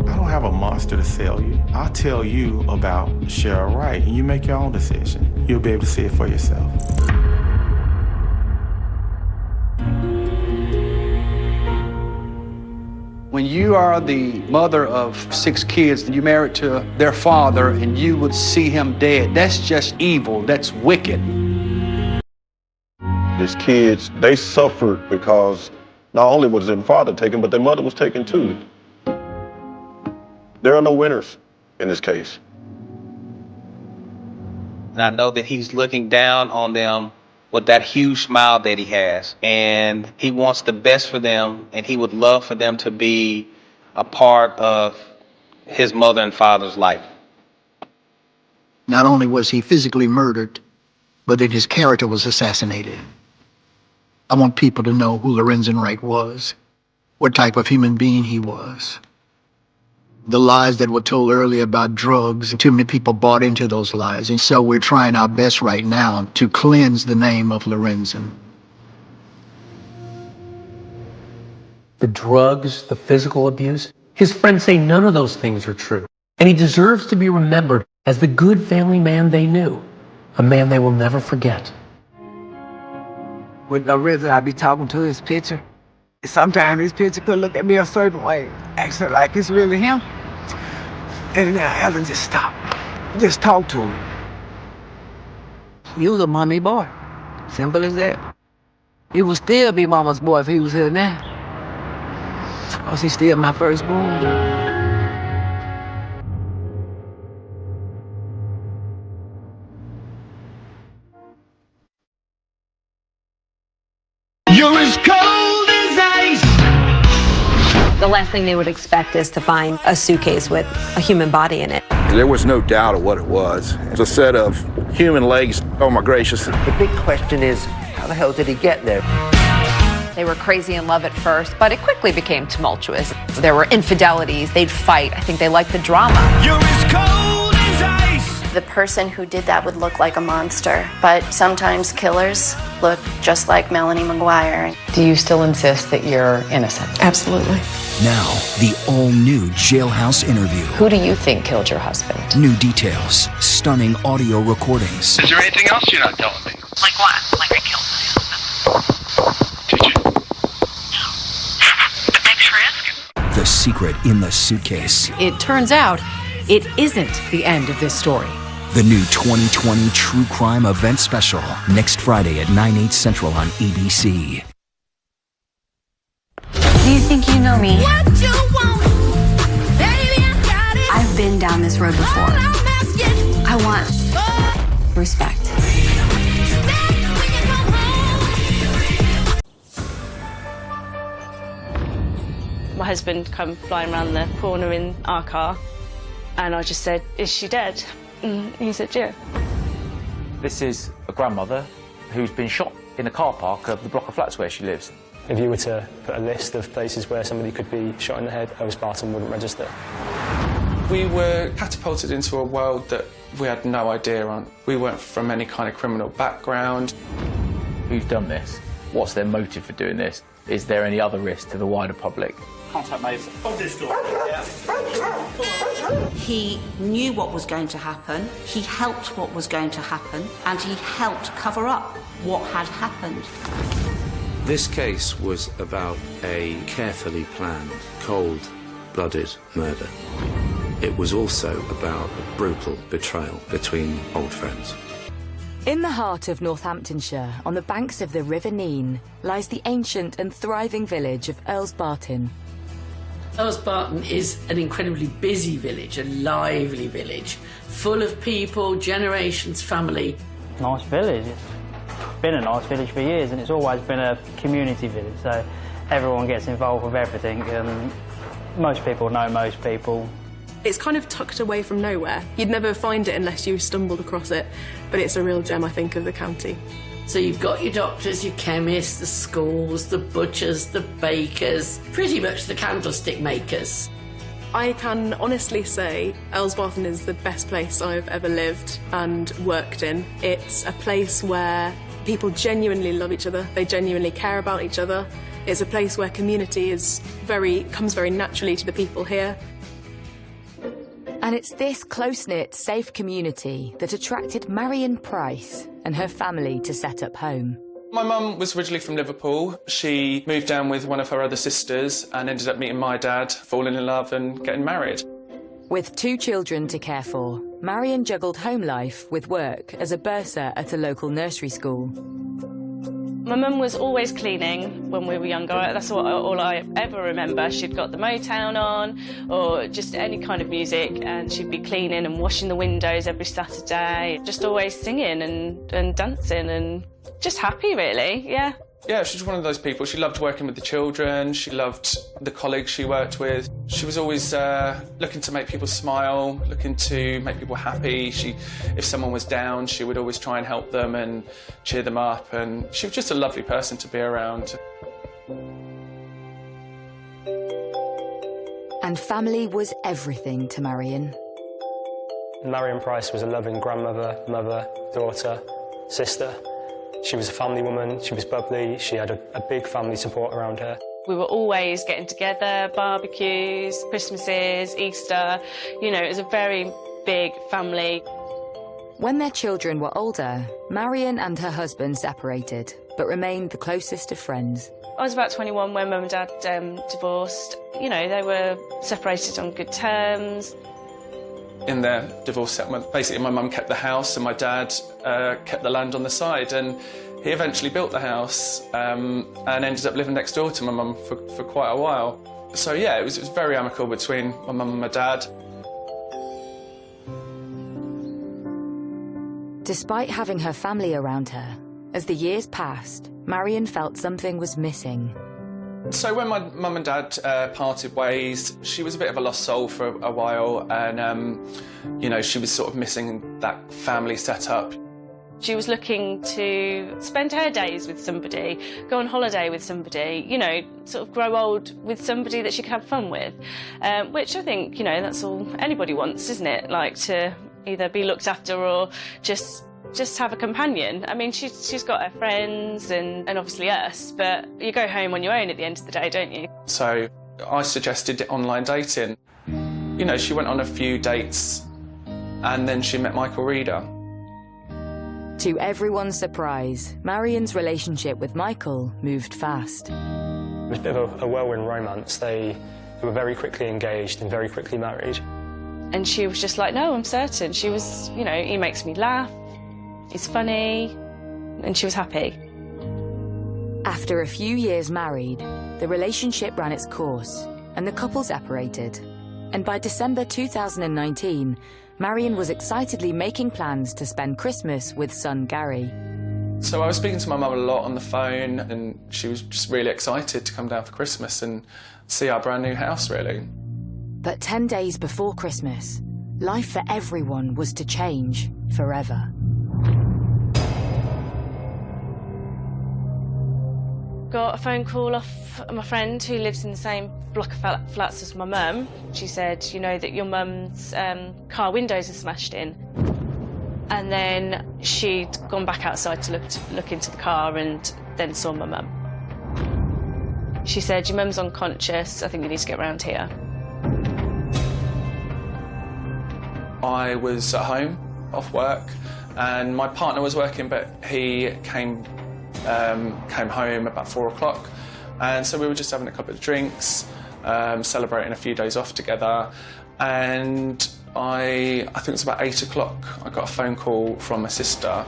I don't have a monster to sell you. I'll tell you about Shara Wright, and you make your own decision. You'll be able to see it for yourself. When you are the mother of 6 kids and you're married to their father and you would see him dead, that's just evil, that's wicked. These kids, they suffered because not only was their father taken, but their mother was taken too. There are no winners in this case. And I know that he's looking down on them with that huge smile that he has. And he wants the best for them, and he would love for them to be a part of his mother and father's life. Not only was he physically murdered, but that his character was assassinated. I want people to know who Lorenzen Wright was, what type of human being he was. The lies that were told earlier about drugs, too many people bought into those lies. And so we're trying our best right now to cleanse the name of Lorenzen. The drugs, the physical abuse, his friends say none of those things are true. And he deserves to be remembered as the good family man they knew, a man they will never forget. With Lorenzen, I be talking to his picture. Sometimes his picture could look at me a certain way, acting like it's really him. And then I have to just stop, just talk to him. He was a mommy boy, simple as that. He would still be mama's boy if he was here now. Because he's still my firstborn. You're as cold as ice. The last thing they would expect is to find a suitcase with a human body in it. There was no doubt of what it was. It's a set of human legs. Oh my gracious. The big question is, how the hell did he get there? They were crazy in love at first, but it quickly became tumultuous. There were infidelities, they'd fight. I think they liked the drama. You're as cold as ice. The person who did that would look like a monster, but sometimes killers look just like Melanie McGuire. Do you still insist that you're innocent? Absolutely. Now, the all-new Jailhouse interview. Who do you think killed your husband? New details, stunning audio recordings. Is there anything else you're not telling me? Like what? Like I killed my husband. Did you? No. But thanks for asking. The secret in the suitcase. It turns out it isn't the end of this story. The new 2020 True Crime Event Special, next Friday at 9/8 Central on ABC. Do you think you know me? What you want? Baby, I got it. I've been down this road before. I want respect. My husband come flying around the corner in our car, and I just said, "Is she dead?" And he said, "Yeah." This is a grandmother who's been shot in a car park of the block of flats where she lives. If you were to put a list of places where somebody could be shot in the head, Spartan wouldn't register. We were catapulted into a world that we had no idea on. We weren't from any kind of criminal background. Who's done this? What's their motive for doing this? Is there any other risk to the wider public? Contact made of this door. He knew what was going to happen, he helped what was going to happen, and he helped cover up what had happened. This case was about a carefully planned, cold-blooded murder. It was also about a brutal betrayal between old friends. In the heart of Northamptonshire, on the banks of the River Nene, lies the ancient and thriving village of Earls Barton. Earls Barton is an incredibly busy village, a lively village, full of people, generations, family. Nice village. It's been a nice village for years, and it's always been a community village, so everyone gets involved with everything, and most people know most people. It's kind of tucked away from nowhere. You'd never find it unless you stumbled across it, but it's a real gem, I think, of the county. So you've got your doctors, your chemists, the schools, the butchers, the bakers, pretty much the candlestick makers. I can honestly say Earls Barton is the best place I've ever lived and worked in. It's a place where people genuinely love each other, they genuinely care about each other. It's a place where community comes very naturally to the people here. And it's this close-knit, safe community that attracted Marion Price and her family to set up home. My mum was originally from Liverpool. She moved down with one of her other sisters and ended up meeting my dad, falling in love and getting married. With 2 children to care for, Marion juggled home life with work as a bursar at a local nursery school. My mum was always cleaning when we were younger. That's all I ever remember. She'd got the Motown on or just any kind of music, and she'd be cleaning and washing the windows every Saturday. Just always singing and dancing and just happy, really, yeah. Yeah, she's one of those people. She loved working with the children. She loved the colleagues she worked with. She was always looking to make people smile, looking to make people happy. If someone was down, she would always try and help them and cheer them up. And she was just a lovely person to be around. And family was everything to Marion. Marion Price was a loving grandmother, mother, daughter, sister. She was a family woman, she was bubbly, she had a big family support around her. We were always getting together, barbecues, Christmases, Easter. You know, it was a very big family. When their children were older, Marion and her husband separated, but remained the closest of friends. I was about 21 when Mum and Dad divorced. You know, they were separated on good terms. In their divorce settlement, basically my mum kept the house and my dad kept the land on the side, and he eventually built the house and ended up living next door to my mum for quite a while. So yeah, it was very amicable between my mum and my dad. Despite having her family around her, as the years passed, Marion felt something was missing. So when my mum and dad parted ways, she was a bit of a lost soul for a while, and you know, she was sort of missing that family setup. She was looking to spend her days with somebody, go on holiday with somebody, you know, sort of grow old with somebody that she could have fun with, which I think, you know, that's all anybody wants, isn't it? Like to either be looked after or just have a companion. I mean, she's got her friends and obviously us, but you go home on your own at the end of the day, don't you? So I suggested online dating. You know, she went on a few dates and then she met Michael Reader. To everyone's surprise, Marion's relationship with Michael moved fast. It was a bit of a whirlwind romance. They were very quickly engaged and very quickly married. And she was just like, no, I'm certain. She was, you know, he makes me laugh, he's funny, and she was happy. After a few years married, the relationship ran its course and the couple separated. And by December 2019, Marion was excitedly making plans to spend Christmas with son Gary. So I was speaking to my mum a lot on the phone, and she was just really excited to come down for Christmas and see our brand new house, really. But 10 days before Christmas, life for everyone was to change forever. Got a phone call off my friend who lives in the same block of flats as my mum. She said, you know, that your mum's car windows are smashed in. And then she'd gone back outside to look into the car and then saw my mum. She said, your mum's unconscious, I think you need to get round here. I was at home, off work, and my partner was working, but he came home about 4 o'clock, and so we were just having a couple of drinks, celebrating a few days off together, and I think it was about 8 o'clock, I got a phone call from my sister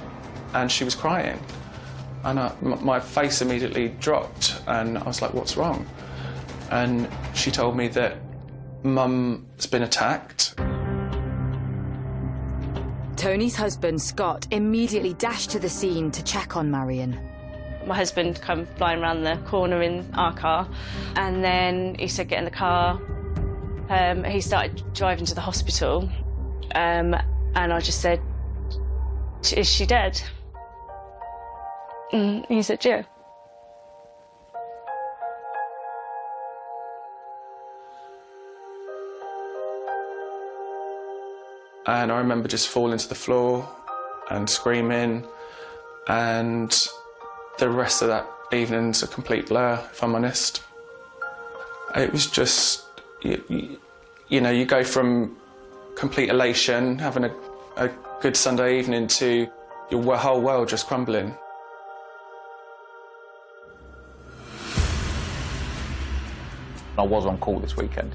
and she was crying. And my face immediately dropped, and I was like, what's wrong? And she told me that Mum's been attacked. Tony's husband, Scott, immediately dashed to the scene to check on Marion. My husband came flying around the corner in our car, and then he said, get in the car. He started driving to the hospital, and I just said, is she dead? And he said, yeah. And I remember just falling to the floor and screaming, and the rest of that evening's a complete blur, if I'm honest. It was just, you know, you go from complete elation, having a good Sunday evening, to your whole world just crumbling. I was on call this weekend.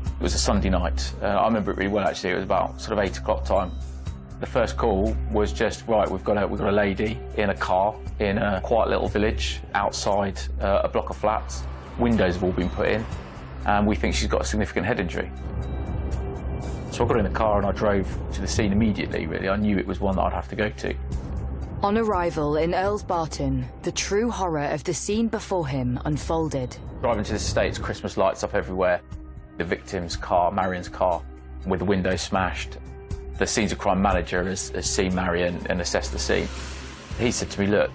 It was a Sunday night. I remember it really well, actually. It was about sort of 8 o'clock time. The first call was just, right, we've got a lady in a car in a quiet little village outside a block of flats. Windows have all been put in, and we think she's got a significant head injury. So I got in the car and I drove to the scene immediately, really. I knew it was one that I'd have to go to. On arrival in Earls Barton, the true horror of the scene before him unfolded. Driving to the States, Christmas lights up everywhere. The victim's car, Marion's car, with the window smashed. The scenes of crime manager has seen Marion and assessed the scene. He said to me, look,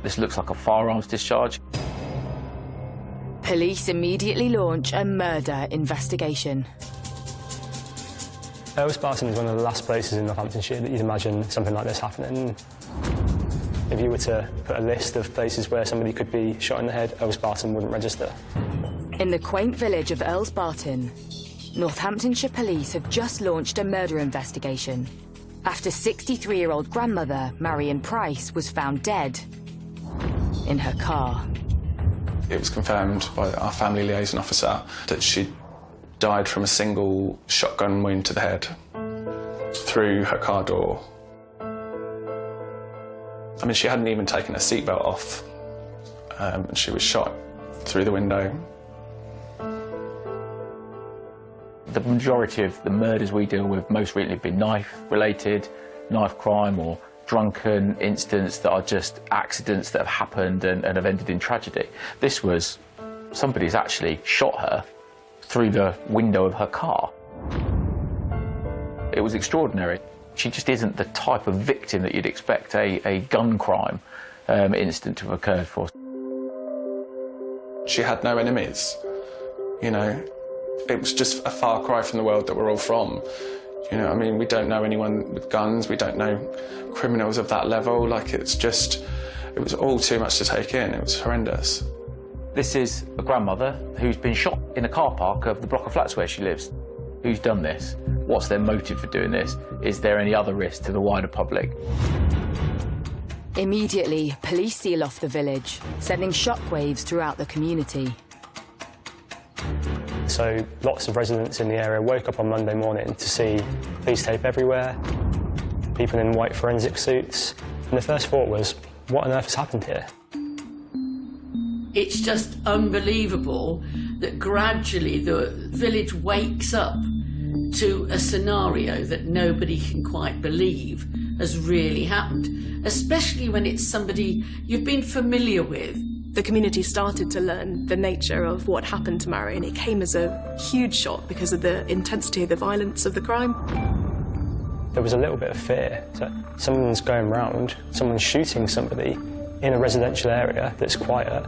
this looks like a firearms discharge. Police immediately launch a murder investigation. Earls Barton is one of the last places in Northamptonshire that you'd imagine something like this happening. If you were to put a list of places where somebody could be shot in the head, Earls Barton wouldn't register. In the quaint village of Earls Barton, Northamptonshire police have just launched a murder investigation after 63-year-old grandmother Marion Price was found dead in her car. It was confirmed by our family liaison officer that she died from a single shotgun wound to the head through her car door. I mean, she hadn't even taken her seatbelt off, and she was shot through the window. The majority of the murders we deal with most recently have been knife-related, knife crime or drunken incidents that are just accidents that have happened and have ended in tragedy. This was somebody's actually shot her through the window of her car. It was extraordinary. She just isn't the type of victim that you'd expect a gun crime incident to have occurred for. She had no enemies, you know. It was just a far cry from the world that we're all from. You know, I mean, we don't know anyone with guns, we don't know criminals of that level. Like, it's just, it was all too much to take in. It was horrendous. This is a grandmother who's been shot in a car park of the block of flats where she lives. Who's done this? What's their motive for doing this? Is there any other risk to the wider public? Immediately, police seal off the village, sending shockwaves throughout the community. So lots of residents in the area woke up on Monday morning to see police tape everywhere, people in white forensic suits, and the first thought was, what on earth has happened here? It's just unbelievable that gradually the village wakes up to a scenario that nobody can quite believe has really happened, especially when it's somebody you've been familiar with. The community started to learn the nature of what happened to Marion. It came as a huge shock because of the intensity of the violence of the crime. There was a little bit of fear that someone's going round, someone's shooting somebody in a residential area that's quiet.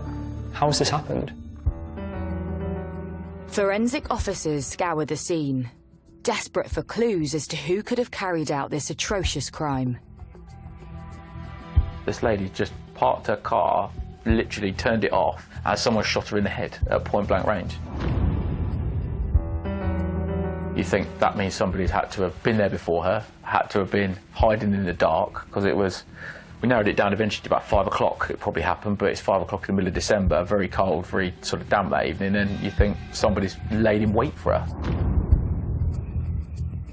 How has this happened? Forensic officers scour the scene, desperate for clues as to who could have carried out this atrocious crime. This lady just parked her car, literally turned it off, as someone shot her in the head at point-blank range. You think that means somebody's had to have been there before her, had to have been hiding in the dark, because it was, we narrowed it down eventually to about 5 o'clock it probably happened, but it's 5 o'clock in the middle of December, very cold, very sort of damp that evening, and you think somebody's laid in wait for her.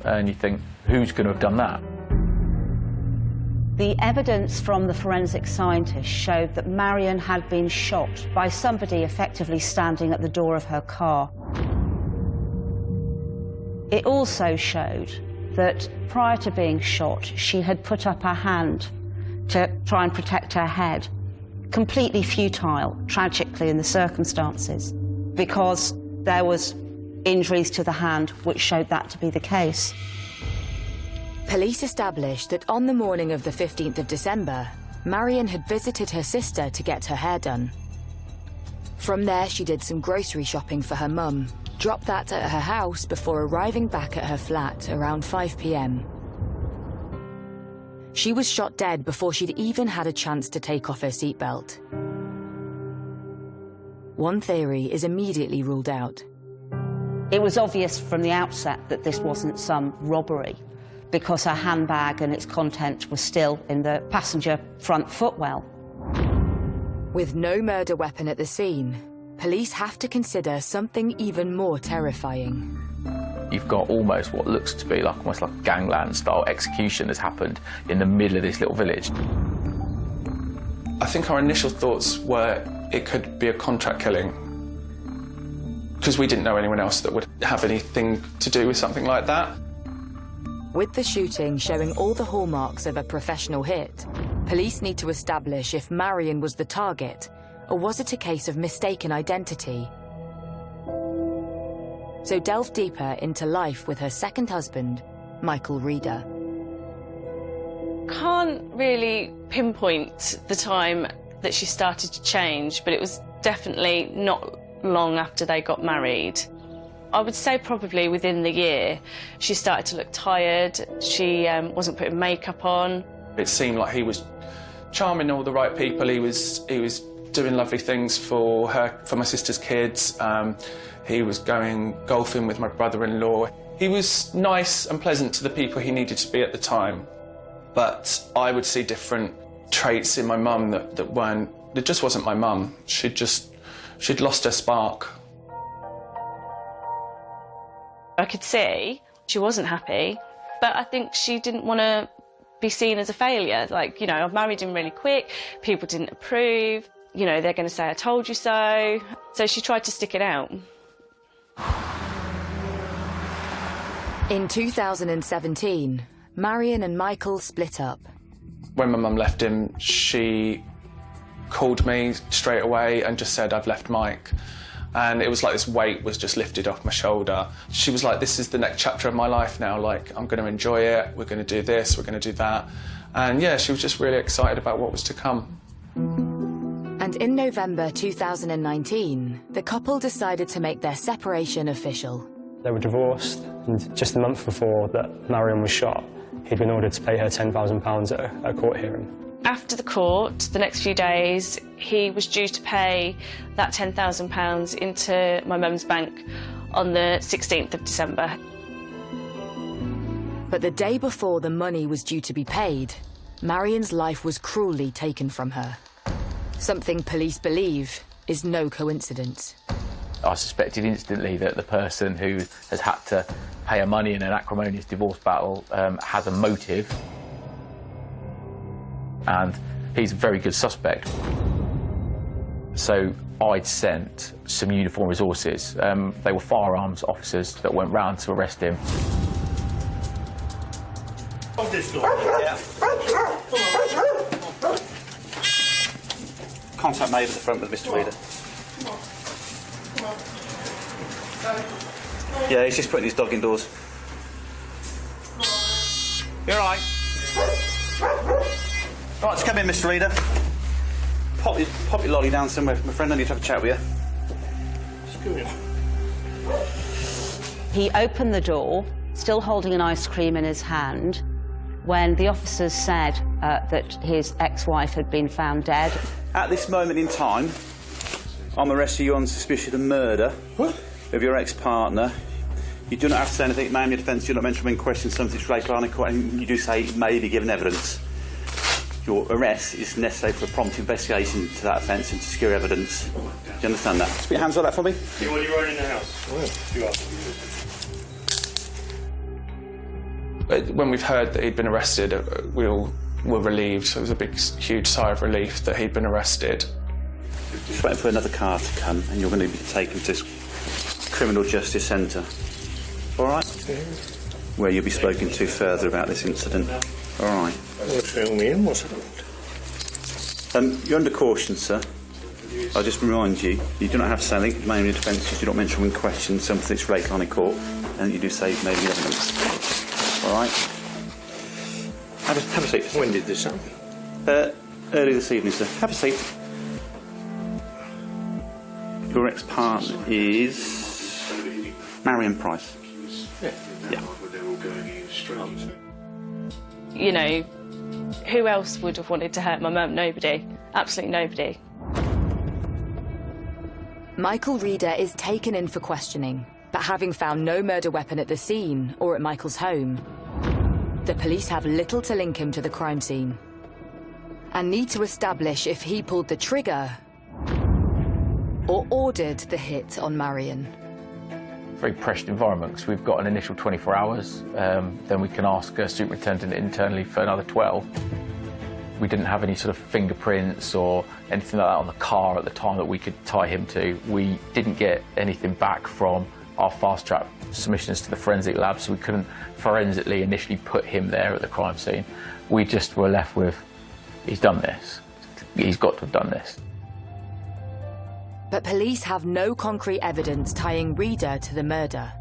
And you think, who's going to have done that? 'Cause, you know, I mean, we don't know anyone with guns, we don't know criminals of that level. Like, it's just, it was all too much to take in. It was horrendous. There The evidence from the forensic scientist showed that Marion had been shot by somebody effectively standing at the door of her car. It also showed that prior to being shot, she had put up her hand to try and protect her head. Completely futile, tragically, in the circumstances, because there was injuries to the hand which showed that to be the case. Police established that on the morning of the 15th of December, Marion had visited her sister to get her hair done. From there, she did some grocery shopping for her mum, dropped that at her house before arriving back at her flat around 5 p.m. She was shot dead before she'd even had a chance to take off her seatbelt. One theory is immediately ruled out. It was obvious from the outset that this wasn't some robbery, because her handbag and its content was still in the passenger front footwell. With no murder weapon at the scene, police have to consider something even more terrifying. You've got almost what looks to be almost like a gangland-style execution that's happened in the middle of this little village. I think our initial thoughts were it could be a contract killing, because we didn't know anyone else that would have anything to do with something like that. With the shooting showing all the hallmarks of a professional hit, police need to establish if Marion was the target, or was it a case of mistaken identity? So delve deeper into life with her second husband, Michael Reeder. Can't really pinpoint the time that she started to change, but it was definitely not long after they got married. I would say probably within the year, she started to look tired. She wasn't putting makeup on. It seemed like he was charming all the right people. He was doing lovely things for her, for my sister's kids. He was going golfing with my brother-in-law. He was nice and pleasant to the people he needed to be at the time. But I would see different traits in my mum that just wasn't my mum. She'd lost her spark. I could see she wasn't happy, but I think she didn't want to be seen as a failure. Like, you know, I've married him really quick, people didn't approve, you know, they're going to say I told you so. So she tried to stick it out. In 2017, Marion and Michael split up. When my mum left him, she called me straight away and just said, I've left Mike. And it was like this weight was just lifted off my shoulder. She was like, this is the next chapter of my life now. Like, I'm going to enjoy it. We're going to do this. We're going to do that. And yeah, she was just really excited about what was to come. And in November 2019, the couple decided to make their separation official. They were divorced, and just a month before that Marion was shot, he'd been ordered to pay her £10,000 at a court hearing. After the court, the next few days, he was due to pay that £10,000 into my mum's bank on the 16th of December. But the day before the money was due to be paid, Marion's life was cruelly taken from her. Something police believe is no coincidence. I suspected instantly that the person who has had to pay her money in an acrimonious divorce battle has a motive. And he's a very good suspect. So I'd sent some uniformed resources. They were firearms officers that went round to arrest him. Hold this door. Yeah. Contact made at the front with Mr. Reeder. Yeah, he's just putting his dog indoors. You're all right. Right, let's come in, Mr. Reeder. Pop your lolly down somewhere. My friend, I need to have a chat with you. He opened the door, still holding an ice cream in his hand, when the officers said that his ex-wife had been found dead. At this moment in time, I'm arresting you on suspicion of murder of your ex-partner. You do not have to say anything, name your defence, you're not meant to bring questions, something related to court, and you do say may be given evidence. Your arrest is necessary for a prompt investigation to that offence and to secure evidence. Do you understand that? Just put your hands on that for me. Yeah, well, you were in the house. When we've heard that he'd been arrested, we all were relieved. It was a big, huge sigh of relief that he'd been arrested. Just waiting for another car to come, and you're going to be taken to Criminal Justice Centre. All right? Where you'll be spoken to further about this incident. All right. You're under caution, sir. I'll just remind you, you do not have to say anything. Mainly defences, do not mention when questioned something that's related on in court, and you do say maybe evidence. All right? Have a seat. When did this happen? Early this evening, sir. Have a seat. Your ex-partner is Marion Price. Yeah. You know, who else would have wanted to hurt my mum? Nobody. Absolutely nobody. Michael Reader is taken in for questioning, but having found no murder weapon at the scene or at Michael's home, the police have little to link him to the crime scene and need to establish if he pulled the trigger or ordered the hit on Marion. Very pressured environment because we've got an initial 24 hours, then we can ask a superintendent internally for another 12. We didn't have any sort of fingerprints or anything like that on the car at the time that we could tie him to. We didn't get anything back from our fast-track submissions to the forensic lab, so we couldn't forensically initially put him there at the crime scene. We just were left with, he's done this. He's got to have done this. But police have no concrete evidence tying Reader to the murder.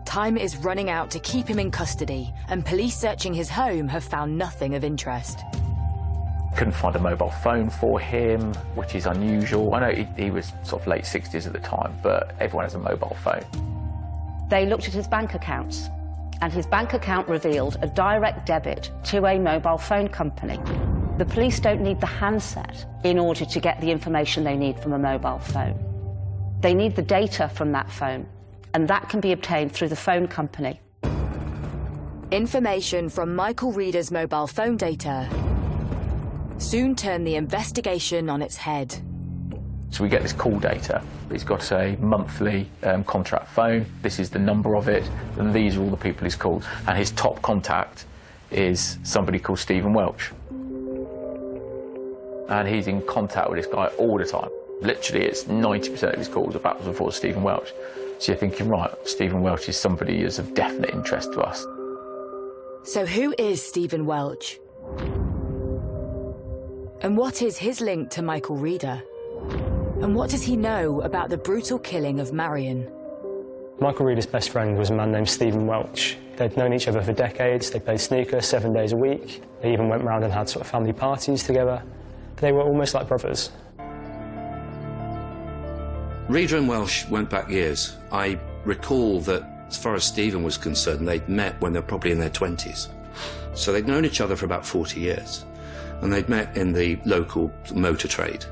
Time is running out to keep him in custody, and police searching his home have found nothing of interest. Couldn't find a mobile phone for him, which is unusual. I know he was sort of late 60s at the time, but everyone has a mobile phone. They looked at his bank accounts, and his bank account revealed a direct debit to a mobile phone company. The police don't need the handset in order to get the information they need from a mobile phone. They need the data from that phone, and that can be obtained through the phone company. Information from Michael Reader's mobile phone data soon turned the investigation on its head. So we get this call data. He's got a monthly contract phone. This is the number of it, and these are all the people he's called. And his top contact is somebody called Stephen Welch. And he's in contact with this guy all the time. Literally, it's 90% of his calls are backwards and forwards to Stephen Welch. So you're thinking, right, Stephen Welch is somebody who's of definite interest to us. So who is Stephen Welch? And what is his link to Michael Reader? And what does he know about the brutal killing of Marion? Michael Reader's best friend was a man named Stephen Welch. They'd known each other for decades. They played snooker 7 days a week. They even went round and had sort of family parties together. They were almost like brothers. Reader and Welsh went back years. I recall that, as far as Stephen was concerned, they'd met when they were probably in their 20s. So they'd known each other for about 40 years. And they'd met in the local motor trade.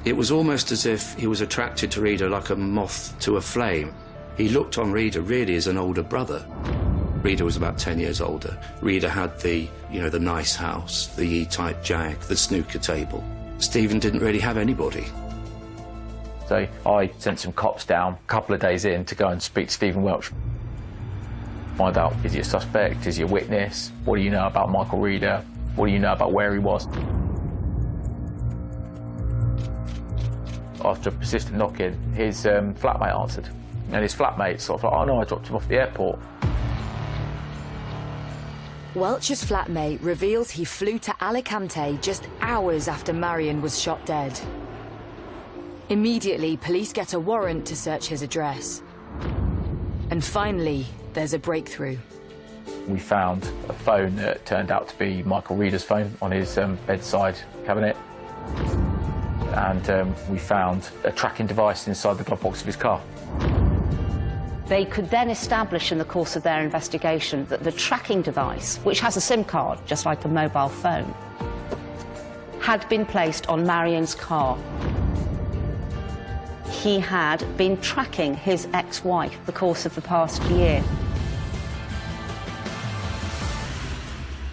It was almost as if he was attracted to Reader like a moth to a flame. He looked on Reader really as an older brother. Reader was about 10 years older. Reader had the nice house, the E-type Jag, the snooker table. Stephen didn't really have anybody. So I sent some cops down a couple of days in to go and speak to Stephen Welch. Find out, is he a suspect, is he a witness? What do you know about Michael Reader? What do you know about where he was? After a persistent knocking, his flatmate answered. And his flatmate's sort of like, oh no, I dropped him off at the airport. Welch's flatmate reveals he flew to Alicante just hours after Marion was shot dead. Immediately, police get a warrant to search his address. And finally, there's a breakthrough. We found a phone that turned out to be Michael Reader's phone on his bedside cabinet. And we found a tracking device inside the glove box of his car. They could then establish in the course of their investigation that the tracking device, which has a SIM card, just like a mobile phone, had been placed on Marion's car. He had been tracking his ex-wife the course of the past year.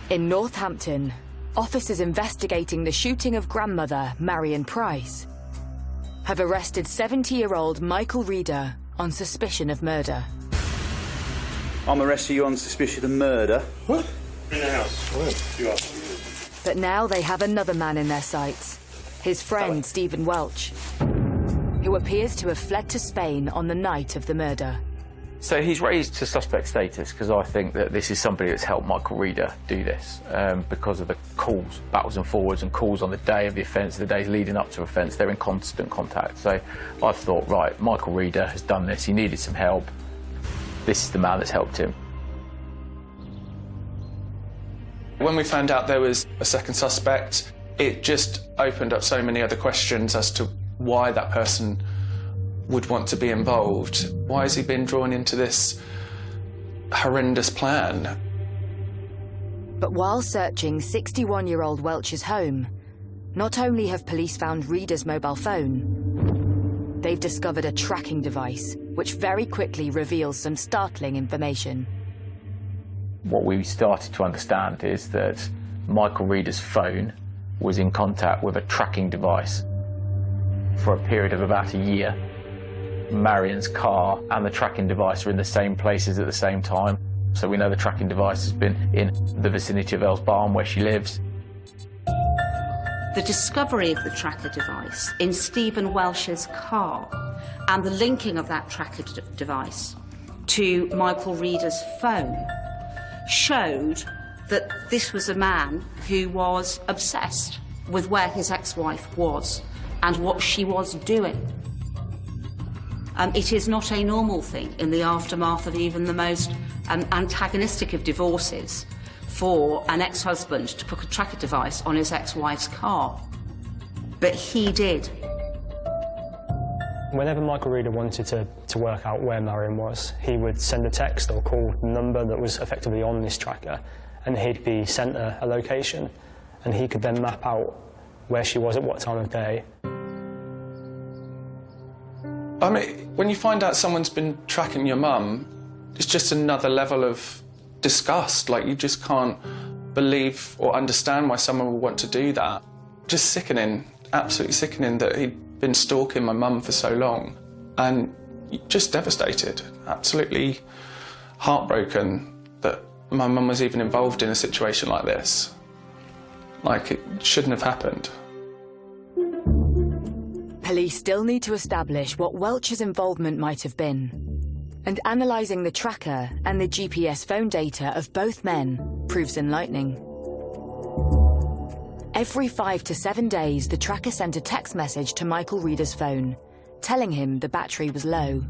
In Northampton, officers investigating the shooting of grandmother Marion Price have arrested 70-year-old Michael Reader on suspicion of murder. I'm arresting you on suspicion of murder. What? In the house. Where? You are. But now they have another man in their sights, his friend Stephen Welch, who appears to have fled to Spain on the night of the murder. So he's raised to suspect status because I think that this is somebody that's helped Michael Reader do this because of the calls, backwards and forwards, and calls on the day of the offence, the days leading up to offence. They're in constant contact. So I've thought, right, Michael Reader has done this. He needed some help. This is the man that's helped him. When we found out there was a second suspect, it just opened up so many other questions as to why that person would want to be involved. Why has he been drawn into this horrendous plan? But while searching 61-year-old Welch's home, not only have police found Reader's mobile phone, they've discovered a tracking device, which very quickly reveals some startling information. What we started to understand is that Michael Reader's phone was in contact with a tracking device for a period of about a year. Marion's car and the tracking device are in the same places at the same time. So we know the tracking device has been in the vicinity of Earls Barn, where she lives. The discovery of the tracker device in Stephen Welch's car and the linking of that tracker device to Michael Reader's phone showed that this was a man who was obsessed with where his ex-wife was and what she was doing. It is not a normal thing in the aftermath of even the most antagonistic of divorces for an ex-husband to put a tracker device on his ex-wife's car. But he did. Whenever Michael Reader wanted to work out where Marion was, he would send a text or call the number that was effectively on this tracker, and he'd be sent a location, and he could then map out where she was at what time of day. I mean, when you find out someone's been tracking your mum, it's just another level of disgust. Like, you just can't believe or understand why someone would want to do that. Just sickening, absolutely sickening that he'd been stalking my mum for so long. And just devastated, absolutely heartbroken that my mum was even involved in a situation like this. Like, it shouldn't have happened. Police still need to establish what Welch's involvement might have been. And analysing the tracker and the GPS phone data of both men proves enlightening. Every 5 to 7 days, the tracker sent a text message to Michael Reader's phone, telling him the battery was low.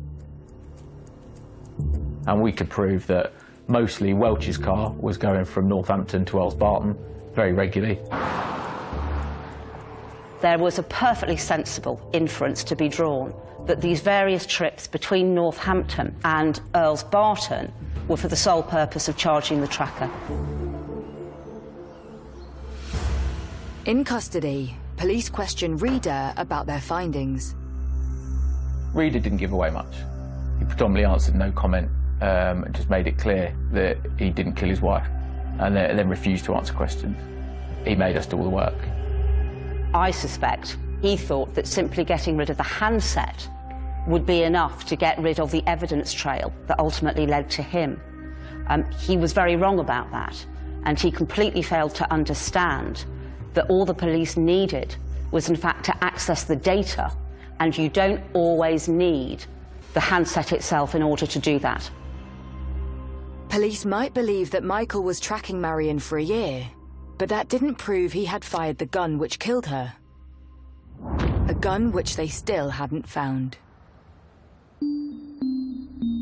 And we could prove that mostly Welch's car was going from Northampton to Earls Barton very regularly. There was a perfectly sensible inference to be drawn that these various trips between Northampton and Earls Barton were for the sole purpose of charging the tracker. In custody, police questioned Reader about their findings. Reader didn't give away much. He predominantly answered no comment and just made it clear that he didn't kill his wife, and then refused to answer questions. He made us do all the work. I suspect he thought that simply getting rid of the handset would be enough to get rid of the evidence trail that ultimately led to him. He was very wrong about that, and he completely failed to understand that all the police needed was in fact to access the data, and you don't always need the handset itself in order to do that. Police might believe that Michael was tracking Marion for a year, but that didn't prove he had fired the gun which killed her. A gun which they still hadn't found.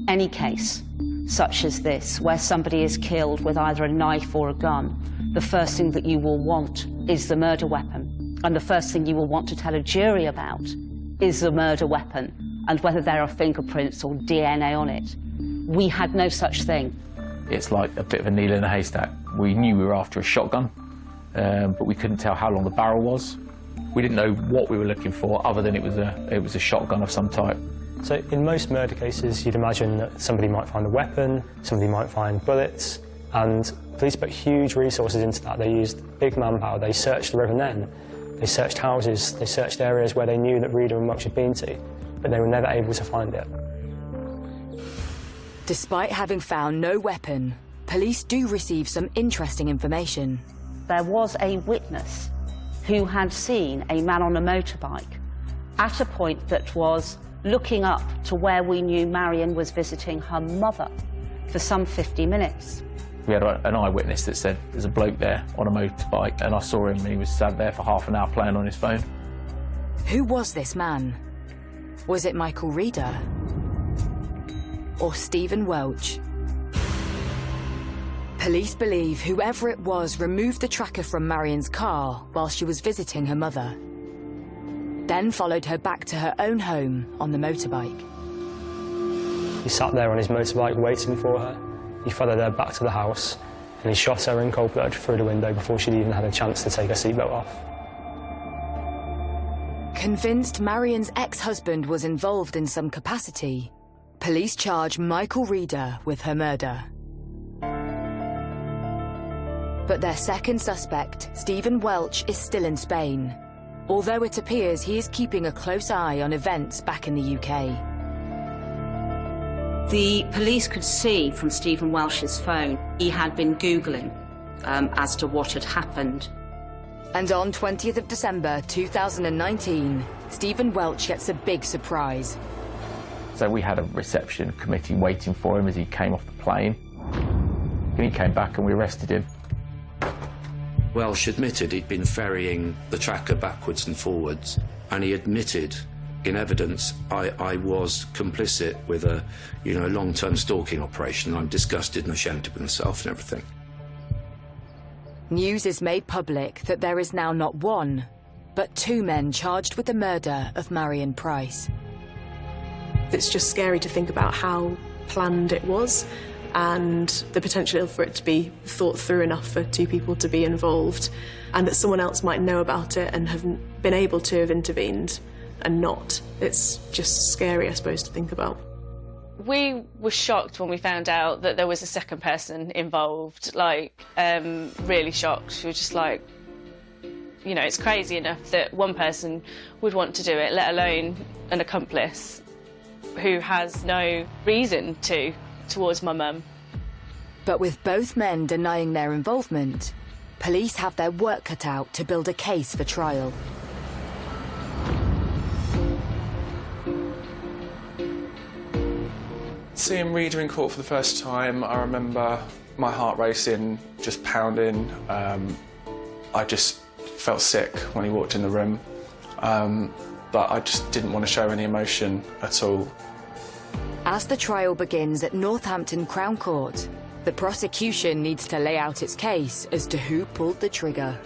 Any case, such as this, where somebody is killed with either a knife or a gun, the first thing that you will want is the murder weapon. And the first thing you will want to tell a jury about is the murder weapon and whether there are fingerprints or DNA on it. We had no such thing. It's like a bit of a needle in a haystack. We knew we were after a shotgun, but we couldn't tell how long the barrel was. We didn't know what we were looking for, other than it was a shotgun of some type. So in most murder cases, you'd imagine that somebody might find a weapon, somebody might find bullets, and police put huge resources into that. They used big manpower. They searched the River Nen. They searched houses. They searched areas where they knew that Reader and Welch had been to, but they were never able to find it. Despite having found no weapon, police do receive some interesting information. there was a witness who had seen a man on a motorbike at a point that was looking up to where we knew Marion was visiting her mother for some 50 minutes. We had an eyewitness that said there's a bloke there on a motorbike, and I saw him and he was sat there for half an hour playing on his phone. Who was this man? Was it Michael Reader? Or Stephen Welch? Police believe whoever it was removed the tracker from Marion's car while she was visiting her mother, then followed her back to her own home on the motorbike. He sat there on his motorbike waiting for her. He followed her back to the house and he shot her in cold blood through the window before she'd even had a chance to take her seatbelt off. Convinced Marion's ex-husband was involved in some capacity, police charge Michael Reader with her murder. But their second suspect, Stephen Welch, is still in Spain, although it appears he is keeping a close eye on events back in the UK. The police could see from Stephen Welch's phone he had been Googling as to what had happened. And on 20th of December 2019, Stephen Welch gets a big surprise. So we had a reception committee waiting for him as he came off the plane. And he came back and we arrested him. Welch admitted he'd been ferrying the tracker backwards and forwards, and he admitted in evidence, I was complicit with a long-term stalking operation. I'm disgusted and ashamed of myself and everything. News is made public that there is now not one, but two men charged with the murder of Marion Price. It's just scary to think about how planned it was and the potential for it to be thought through enough for two people to be involved, and that someone else might know about it and have been able to have intervened and not. It's just scary, I suppose, to think about. We were shocked when we found out that there was a second person involved, really shocked. We were just like, it's crazy enough that one person would want to do it, let alone an accomplice who has no reason towards my mum. But with both men denying their involvement, police have their work cut out to build a case for trial. Seeing Reader in court for the first time, I remember my heart racing, just pounding. I just felt sick when he walked in the room, but I just didn't want to show any emotion at all. As the trial begins at Northampton Crown Court, the prosecution needs to lay out its case as to who pulled the trigger.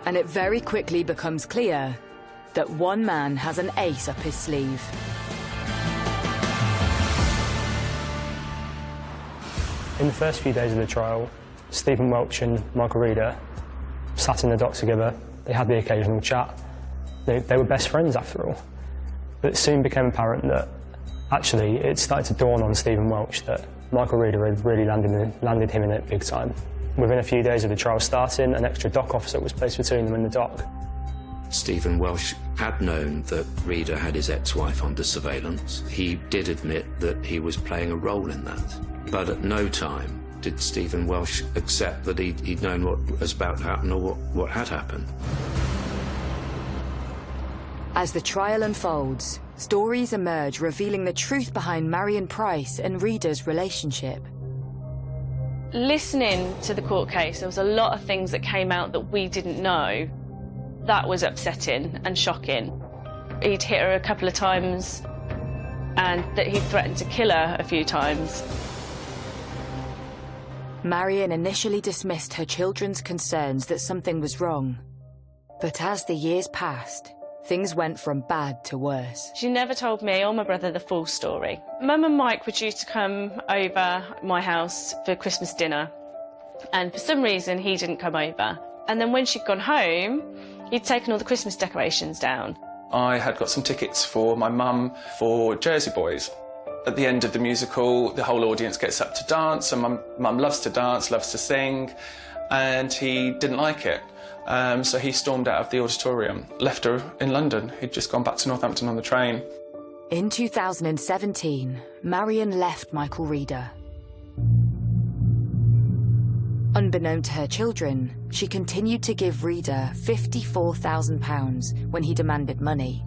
And it very quickly becomes clear that one man has an ace up his sleeve. In the first few days of the trial, Stephen Welch and Michael Reader sat in the dock together. They had the occasional chat. They were best friends after all. But it soon became apparent that actually it started to dawn on Stephen Welch that Michael Reader had really landed him in it big time. Within a few days of the trial starting, an extra dock officer was placed between them in the dock. Stephen Welch had known that Reader had his ex-wife under surveillance. He did admit that he was playing a role in that. But at no time did Stephen Welch accept that he'd known what was about to happen or what had happened. As the trial unfolds, stories emerge revealing the truth behind Marion Price and Reader's relationship. Listening to the court case, there was a lot of things that came out that we didn't know. That was upsetting and shocking. He'd hit her a couple of times and that he threatened to kill her a few times. Marion initially dismissed her children's concerns that something was wrong. But as the years passed, things went from bad to worse. She never told me or my brother the full story. Mum and Mike were due to come over my house for Christmas dinner, and for some reason he didn't come over. And then when she'd gone home, he'd taken all the Christmas decorations down. I had got some tickets for my mum for Jersey Boys. At the end of the musical, the whole audience gets up to dance, and mum loves to dance, loves to sing, and he didn't like it. So he stormed out of the auditorium, left her in London. He'd just gone back to Northampton on the train. In 2017, Marion left Michael Reader. Unbeknown to her children, she continued to give Reader £54,000 when he demanded money,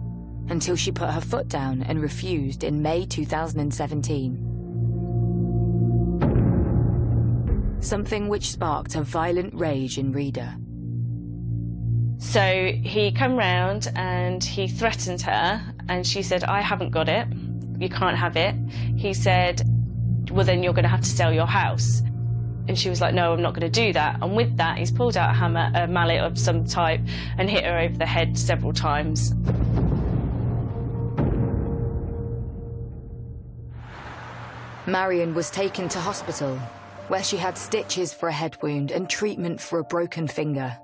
until she put her foot down and refused in May 2017. Something which sparked a violent rage in Reader. So he come round and he threatened her, and she said, I haven't got it, you can't have it. He said, well then you're going to have to sell your house. And she was like, no, I'm not going to do that. And with that, he's pulled out a mallet of some type and hit her over the head several times. Marion was taken to hospital, where she had stitches for a head wound and treatment for a broken finger.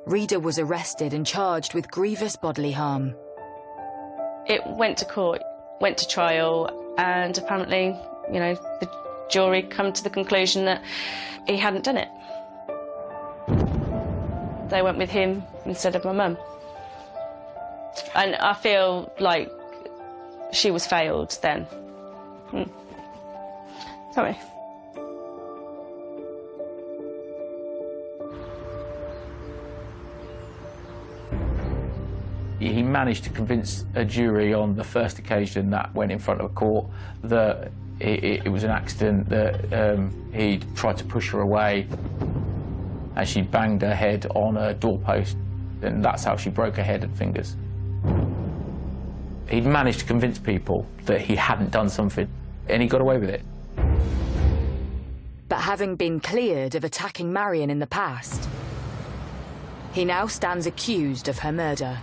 Reader was arrested and charged with grievous bodily harm. It went to court, went to trial, and apparently, you know, the jury come to the conclusion that he hadn't done it. They went with him instead of my mum. And I feel like she was failed then. Sorry. He managed to convince a jury on the first occasion that went in front of a court that it was an accident, that he'd tried to push her away and she banged her head on a doorpost, and that's how she broke her head and fingers. He'd managed to convince people that he hadn't done something, and he got away with it. But having been cleared of attacking Marion in the past, he now stands accused of her murder.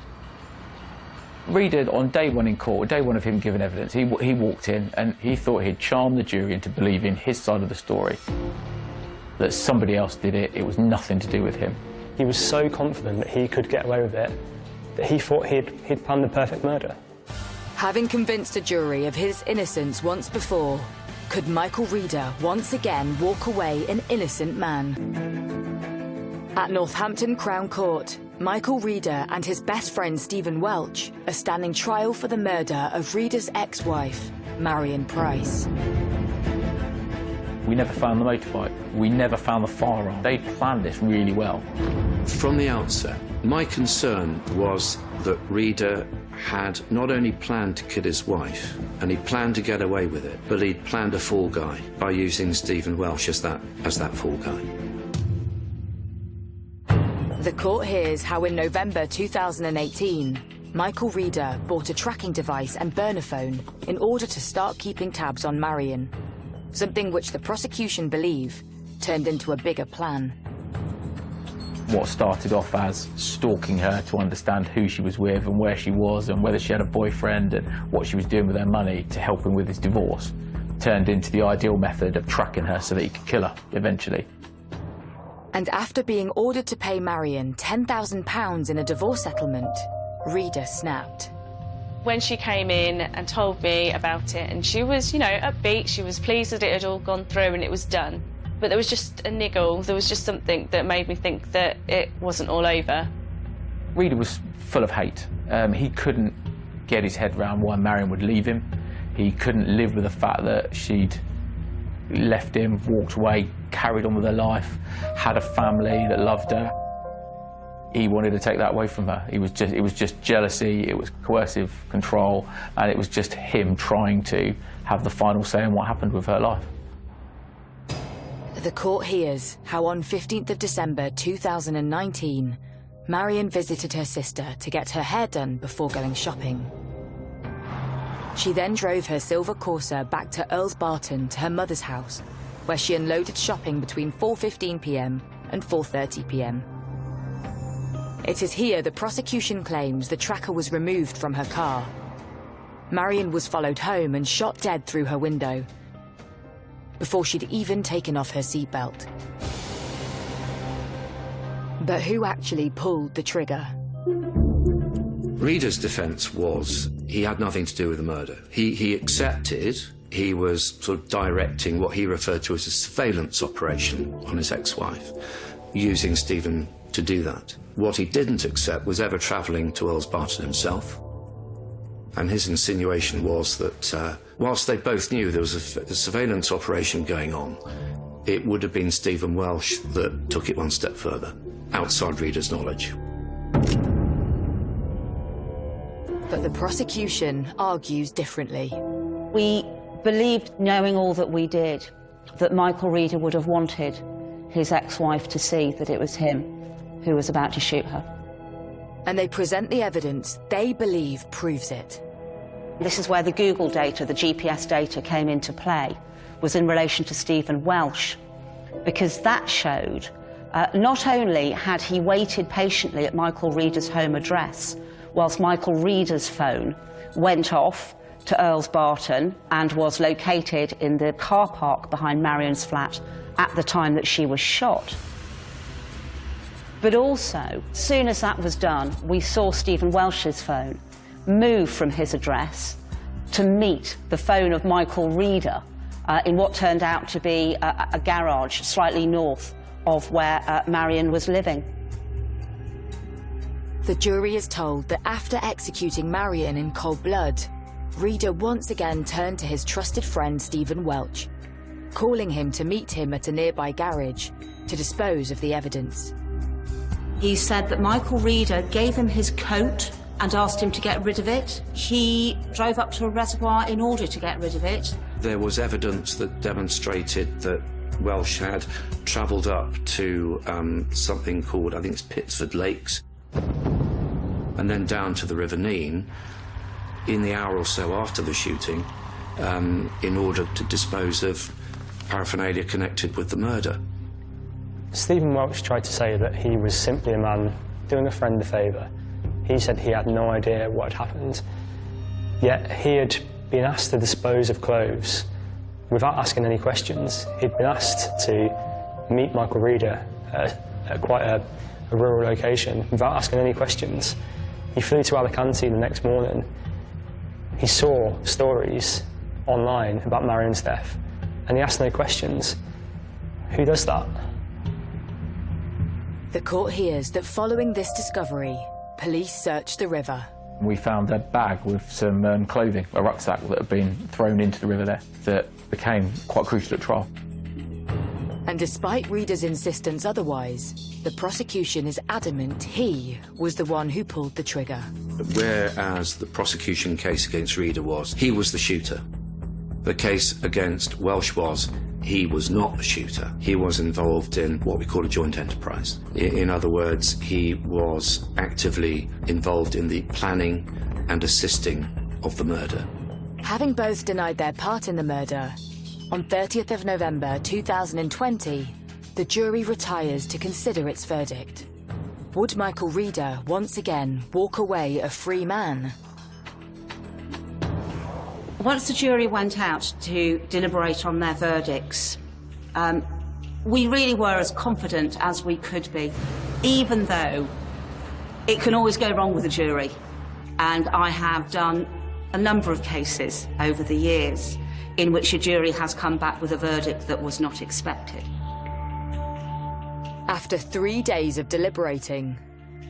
Reader, on day one in court, day one of him giving evidence, he walked in and he thought he'd charmed the jury into believing his side of the story, that somebody else did it, it was nothing to do with him. He was so confident that he could get away with it that he thought he'd planned the perfect murder. Having convinced a jury of his innocence once before, could Michael Reader once again walk away an innocent man? At Northampton Crown Court, Michael Reader and his best friend Stephen Welch are standing trial for the murder of Reader's ex-wife, Marion Price. We never found the motorbike. We never found the firearm. They planned this really well. From the outset, my concern was that Reader had not only planned to kill his wife, and he planned to get away with it, but he'd planned a fall guy by using Stephen Welch as that fall guy. The court hears how in November 2018, Michael Reader bought a tracking device and burner phone in order to start keeping tabs on Marion, something which the prosecution believe turned into a bigger plan. What started off as stalking her to understand who she was with and where she was and whether she had a boyfriend and what she was doing with her money to help him with his divorce turned into the ideal method of tracking her so that he could kill her eventually. And after being ordered to pay Marion £10,000 in a divorce settlement, Reader snapped. When she came in and told me about it, and she was, you know, upbeat, she was pleased that it had all gone through and it was done. But there was just a niggle, there was just something that made me think that it wasn't all over. Reader was full of hate. He couldn't get his head around why Marion would leave him. He couldn't live with the fact that she'd left him, walked away, carried on with her life, had a family that loved her. He wanted to take that away from her. It was just jealousy, it was coercive control, and it was just him trying to have the final say on what happened with her life. The court hears how on 15th of December 2019, Marion visited her sister to get her hair done before going shopping. She then drove her silver Corsa back to Earls Barton to her mother's house, where she unloaded shopping between 4:15 p.m. and 4:30 p.m. It is here the prosecution claims the tracker was removed from her car. Marion was followed home and shot dead through her window, before she'd even taken off her seatbelt. But who actually pulled the trigger? Reader's defence was he had nothing to do with the murder. He accepted he was sort of directing what he referred to as a surveillance operation on his ex-wife, using Stephen to do that. What he didn't accept was ever travelling to Earls Barton himself. And his insinuation was that whilst they both knew there was a surveillance operation going on, it would have been Stephen Welsh that took it one step further, outside readers' knowledge. But the prosecution argues differently. We believed, knowing all that we did, that Michael Reader would have wanted his ex-wife to see that it was him who was about to shoot her. And they present the evidence they believe proves it. This is where the Google data, the GPS data, came into play, was in relation to Stephen Welsh, because that showed not only had he waited patiently at Michael Reader's home address whilst Michael Reader's phone went off to Earls Barton and was located in the car park behind Marion's flat at the time that she was shot. But also, soon as that was done, we saw Stephen Welsh's phone move from his address to meet the phone of Michael Reader in what turned out to be a garage slightly north of where Marion was living. The jury is told that after executing Marion in cold blood, Reader once again turned to his trusted friend Stephen Welch, calling him to meet him at a nearby garage to dispose of the evidence. He said that Michael Reader gave him his coat and asked him to get rid of it. He drove up to a reservoir in order to get rid of it. There was evidence that demonstrated that Welsh had travelled up to something called, I think it's Pittsford Lakes, and then down to the River Nene in the hour or so after the shooting in order to dispose of paraphernalia connected with the murder. Stephen Welch tried to say that he was simply a man doing a friend a favour. He said he had no idea what had happened, yet he had been asked to dispose of clothes without asking any questions. He'd been asked to meet Michael Reader at quite a rural location without asking any questions. He flew to Alicante the next morning. He saw stories online about Marion's death, and he asked no questions. Who does that? The court hears that following this discovery, police searched the river. We found a bag with some clothing, a rucksack that had been thrown into the river there, that became quite crucial at trial. And despite Reader's insistence otherwise, the prosecution is adamant he was the one who pulled the trigger. Whereas the prosecution case against Reader was, he was the shooter. The case against Welsh was, he was not the shooter. He was involved in what we call a joint enterprise. In other words, he was actively involved in the planning and assisting of the murder. Having both denied their part in the murder, on 30th of November 2020, the jury retires to consider its verdict. Would Michael Reader once again walk away a free man? Once the jury went out to deliberate on their verdicts, we really were as confident as we could be, even though it can always go wrong with a jury. And I have done a number of cases over the years in which a jury has come back with a verdict that was not expected. After 3 days of deliberating,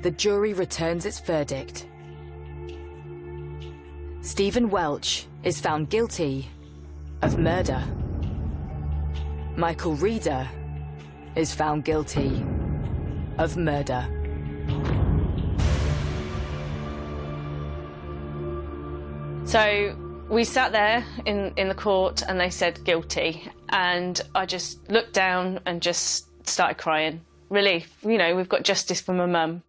the jury returns its verdict. Stephen Welch is found guilty of murder. Michael Reader is found guilty of murder. So we sat there in the court and they said guilty, and I just looked down and just started crying. Relief, you know, we've got justice for my mum.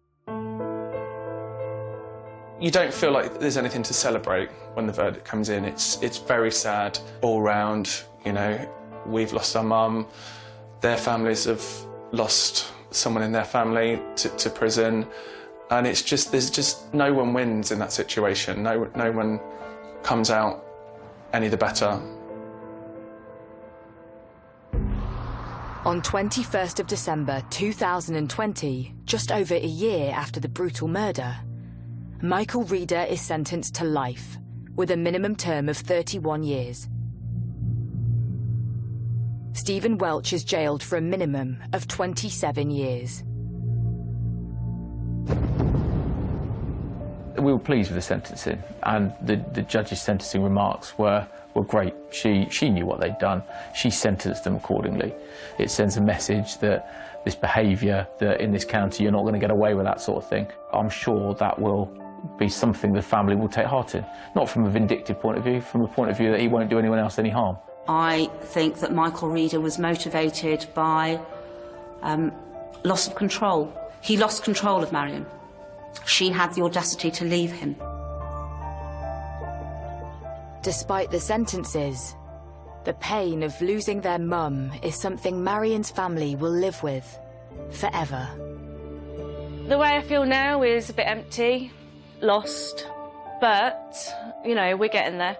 You don't feel like there's anything to celebrate when the verdict comes in. It's very sad all round. You know, we've lost our mum. Their families have lost someone in their family to prison, and it's just there's just no one wins in that situation. No one comes out any the better. On 21st of December 2020, just over a year after the brutal murder, Michael Reader is sentenced to life, with a minimum term of 31 years. Stephen Welch is jailed for a minimum of 27 years. We were pleased with the sentencing, and the judge's sentencing remarks were were great. She knew what they'd done. She sentenced them accordingly. It sends a message that this behaviour, that in this county you're not going to get away with that sort of thing. I'm sure that will be something the family will take heart in. Not from a vindictive point of view, from a point of view that he won't do anyone else any harm. I think that Michael Reader was motivated by loss of control. He lost control of Marion. She had the audacity to leave him. Despite the sentences, the pain of losing their mum is something Marion's family will live with forever. The way I feel now is a bit empty, lost, but, you know, we're getting there.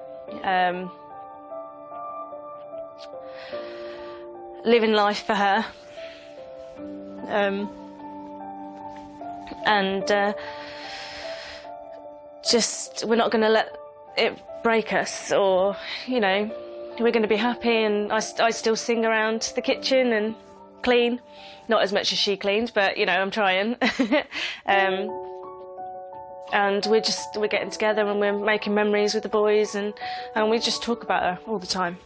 Living life for her. Just, we're not going to let it break us, or, you know, we're going to be happy, and I still sing around the kitchen and clean. Not as much as she cleans, but, you know, I'm trying. And we're getting together and we're making memories with the boys, and we just talk about her all the time.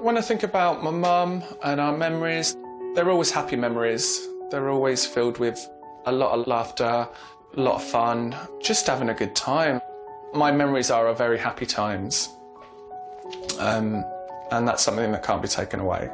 When I think about my mum and our memories, they're always happy memories. They're always filled with a lot of laughter, a lot of fun, just having a good time. My memories are very happy times, and that's something that can't be taken away.